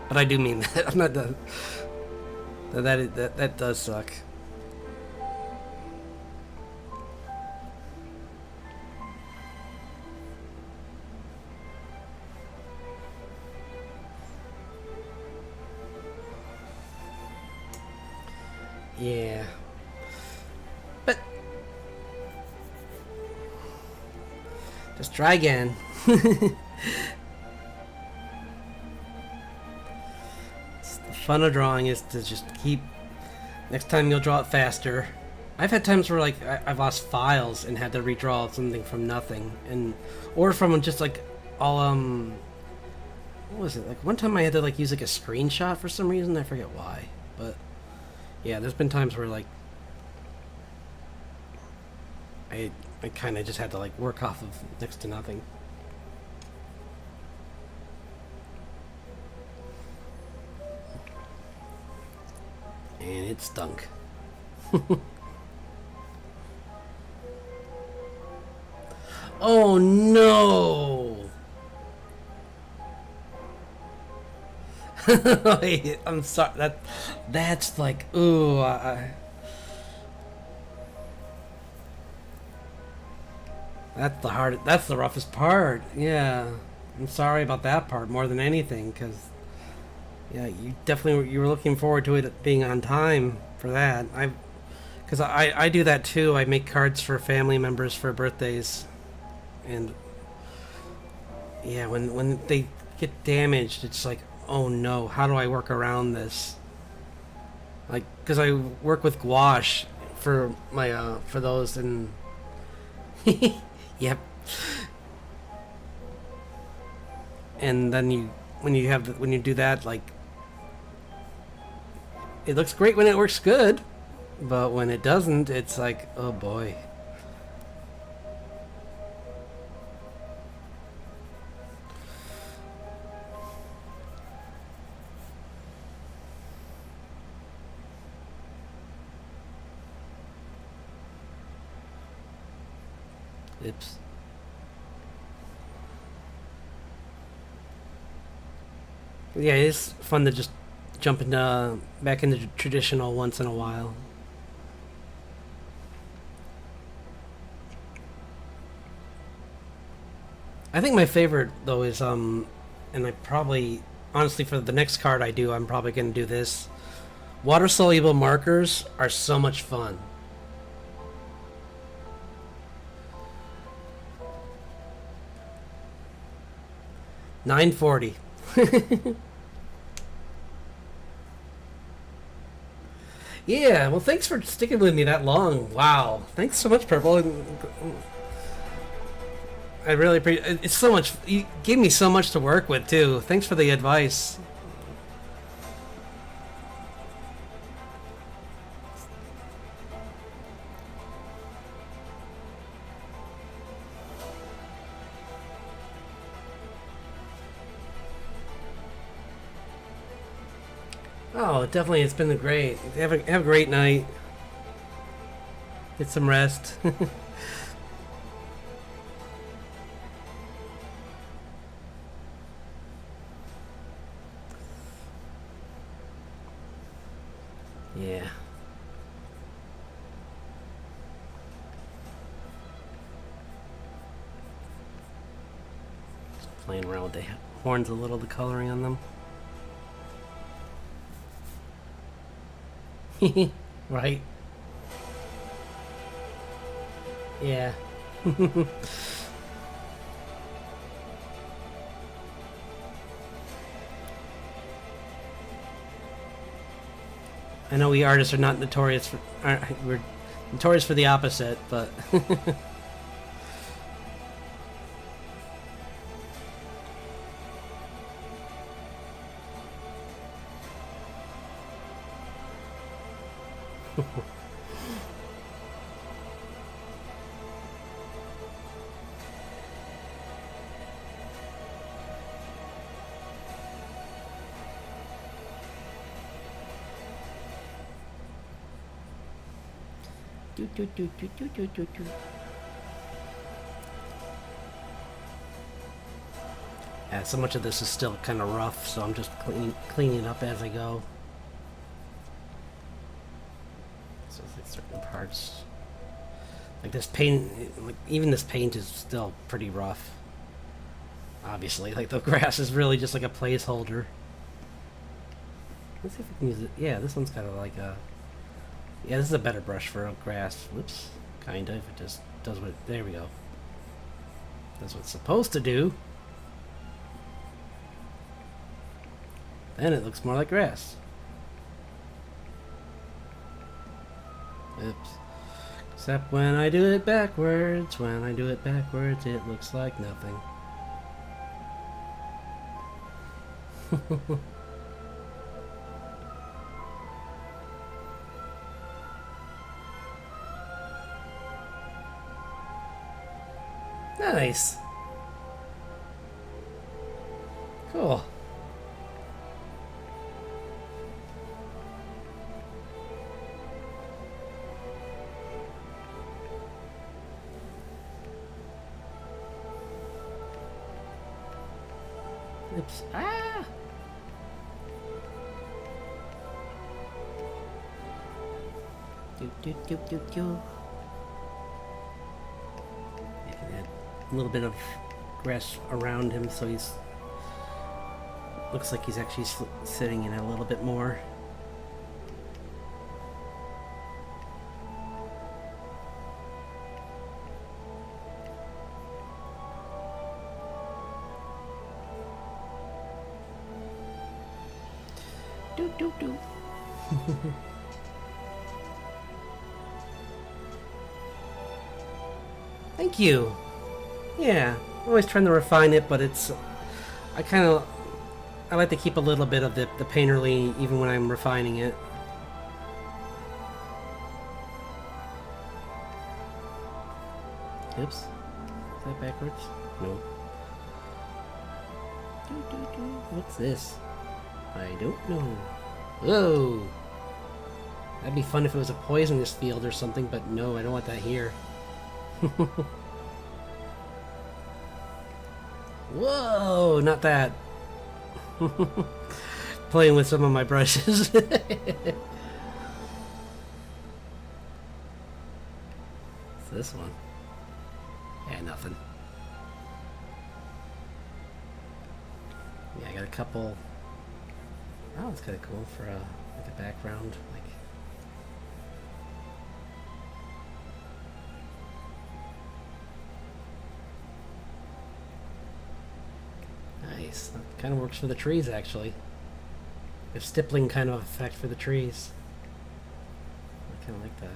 But I do mean that. I'm not done. That does suck. Yeah. But just try again. Fun of drawing is to just keep. Next time you'll draw it faster, I've had times where like I've lost files and had to redraw something from nothing, and or from just like all what was it, like one time I had to like use like a screenshot for some reason, I forget why, but yeah, there's been times where like I kind of just had to like work off of next to nothing. And it stunk. Oh no! Wait, I'm sorry. That's like ooh. That's the hard. That's the roughest part. Yeah, I'm sorry about that part more than anything, because yeah, you were looking forward to it being on time for that. Because I do that too. I make cards for family members for birthdays, and yeah, when they get damaged, it's like, oh no, how do I work around this? Like, because I work with gouache for my for those, and yep. And then when you do that, like, it looks great when it works good, but when it doesn't, it's like, oh boy. Oops. Yeah, it's fun to just jump into back into traditional once in a while. I think my favorite though is and I probably honestly for the next card I do, I'm probably gonna do this. Water soluble markers are so much fun. 940. Yeah, well, thanks for sticking with me that long. Wow, thanks so much, Purple. I really appreciate. It's so much. You gave me so much to work with too. Thanks for the advice. Oh, definitely, it's been great. Have a great night. Get some rest. Yeah. Just playing around with the horns a little, the coloring on them. Right? Yeah. I know we artists are not notorious for. We're notorious for the opposite, but. Yeah, so much of this is still kind of rough, so I'm just cleaning up as I go. So like certain parts, like this paint, like even this paint is still pretty rough. Obviously, like the grass is really just like a placeholder. Let's see if we can use it. Yeah, this one's kind of like a. Yeah, this is a better brush for grass. Whoops, kind of. It just does what. There we go. That's what it's supposed to do. Then it looks more like grass. Oops. Except when I do it backwards. When I do it backwards, it looks like nothing. Nice. Cool. Oops. Ah! Doop, doop, doop, doop, doop. A little bit of grass around him, so he's looks like he's actually sitting in it a little bit more. Doop doop doop. Thank you. Yeah, I'm always trying to refine it, but it's... I like to keep a little bit of the painterly even when I'm refining it. Oops. Is that backwards? No. What's this? I don't know. Whoa! That'd be fun if it was a poisonous field or something, but no, I don't want that here. Whoa, not that. Playing with some of my brushes. It's this one. Yeah, nothing. Yeah, I got a couple. Oh, it's kind of cool for like a background. Nice. That kind of works for the trees, actually. There's stippling kind of effect for the trees. I kind of like that.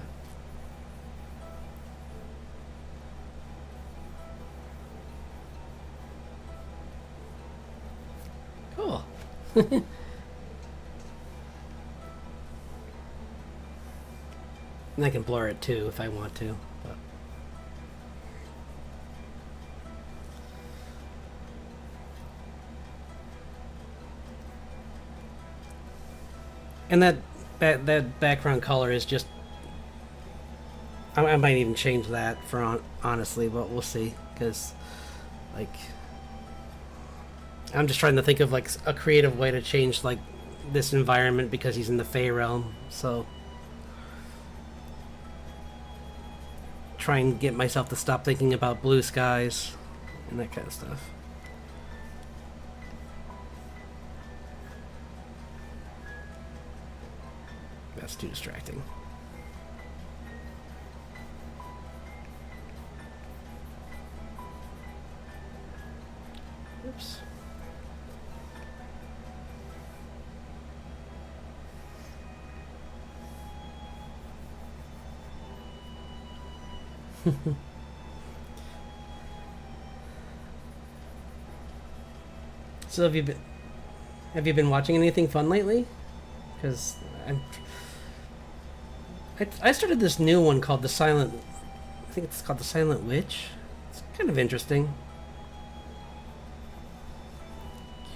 Cool. And I can blur it too if I want to. But. And that background color is just... I might even change that for honestly, but we'll see. Because, like... I'm just trying to think of like a creative way to change like this environment because he's in the Fey realm, so try and get myself to stop thinking about blue skies and that kind of stuff. That's too distracting. Oops. So have you been watching anything fun lately? Because I started this new one called The Silent... I think it's called The Silent Witch. It's kind of interesting.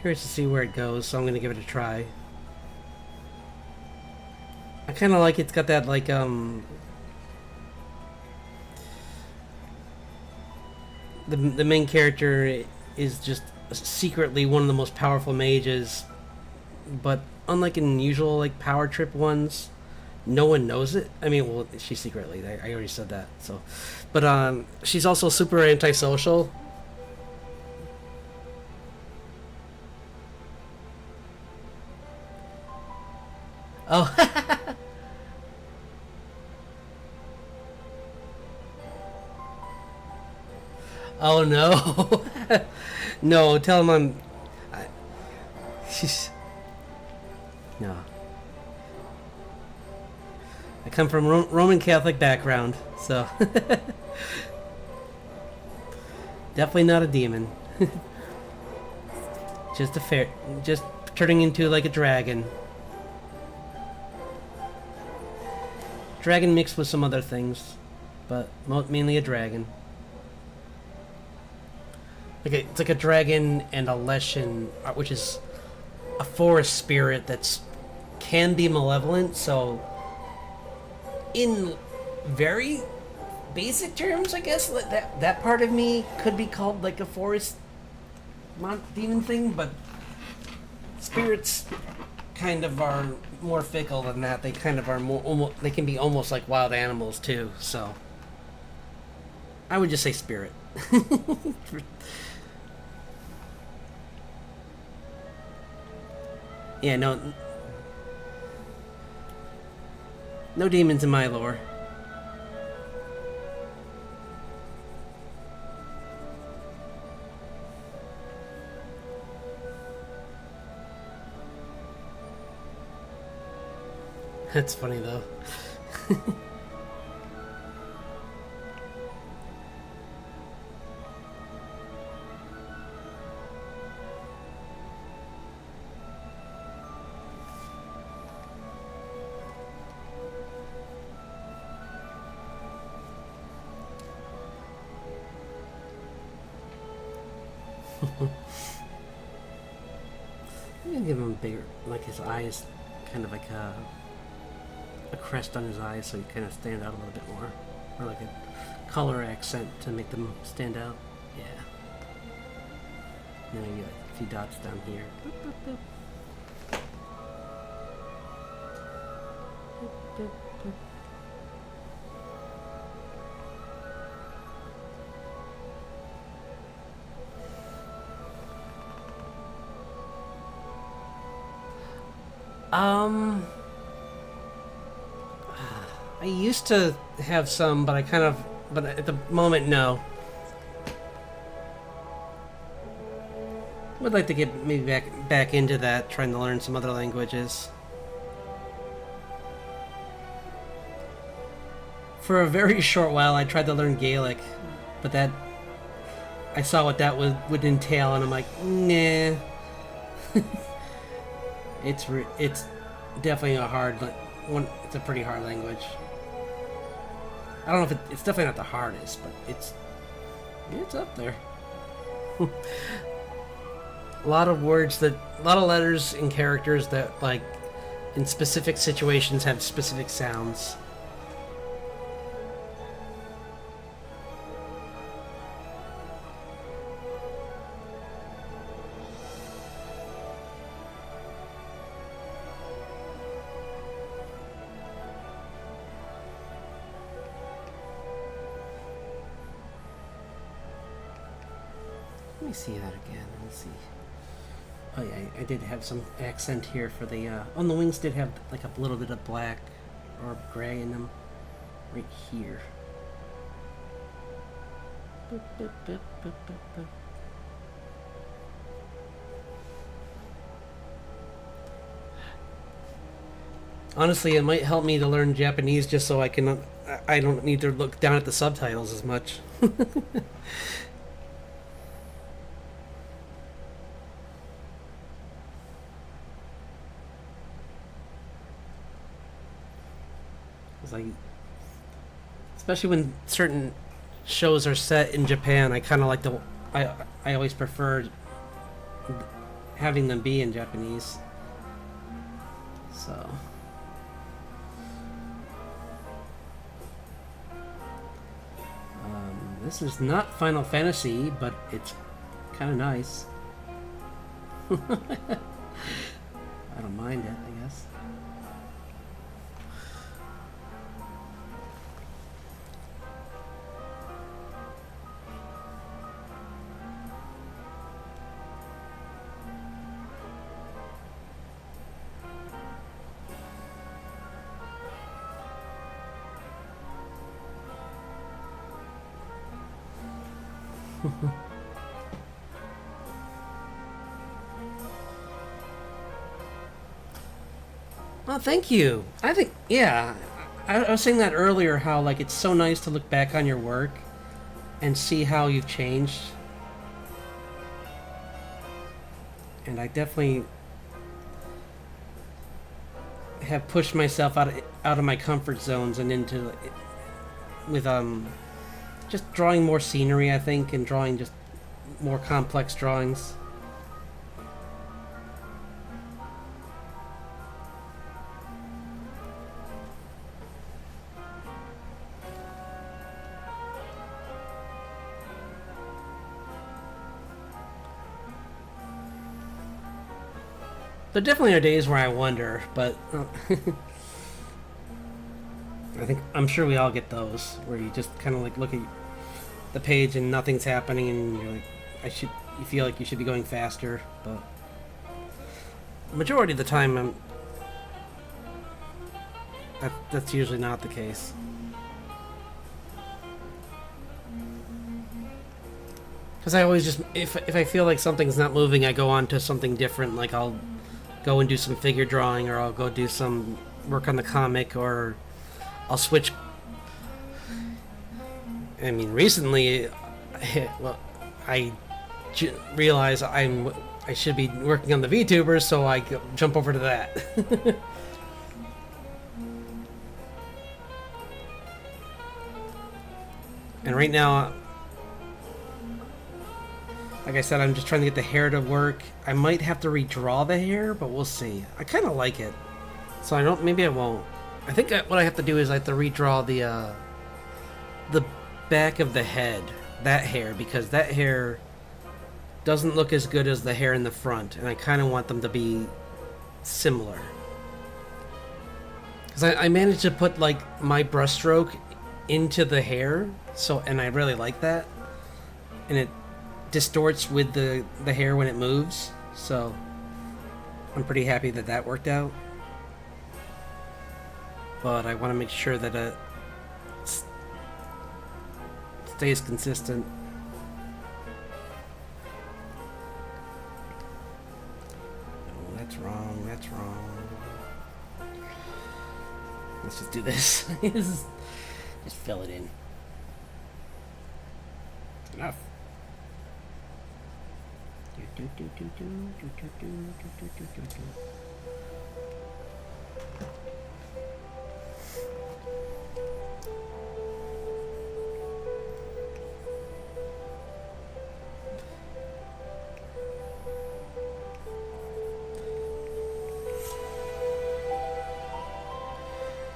Curious to see where it goes, so I'm going to give it a try. I kind of like it's got that, like, the main character is just secretly one of the most powerful mages, but unlike in usual, like, power trip ones, no one knows it. I mean, well, she's secretly, I already said that, so. But, she's also super antisocial. Oh. Oh no. No, tell him she's... No. I come from Roman Catholic background, so definitely not a demon. Just turning into like a dragon. Dragon mixed with some other things, but mainly a dragon. It's like a dragon and a Leshen, which is a forest spirit that's can be malevolent. So, in very basic terms, I guess that part of me could be called like a forest demon thing, but spirits kind of are more fickle than that. They kind of are more they can be almost like wild animals too. So, I would just say spirit. Yeah, no demons in my lore. That's funny though. I'm gonna give him a bigger, like his eyes, kind of like a crest on his eyes, so he kind of stand out a little bit more, or like a color accent to make them stand out. Yeah. And then maybe like a few dots down here. Boop, boop, boop. Boop, boop, boop. I used to have some, but but at the moment, no. Would like to get maybe back into that, trying to learn some other languages. For a very short while, I tried to learn Gaelic, but I saw what that would entail, and I'm like, nah. It's definitely a hard one. It's a pretty hard language. I don't know if it's definitely not the hardest, but it's up there. A lot of letters and characters that, like, in specific situations have specific sounds. Let me see that again. Let me see. Oh yeah, I did have some accent here for the on the wings. Did have like a little bit of black or gray in them, right here. Boop, boop, boop, boop, boop, boop. Honestly, it might help me to learn Japanese just so I don't need to look down at the subtitles as much. Like, especially when certain shows are set in Japan, I kind of like I always prefer having them be in Japanese. So. This is not Final Fantasy, but it's kind of nice. I don't mind it, I guess. Well, thank you. I think, yeah, I was saying that earlier, how like it's so nice to look back on your work and see how you've changed. And I definitely have pushed myself out of my comfort zones and into with just drawing more scenery, I think, and drawing just more complex drawings. There definitely are days where I wonder, but I'm sure we all get those where you just kind of like look at the page and nothing's happening, and you're like, you feel like you should be going faster, but majority of the time, that's usually not the case. Because I always just, if I feel like something's not moving, I go on to something different. Like I'll go and do some figure drawing, or I'll go do some work on the comic, or I'll switch. I mean, recently, I realize I should be working on the VTubers, so I jump over to that. And right now, like I said, I'm just trying to get the hair to work. I might have to redraw the hair, but we'll see. I kind of like it, so maybe I won't. I think what I have to do is I have to redraw the back of the head, that hair, because that hair doesn't look as good as the hair in the front, and I kind of want them to be similar. Because I managed to put like my brushstroke into the hair, and I really like that, and it distorts with the hair when it moves, so I'm pretty happy that worked out. But I want to make sure that it stays consistent. Oh, that's wrong. Let's just do this. Just fill it in. Enough.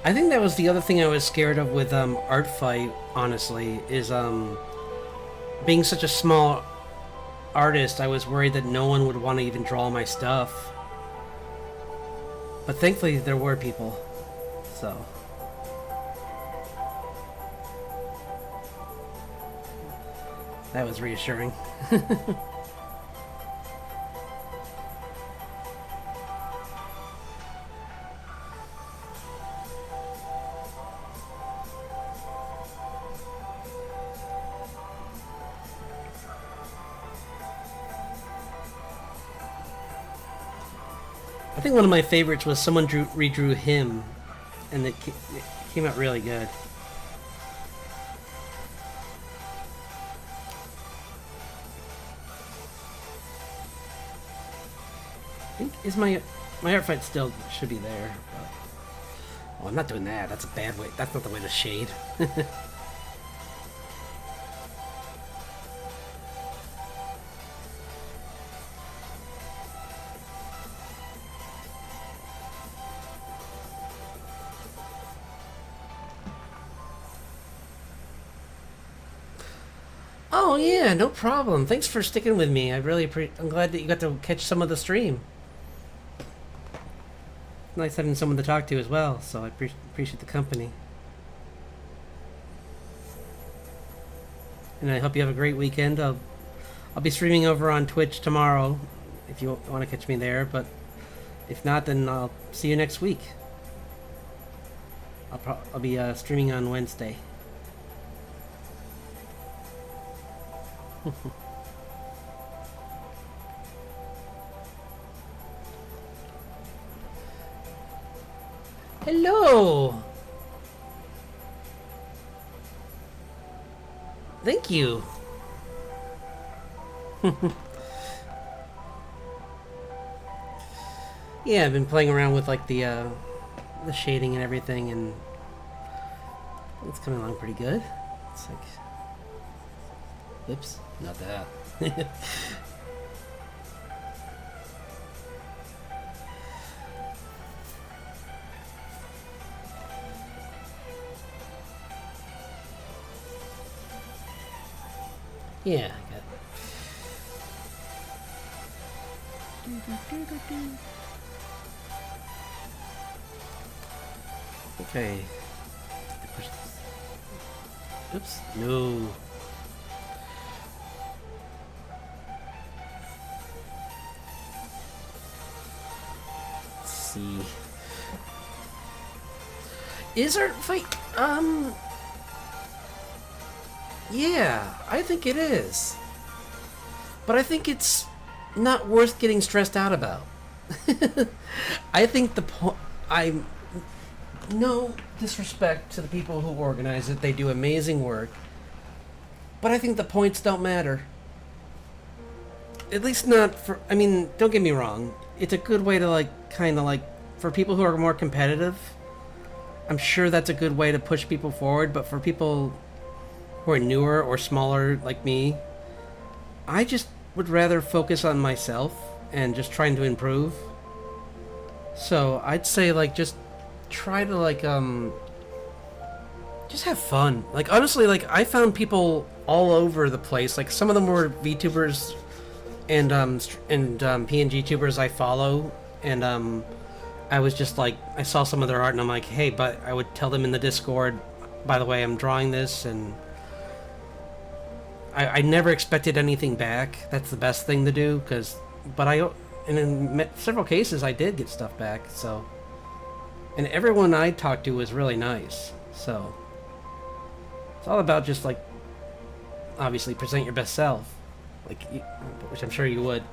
I think that was the other thing I was scared of with Art Fight, honestly, is being such a small artist, I was worried that no one would want to even draw my stuff. But thankfully there were people, so that was reassuring. I think one of my favorites was someone redrew him, and it came out really good. I think my Art Fight still should be there. But, oh, I'm not doing that. That's a bad way. That's not the way to shade. Oh yeah, no problem. Thanks for sticking with me. I'm glad that you got to catch some of the stream. Nice having someone to talk to as well, so I appreciate the company. And I hope you have a great weekend. I'll be streaming over on Twitch tomorrow if you want to catch me there, but if not, then I'll see you next week. I'll be streaming on Wednesday. Hello! you. Yeah, I've been playing around with like the shading and everything, and it's coming along pretty good. It's like, oops, not that. Yeah, I got. Okay. Oops. No. Let's see. Is there fight? Yeah, I think it is. But I think it's not worth getting stressed out about. I think I'm no disrespect to the people who organize it. They do amazing work. But I think the points don't matter. At least not for, I mean, don't get me wrong. It's a good way to like kind of like for people who are more competitive. I'm sure that's a good way to push people forward, but for people who are newer or smaller like me, I just would rather focus on myself and just trying to improve. So I'd say like just try to like just have fun. Like honestly, like I found people all over the place. Like some of them were VTubers and PNG tubers I follow, and I was just like I saw some of their art and I'm like, hey, but I would tell them in the Discord, by the way, I'm drawing this, and I never expected anything back. That's the best thing to do, but in several cases I did get stuff back, so. And everyone I talked to was really nice, so. It's all about just like, obviously present your best self, like, which I'm sure you would,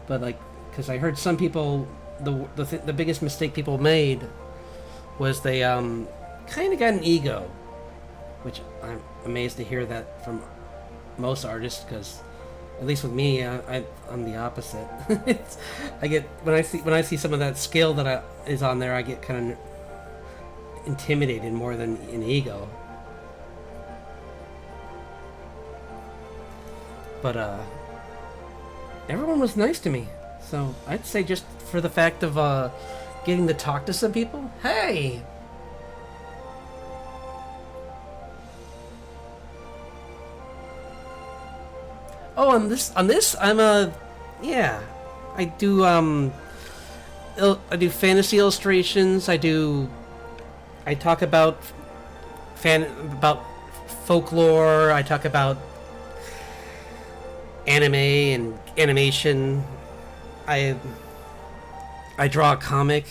but like, because I heard some people, the biggest mistake people made was they kind of got an ego, which I'm amazed to hear that from most artists, because at least with me, I'm the opposite. I get when I see some of that skill that is on there, I get kind of intimidated more than an ego. But everyone was nice to me, so I'd say just for the fact of getting to talk to some people. Hey. Oh, on this, I'm yeah, I do fantasy illustrations. I talk about folklore. I talk about anime and animation. I draw a comic.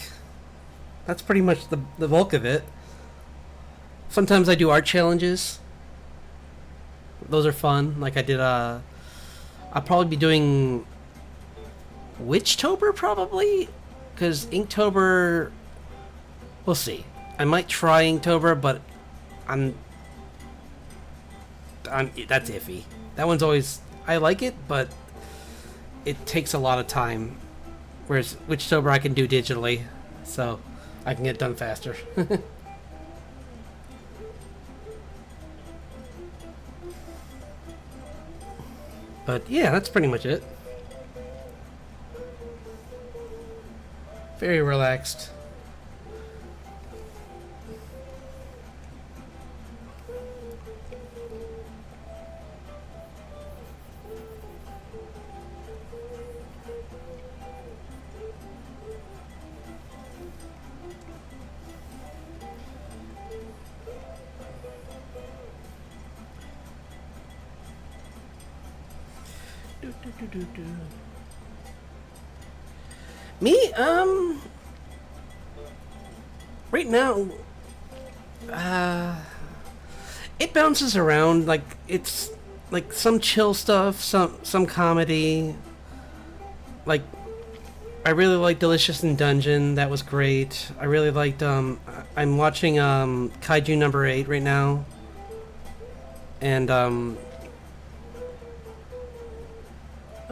That's pretty much the bulk of it. Sometimes I do art challenges. Those are fun. Like I did I'll probably be doing Witchtober, probably, because Inktober, we'll see. I might try Inktober, but I'm that's iffy. That one's always, I like it, but it takes a lot of time. Whereas Witchtober I can do digitally, so I can get done faster. But yeah, that's pretty much it. Very relaxed. Me, right now, it bounces around. Like it's like some chill stuff, some comedy. Like I really liked Delicious in Dungeon. That was great. I really liked. I'm watching Kaiju number 8 right now, and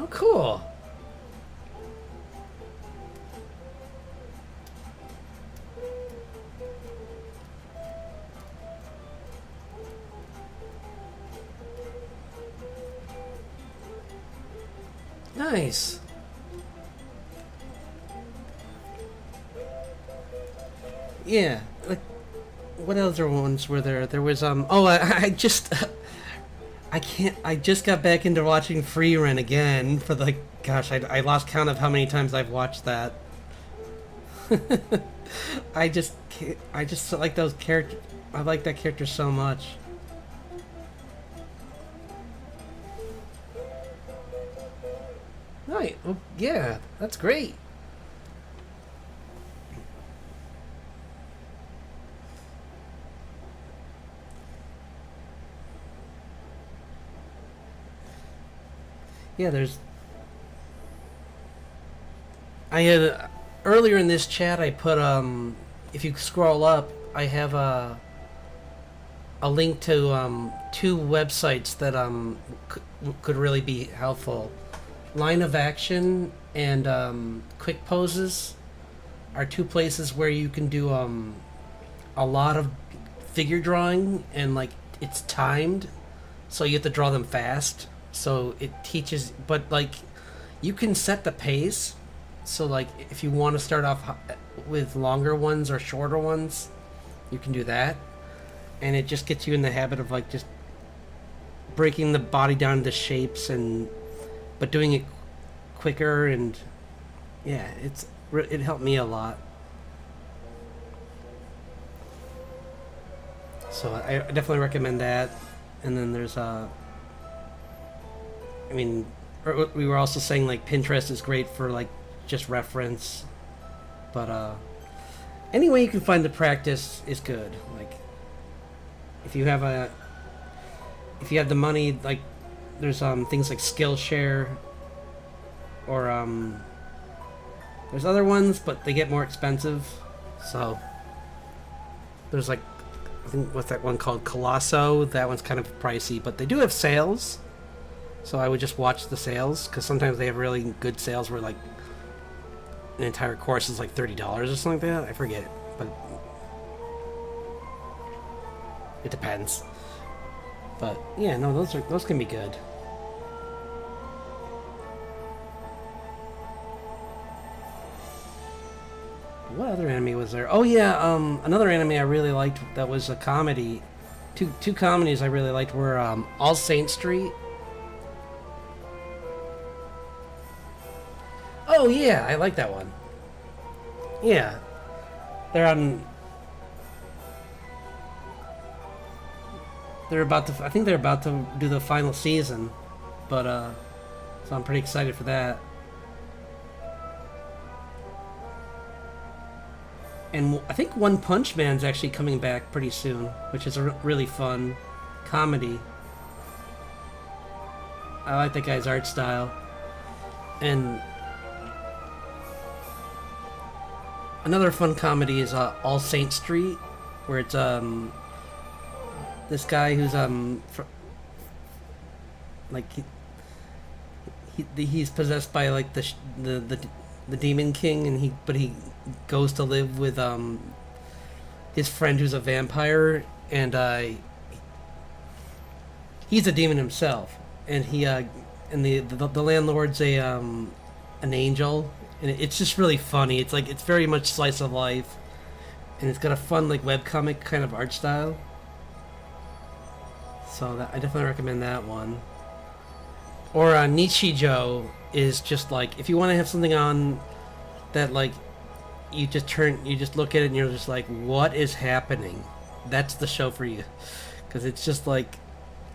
Oh, cool. Nice. Yeah. Like, what other ones were there? There was Oh, I just I can't. I just got back into watching Free Run again for like, gosh, I lost count of how many times I've watched that. I just can't, I just like those characters. I like that character so much. Right. Well, yeah, that's great. Yeah, there's. I had earlier in this chat. I put if you scroll up, I have a link to two websites that could really be helpful. Line of Action and Quick Poses are two places where you can do a lot of figure drawing, and like it's timed, so you have to draw them fast. So it teaches, but like you can set the pace. So like if you want to start off with longer ones or shorter ones, you can do that, and it just gets you in the habit of like just breaking the body down into shapes, and but doing it quicker. And yeah, it helped me a lot. So I definitely recommend that. And then there's I mean, we were also saying like Pinterest is great for like just reference, but any way you can find the practice is good. Like if you have the money, like there's things like Skillshare, or there's other ones, but they get more expensive. So there's like, I think, what's that one called, Colosso? That one's kind of pricey, but they do have sales. So I would just watch the sales, because sometimes they have really good sales where like an entire course is like $30 or something like that. I forget, but it depends. But yeah, no, those can be good. What other anime was there? Oh yeah, another anime I really liked that was a comedy. Two comedies I really liked were All Saint Street. Oh yeah, I like that one. Yeah, they're on. They're about to. I think they're about to do the final season, but so I'm pretty excited for that. And I think One Punch Man's actually coming back pretty soon, which is a really fun comedy. I like that guy's art style. And another fun comedy is All Saint Street, where it's this guy who's like he's possessed by like the Demon King, and he goes to live with his friend who's a vampire, and he's a demon himself, and and the landlord's an angel, and it's just really funny. It's like, it's very much slice of life, and it's got a fun like webcomic kind of art style. So I definitely recommend that one. Or Nichijou is just like, if you want to have something on that like you just look at it and you're just like, what is happening? That's the show for you, because it's just like,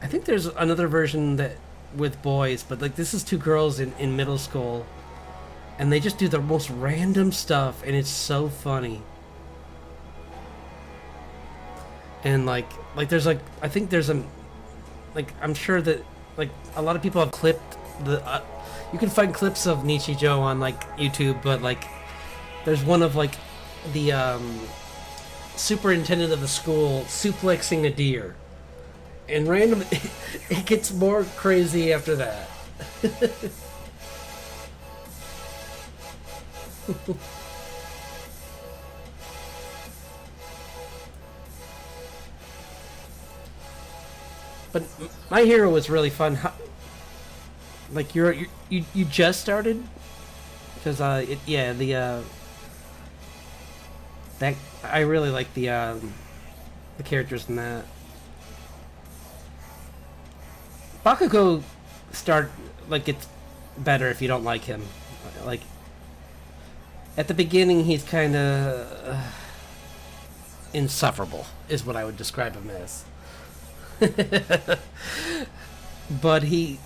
I think there's another version that with boys, but like this is two girls in middle school, and they just do the most random stuff, and it's so funny. And like there's like, I think there's like, I'm sure that like a lot of people have clipped the you can find clips of Nichijou on like YouTube, but like there's one of like the superintendent of the school suplexing a deer, and randomly it gets more crazy after that. But My Hero was really fun. Like you just started because that I really like the characters in that. Bakugo start like it's better if you don't like him. Like at the beginning, he's kind of insufferable, is what I would describe him as. But you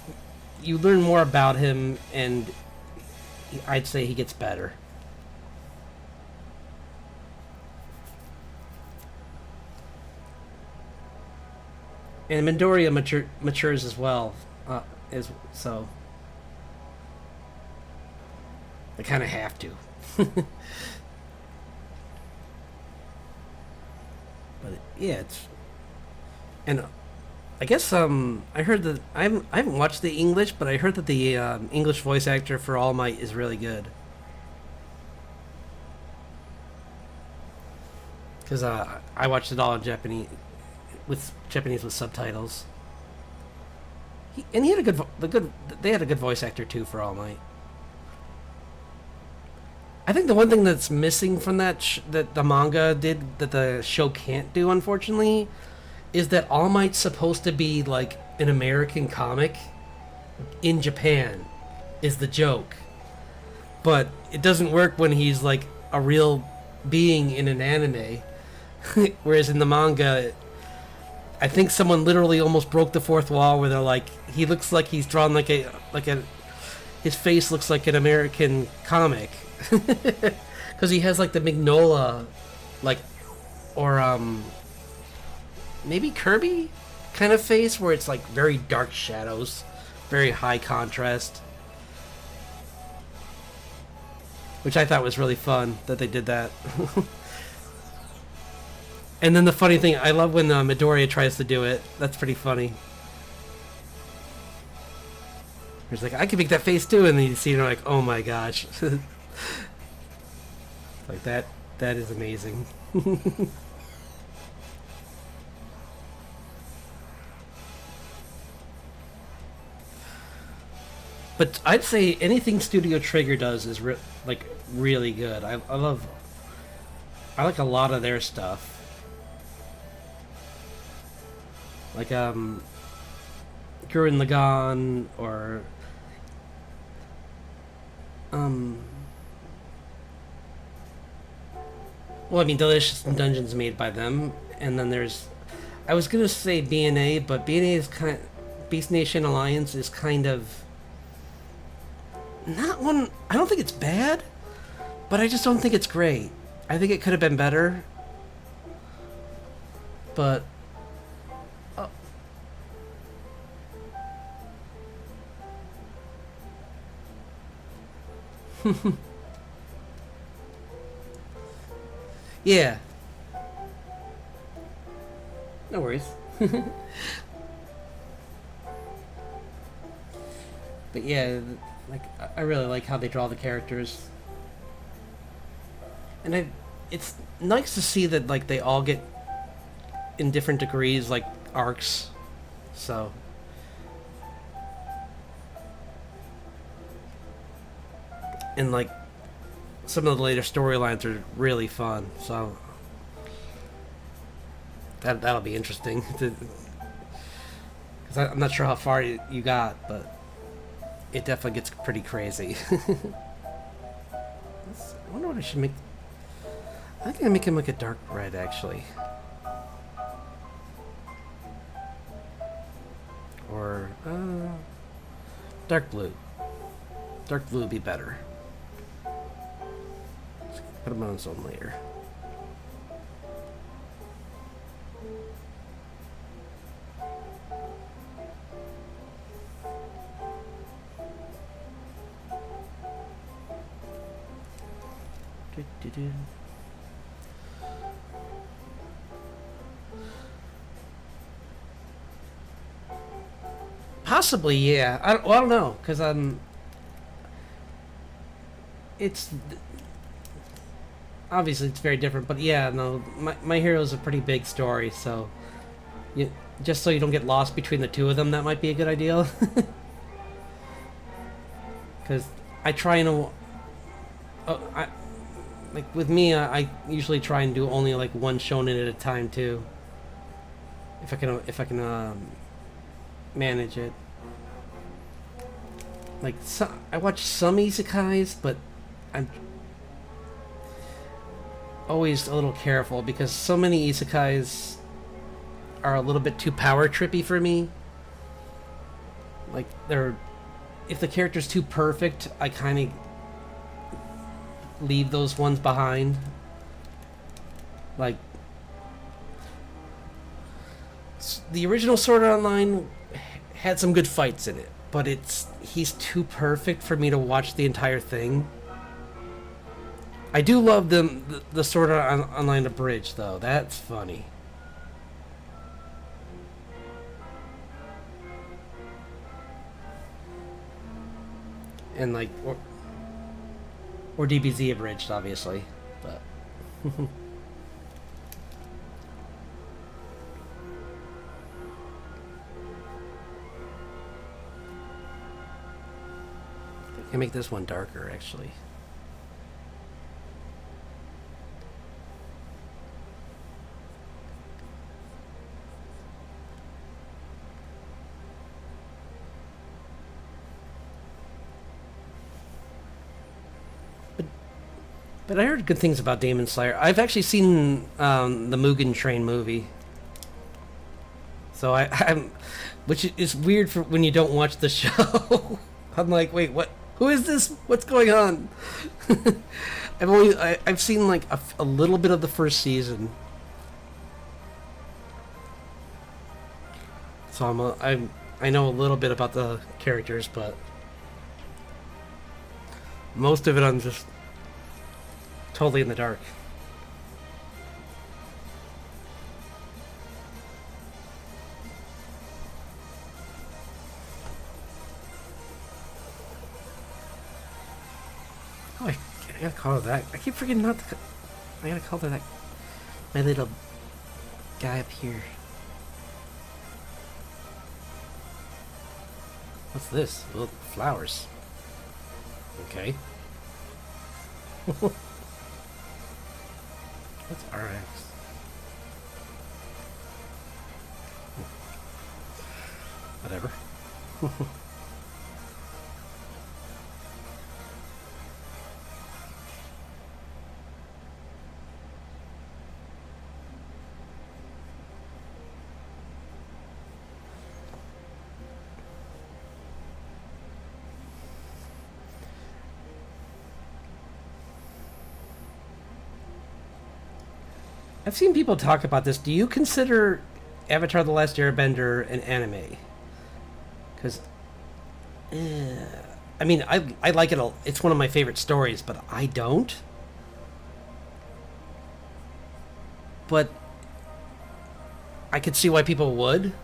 learn more about him, and I'd say he gets better. And Midoriya matures as well, as so. I kind of have to. But yeah, it's and I guess I heard that I haven't watched the English, but I heard that the English voice actor for All Might is really good. Because I watched it all in Japanese with subtitles. He had they had a good voice actor too for All Might. I think the one thing that's missing from that the manga did that the show can't do, unfortunately, is that All Might's supposed to be like an American comic in Japan, is the joke. But it doesn't work when he's like a real being in an anime. Whereas in the manga, I think someone literally almost broke the fourth wall where they're like, he looks like he's drawn like a his face looks like an American comic. Because he has like the Mignola, like, or maybe Kirby kind of face where it's like very dark shadows, very high contrast, which I thought was really fun that they did that. And then the funny thing, I love when Midoriya tries to do it. That's pretty funny. He's like, I can make that face too, and then you see, like, oh my gosh. Like that is amazing. But I'd say anything Studio Trigger does is like really good. I like a lot of their stuff. Like Gurren Lagann or well, I mean, Delicious Dungeon's made by them, and then there's, I was gonna say BNA, but BNA is Beast Nation Alliance is kind of not one. I don't think it's bad, but I just don't think it's great. I think it could have been better, but yeah. No worries. But yeah, like I really like how they draw the characters, and it's nice to see that like they all get in different degrees like arcs. So and like some of the later storylines are really fun. So that'll be interesting. Because I'm not sure how far you got, but it definitely gets pretty crazy. I wonder what I should make. I think I make him like a dark red, actually. Or dark blue. Dark blue would be better. Let's put him on his own layer. Possibly, yeah. I don't know, because it's obviously it's very different, but yeah, no, my Hero is a pretty big story, so you, just so you don't get lost between the two of them, that might be a good idea. Because I try and I like with me, I usually try and do only like one shonen at a time too. If I can manage it. Like I watch some isekais, but I'm always a little careful because so many isekais are a little bit too power trippy for me. Like they're if the character's too perfect, I kind of leave those ones behind. Like the original Sword Art Online had some good fights in it, but he's too perfect for me to watch the entire thing. I do love the Sword Art Online abridged though. That's funny. And like or DBZ abridged, obviously, but. I can make this one darker, actually. But I heard good things about Demon Slayer. I've actually seen the Mugen Train movie. So I'm, which is weird for when you don't watch the show. I'm like, wait, what? Who is this? What's going on? I've seen like a little bit of the first season. So I know a little bit about the characters, but most of it I'm just totally in the dark. Oh, I gotta call her that. I keep forgetting not to. I gotta call her that. My little guy up here. What's this? Little flowers. Okay. What's RX? Whatever. I've seen people talk about this. Do you consider Avatar: The Last Airbender an anime? Because, I mean, I like it. It's one of my favorite stories, but I don't. But I could see why people would.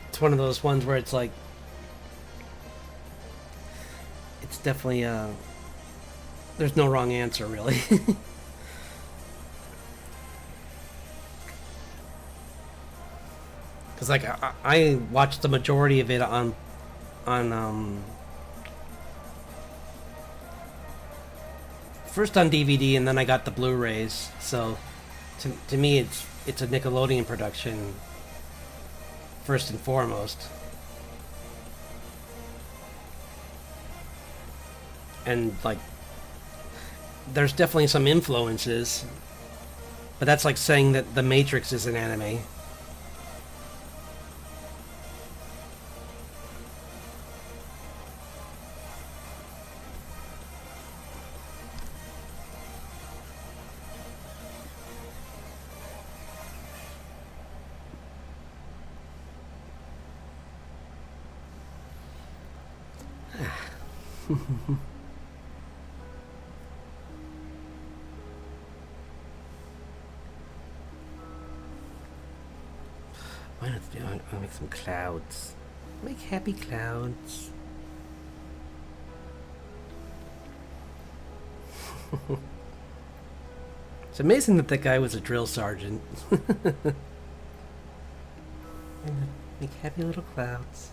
It's one of those ones where it's like, it's definitely there's no wrong answer really. Because like I watched the majority of it on first on DVD and then I got the Blu-rays. So to me it's a Nickelodeon production first and foremost. And like there's definitely some influences, but that's like saying that The Matrix is an anime. I'll make some clouds. Make happy clouds. It's amazing that that guy was a drill sergeant. Make happy little clouds.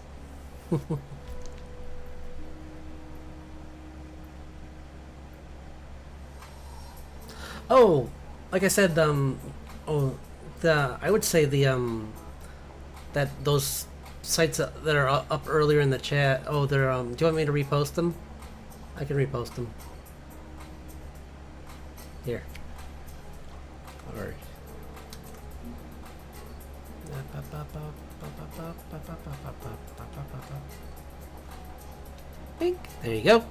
Oh, like I said, I would say that those sites that are up earlier in the chat. Oh, they're do you want me to repost them? I can repost them. Here. Alright. Bink. There you go.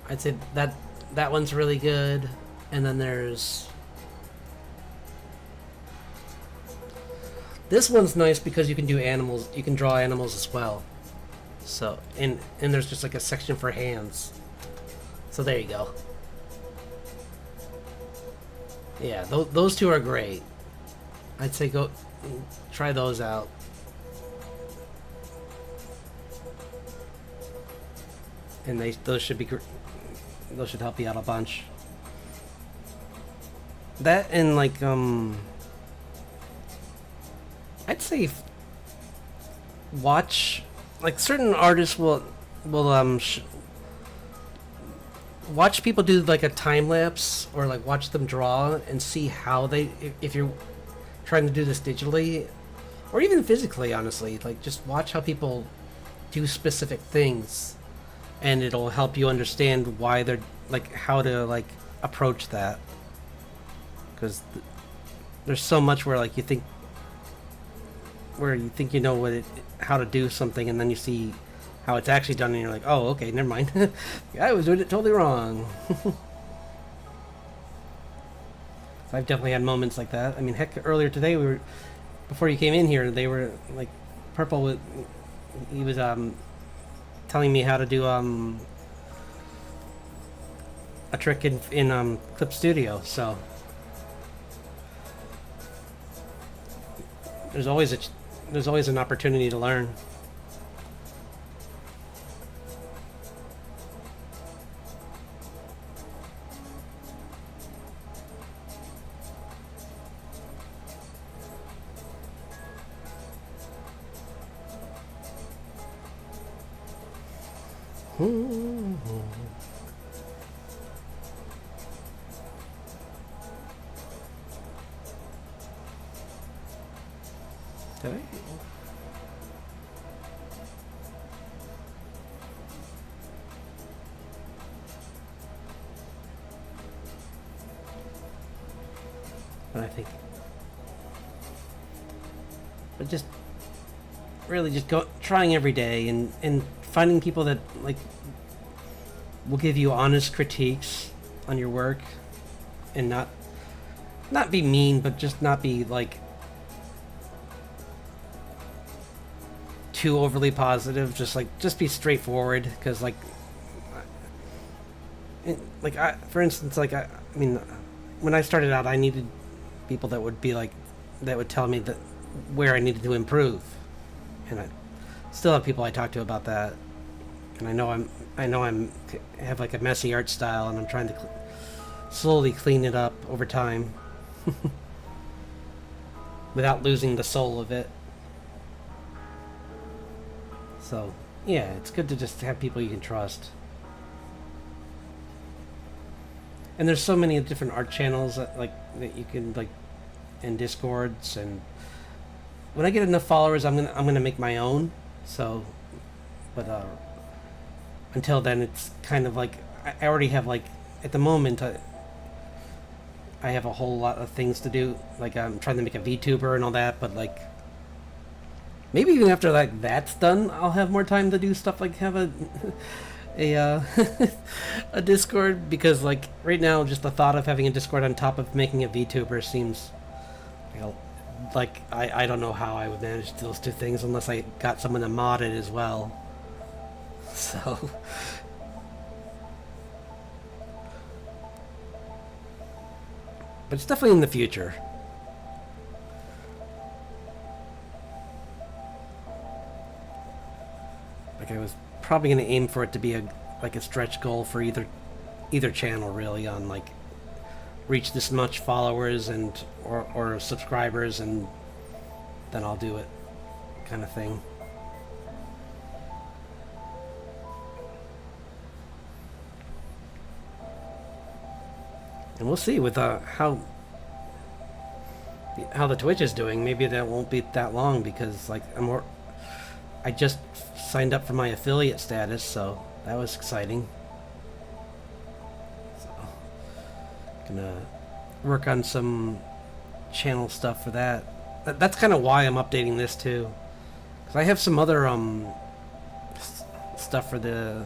I'd say that one's really good. And then there's this one's nice because you can do animals. You can draw animals as well. So and there's just like a section for hands. So there you go. Yeah, those two are great. I'd say go try those out. And those should help you out a bunch. That and like I'd say watch like certain artists will watch people do like a time lapse or like watch them draw and see how they if you're trying to do this digitally or even physically, honestly, like just watch how people do specific things and it'll help you understand why they're like how to like approach that, because there's so much where like you think you know how to do something and then you see how it's actually done and you're like, oh, okay, never mind. I was doing it totally wrong. So I've definitely had moments like that. I mean, heck, earlier today before you came in here, they were like, Purple he was telling me how to do a trick in Clip Studio. So there's always an opportunity to learn. Did I? But I think, but just really just trying every day and finding people that like will give you honest critiques on your work and not be mean, but just not be like too overly positive. Just be straightforward, because like for instance, like I mean, when I started out, I needed people that would be like that would tell me that where I needed to improve, and I still have people I talk to about that. And I know I have like a messy art style, and I'm trying to slowly clean it up over time, without losing the soul of it. So yeah, it's good to just have people you can trust. And there's so many different art channels that you can like, and Discords, and when I get enough followers, I'm gonna make my own. So, but until then, it's kind of like I already have like at the moment I have a whole lot of things to do. Like I'm trying to make a VTuber and all that, but like maybe even after like that's done, I'll have more time to do stuff like have a a Discord, because like right now just the thought of having a Discord on top of making a VTuber seems like I don't know how I would manage those two things unless I got someone to mod it as well. So but it's definitely in the future. I was probably gonna aim for it to be a stretch goal for either channel really, on like reach this much followers and or subscribers, and then I'll do it, kind of thing. And we'll see with how the Twitch is doing. Maybe that won't be that long, because like I just signed up for my affiliate status, so that was exciting. So gonna work on some channel stuff for that. That's kind of why I'm updating this too, because I have some other stuff for the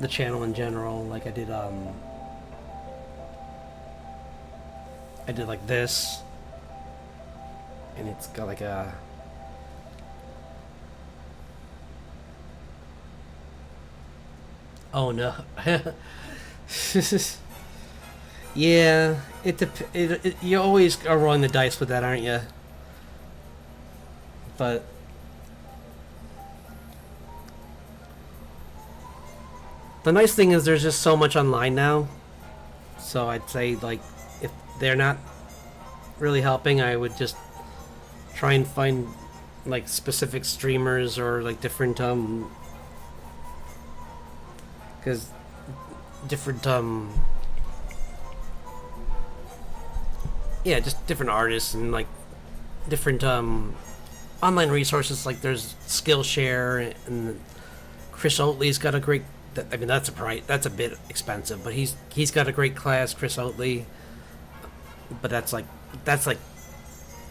channel in general. Like I did like this, and it's got like a oh no. Yeah, you always are rolling the dice with that, aren't you? But the nice thing is there's just so much online now, so I'd say like if they're not really helping, I would just try and find like specific streamers or like different because different yeah, just different artists and like different online resources. Like there's Skillshare, and Chris Oatley's got a great. I mean, that's a bit expensive, but he's got a great class, Chris Oatley. But that's like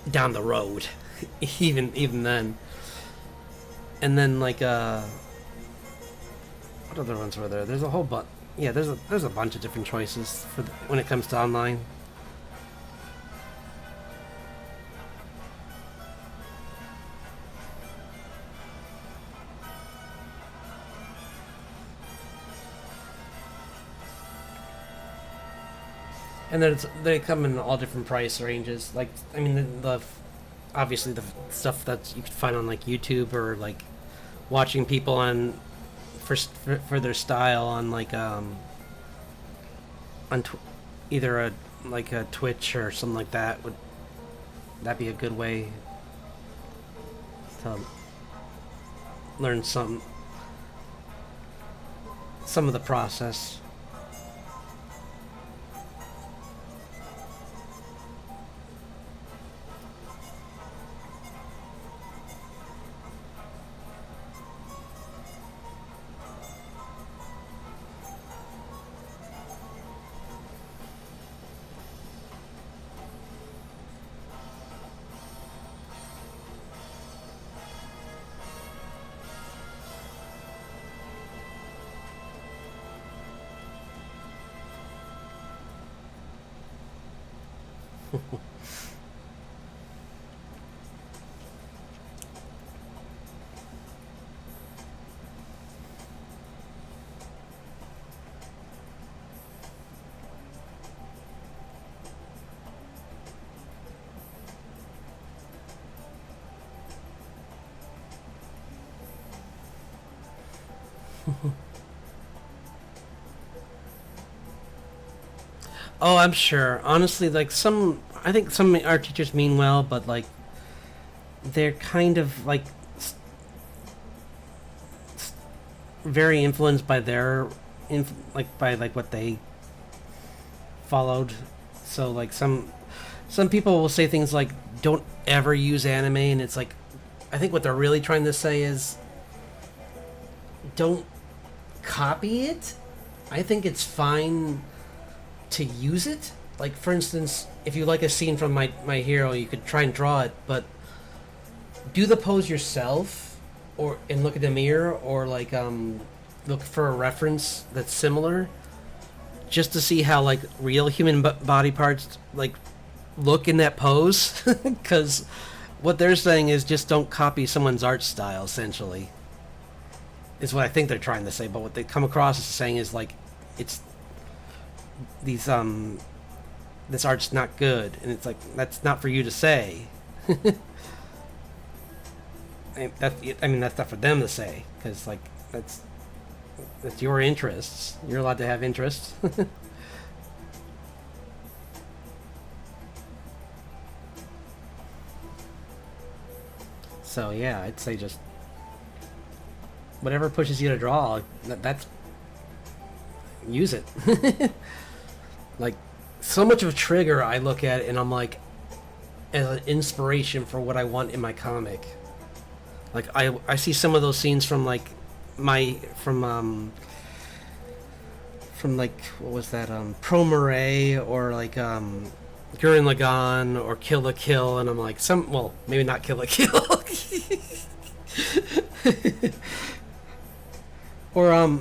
down the road, even then. And then like what other ones were there? There's a whole bunch. Yeah, there's a bunch of different choices for when it comes to online. And then they come in all different price ranges. Like, I mean, the obviously the stuff that you could find on like YouTube, or like watching people on for their style on like either a Twitch or something like that. Would that be a good way to learn some of the process? Oh, I'm sure. Honestly, like I think some art teachers mean well, but like they're kind of like very influenced by by like what they followed. So like some people will say things like don't ever use anime, and it's like I think what they're really trying to say is don't copy it. I think it's fine to use it. Like for instance, if you like a scene from my hero, you could try and draw it, but do the pose yourself, and look at the mirror, or like look for a reference that's similar, just to see how like real human body parts like look in that pose. Because what they're saying is just don't copy someone's art style, essentially, is what I think they're trying to say. But what they come across as saying is like it's these this art's not good, and it's like that's not for you to say. I mean, that's not for them to say, because like that's your interests. You're allowed to have interests. So yeah, I'd say just whatever pushes you to draw. That's use it. Like so much of a trigger, I look at it and I'm like, as an inspiration for what I want in my comic. Like I see some of those scenes from like my from like what was that Pro Murray or like Gurren Lagann or Kill la Kill, and I'm like well, maybe not Kill la Kill. Or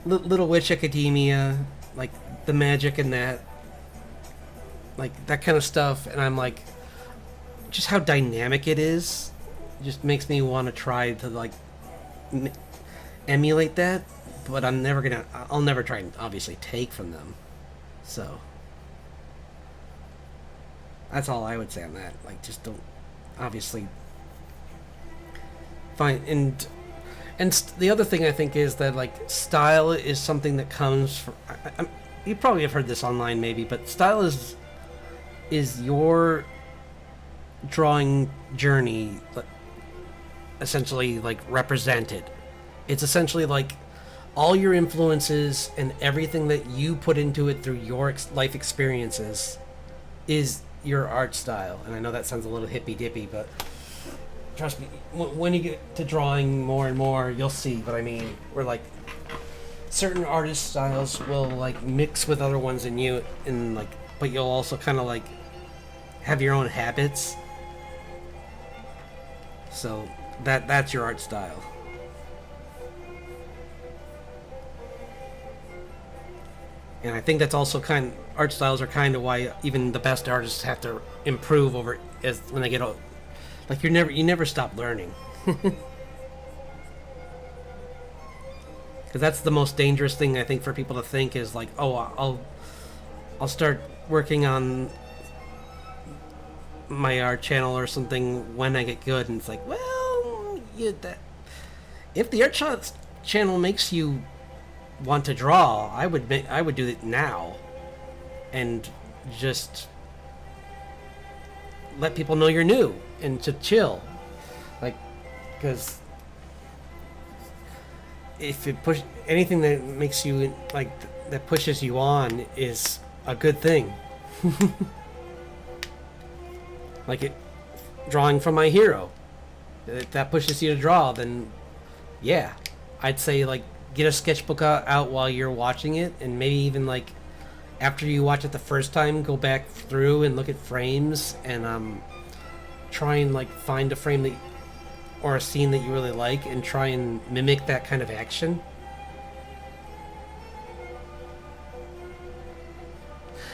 Little Witch Academia, like the magic in that, like that kind of stuff, and I'm like, just how dynamic it is, just makes me want to try to like emulate that, but I'll never try and obviously take from them. So that's all I would say on that. Like, just don't obviously find and the other thing I think is that like style is something that comes from. You probably have heard this online, maybe, but style is your drawing journey, essentially like represented. It's essentially like all your influences and everything that you put into it through your life experiences is your art style. And I know that sounds a little hippy dippy, but trust me, when you get to drawing more and more, you'll see what I mean. Where like certain artist styles will like mix with other ones in you, and like, but you'll also kind of like have your own habits. So that's your art style. And I think that's also art styles are kind of why even the best artists have to improve over as when they get old. Like you never stop learning. Because that's the most dangerous thing I think for people to think is like, oh, I'll start working on my art channel or something when I get good, and it's like, well, if the channel makes you want to draw, I would do it now, and just let people know you're new and to chill, like, because if it anything that makes you like that pushes you on is a good thing. Like drawing from My Hero, if that pushes you to draw, then yeah, I'd say like get a sketchbook out while you're watching it, and maybe even like after you watch it the first time, go back through and look at frames and try and like find a frame or a scene that you really like and try and mimic that kind of action.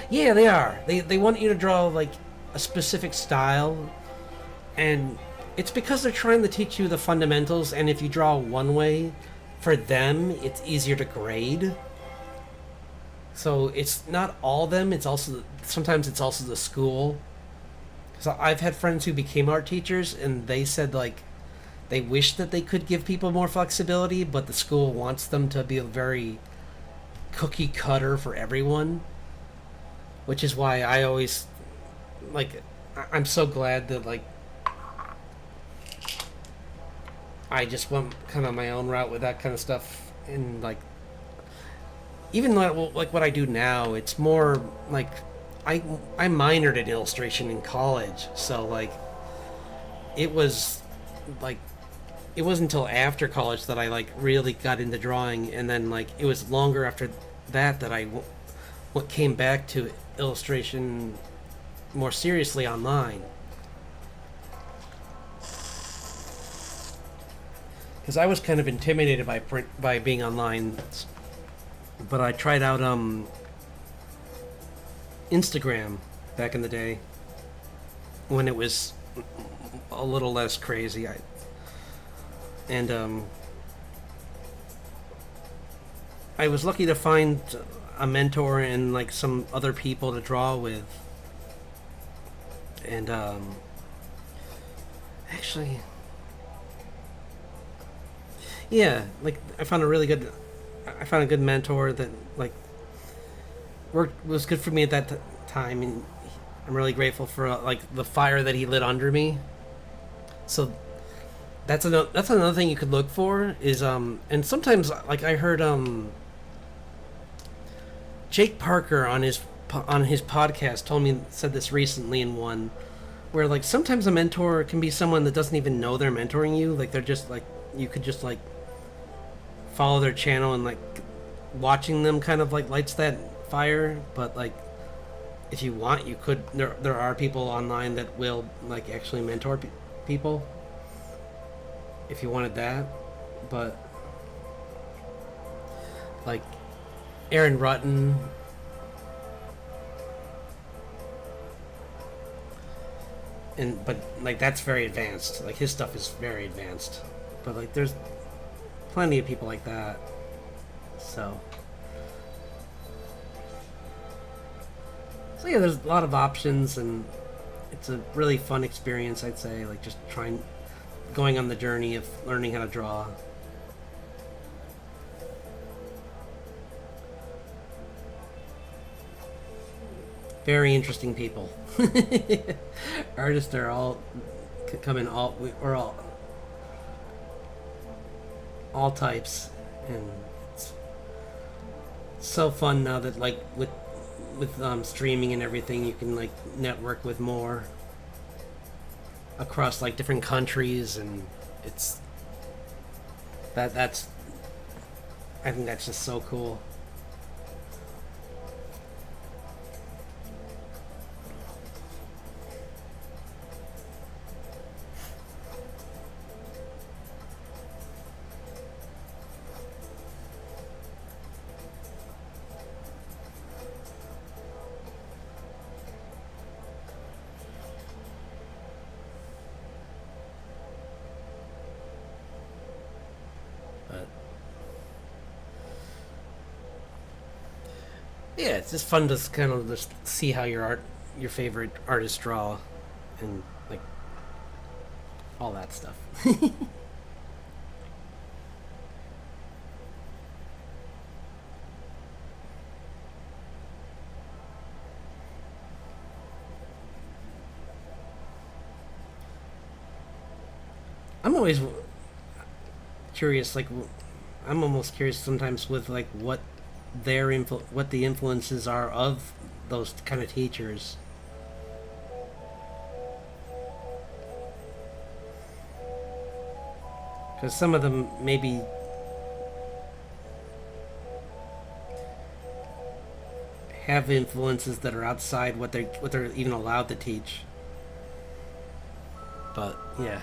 Yeah, they are. They want you to draw like a specific style, and it's because they're trying to teach you the fundamentals, and if you draw one way, for them it's easier to grade. So it's not all them, sometimes it's also the school. So I've had friends who became art teachers, and they said like they wish that they could give people more flexibility, but the school wants them to be very cookie cutter for everyone, which is why I always like, I'm so glad that like I just went kind of my own route with that kind of stuff. And like even like what I do now, it's more like I minored in illustration in college, so like it wasn't until after college that I like really got into drawing, and then like it was longer after that I came back to illustration more seriously online. Because I was kind of intimidated by being online, but I tried out Instagram back in the day when it was a little less crazy. I was lucky to find a mentor and like some other people to draw with, and actually Yeah, like I found a good mentor that like worked was good for me at that time, and I'm really grateful for like the fire that he lit under me. So that's another thing you could look for is and sometimes like I heard Jake Parker on his podcast said this recently in one where like sometimes a mentor can be someone that doesn't even know they're mentoring you, like they're just like you could just like follow their channel and like watching them kind of like lights that fire, but like if you want you could there are people online that will like actually mentor people if you wanted that, but like Aaron Rutten, and but like that's very advanced. Like his stuff is very advanced, but like there's plenty of people like that. So yeah, there's a lot of options, and it's a really fun experience. I'd say like just going on the journey of learning how to draw. Very interesting people. Artists are all come in we're all types, and it's so fun now that like with streaming and everything, you can like network with more across like different countries, and it's that's I think that's just so cool. But yeah, it's just fun to kind of just see how your favorite artists draw, and like all that stuff. I'm always curious, like I'm almost curious sometimes with like what the influences are of those kind of teachers. Because some of them maybe have influences that are outside what they're even allowed to teach. But yeah.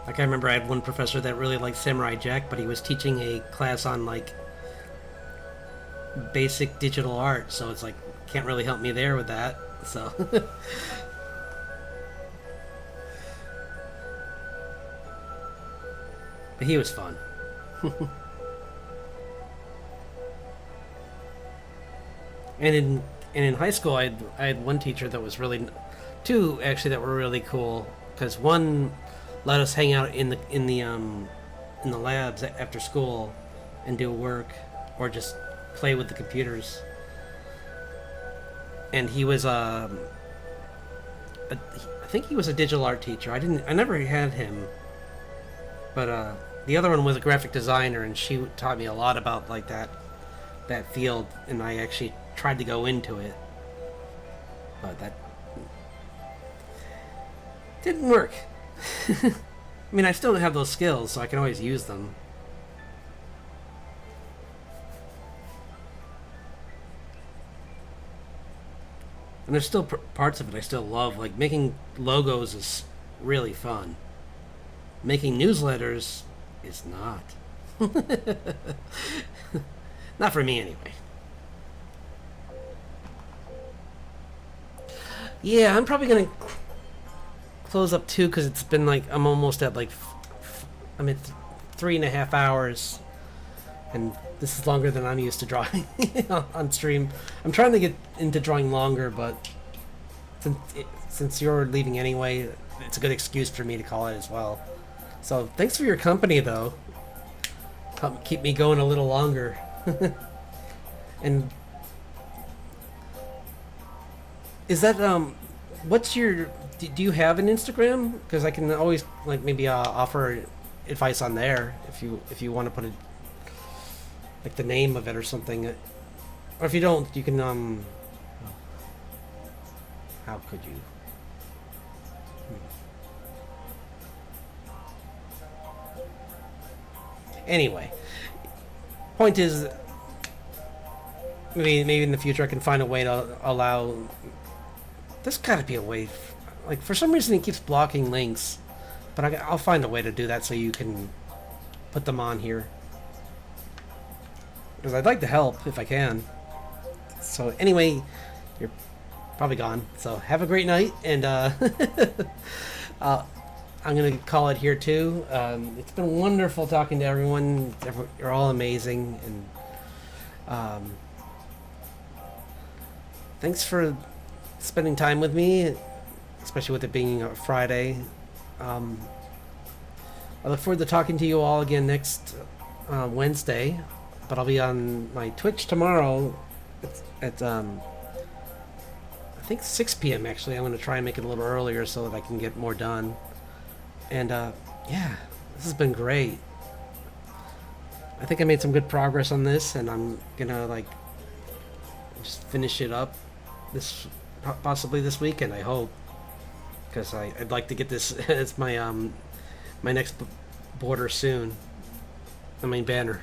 Like I remember I had one professor that really liked Samurai Jack, but he was teaching a class on like basic digital art, so it's like can't really help me there with that. So but he was fun. And in high school I had one teacher that was really two actually that were really cool, because one let us hang out in the labs after school and do work or just play with the computers. And he was I think he was a digital art teacher. I never had him, but the other one was a graphic designer, and she taught me a lot about like that field, and I actually tried to go into it, but that didn't work. I mean, I still have those skills, so I can always use them. And there's still parts of it I still love. Like making logos is really fun. Making newsletters is not. Not for me, anyway. Yeah, I'm probably gonna close up too, because it's been like I'm almost at like I'm at 3.5 hours, and this is longer than I'm used to drawing on stream. I'm trying to get into drawing longer, but since you're leaving anyway, it's a good excuse for me to call it as well. So thanks for your company, though. Help keep me going a little longer. And is that what's your? Do you have an Instagram? Because I can always like maybe offer advice on there if you want to put it like the name of it or something, or if you don't, you can How could you? Anyway, point is, maybe in the future I can find a way to allow. There's got to be a way. Like for some reason it keeps blocking links, but I'll find a way to do that so you can put them on here. Because I'd like to help if I can. So anyway, you're probably gone. So have a great night, and I'm gonna call it here too. It's been wonderful talking to everyone. You're all amazing, and thanks for spending time with me, especially with it being a Friday. I look forward to talking to you all again next Wednesday, but I'll be on my Twitch tomorrow at I think 6 p.m. actually. I'm going to try and make it a little earlier so that I can get more done. And yeah, this has been great. I think I made some good progress on this, and I'm gonna like just finish it up possibly this weekend, I hope, because I'd like to get this as my my next border soon. I mean banner.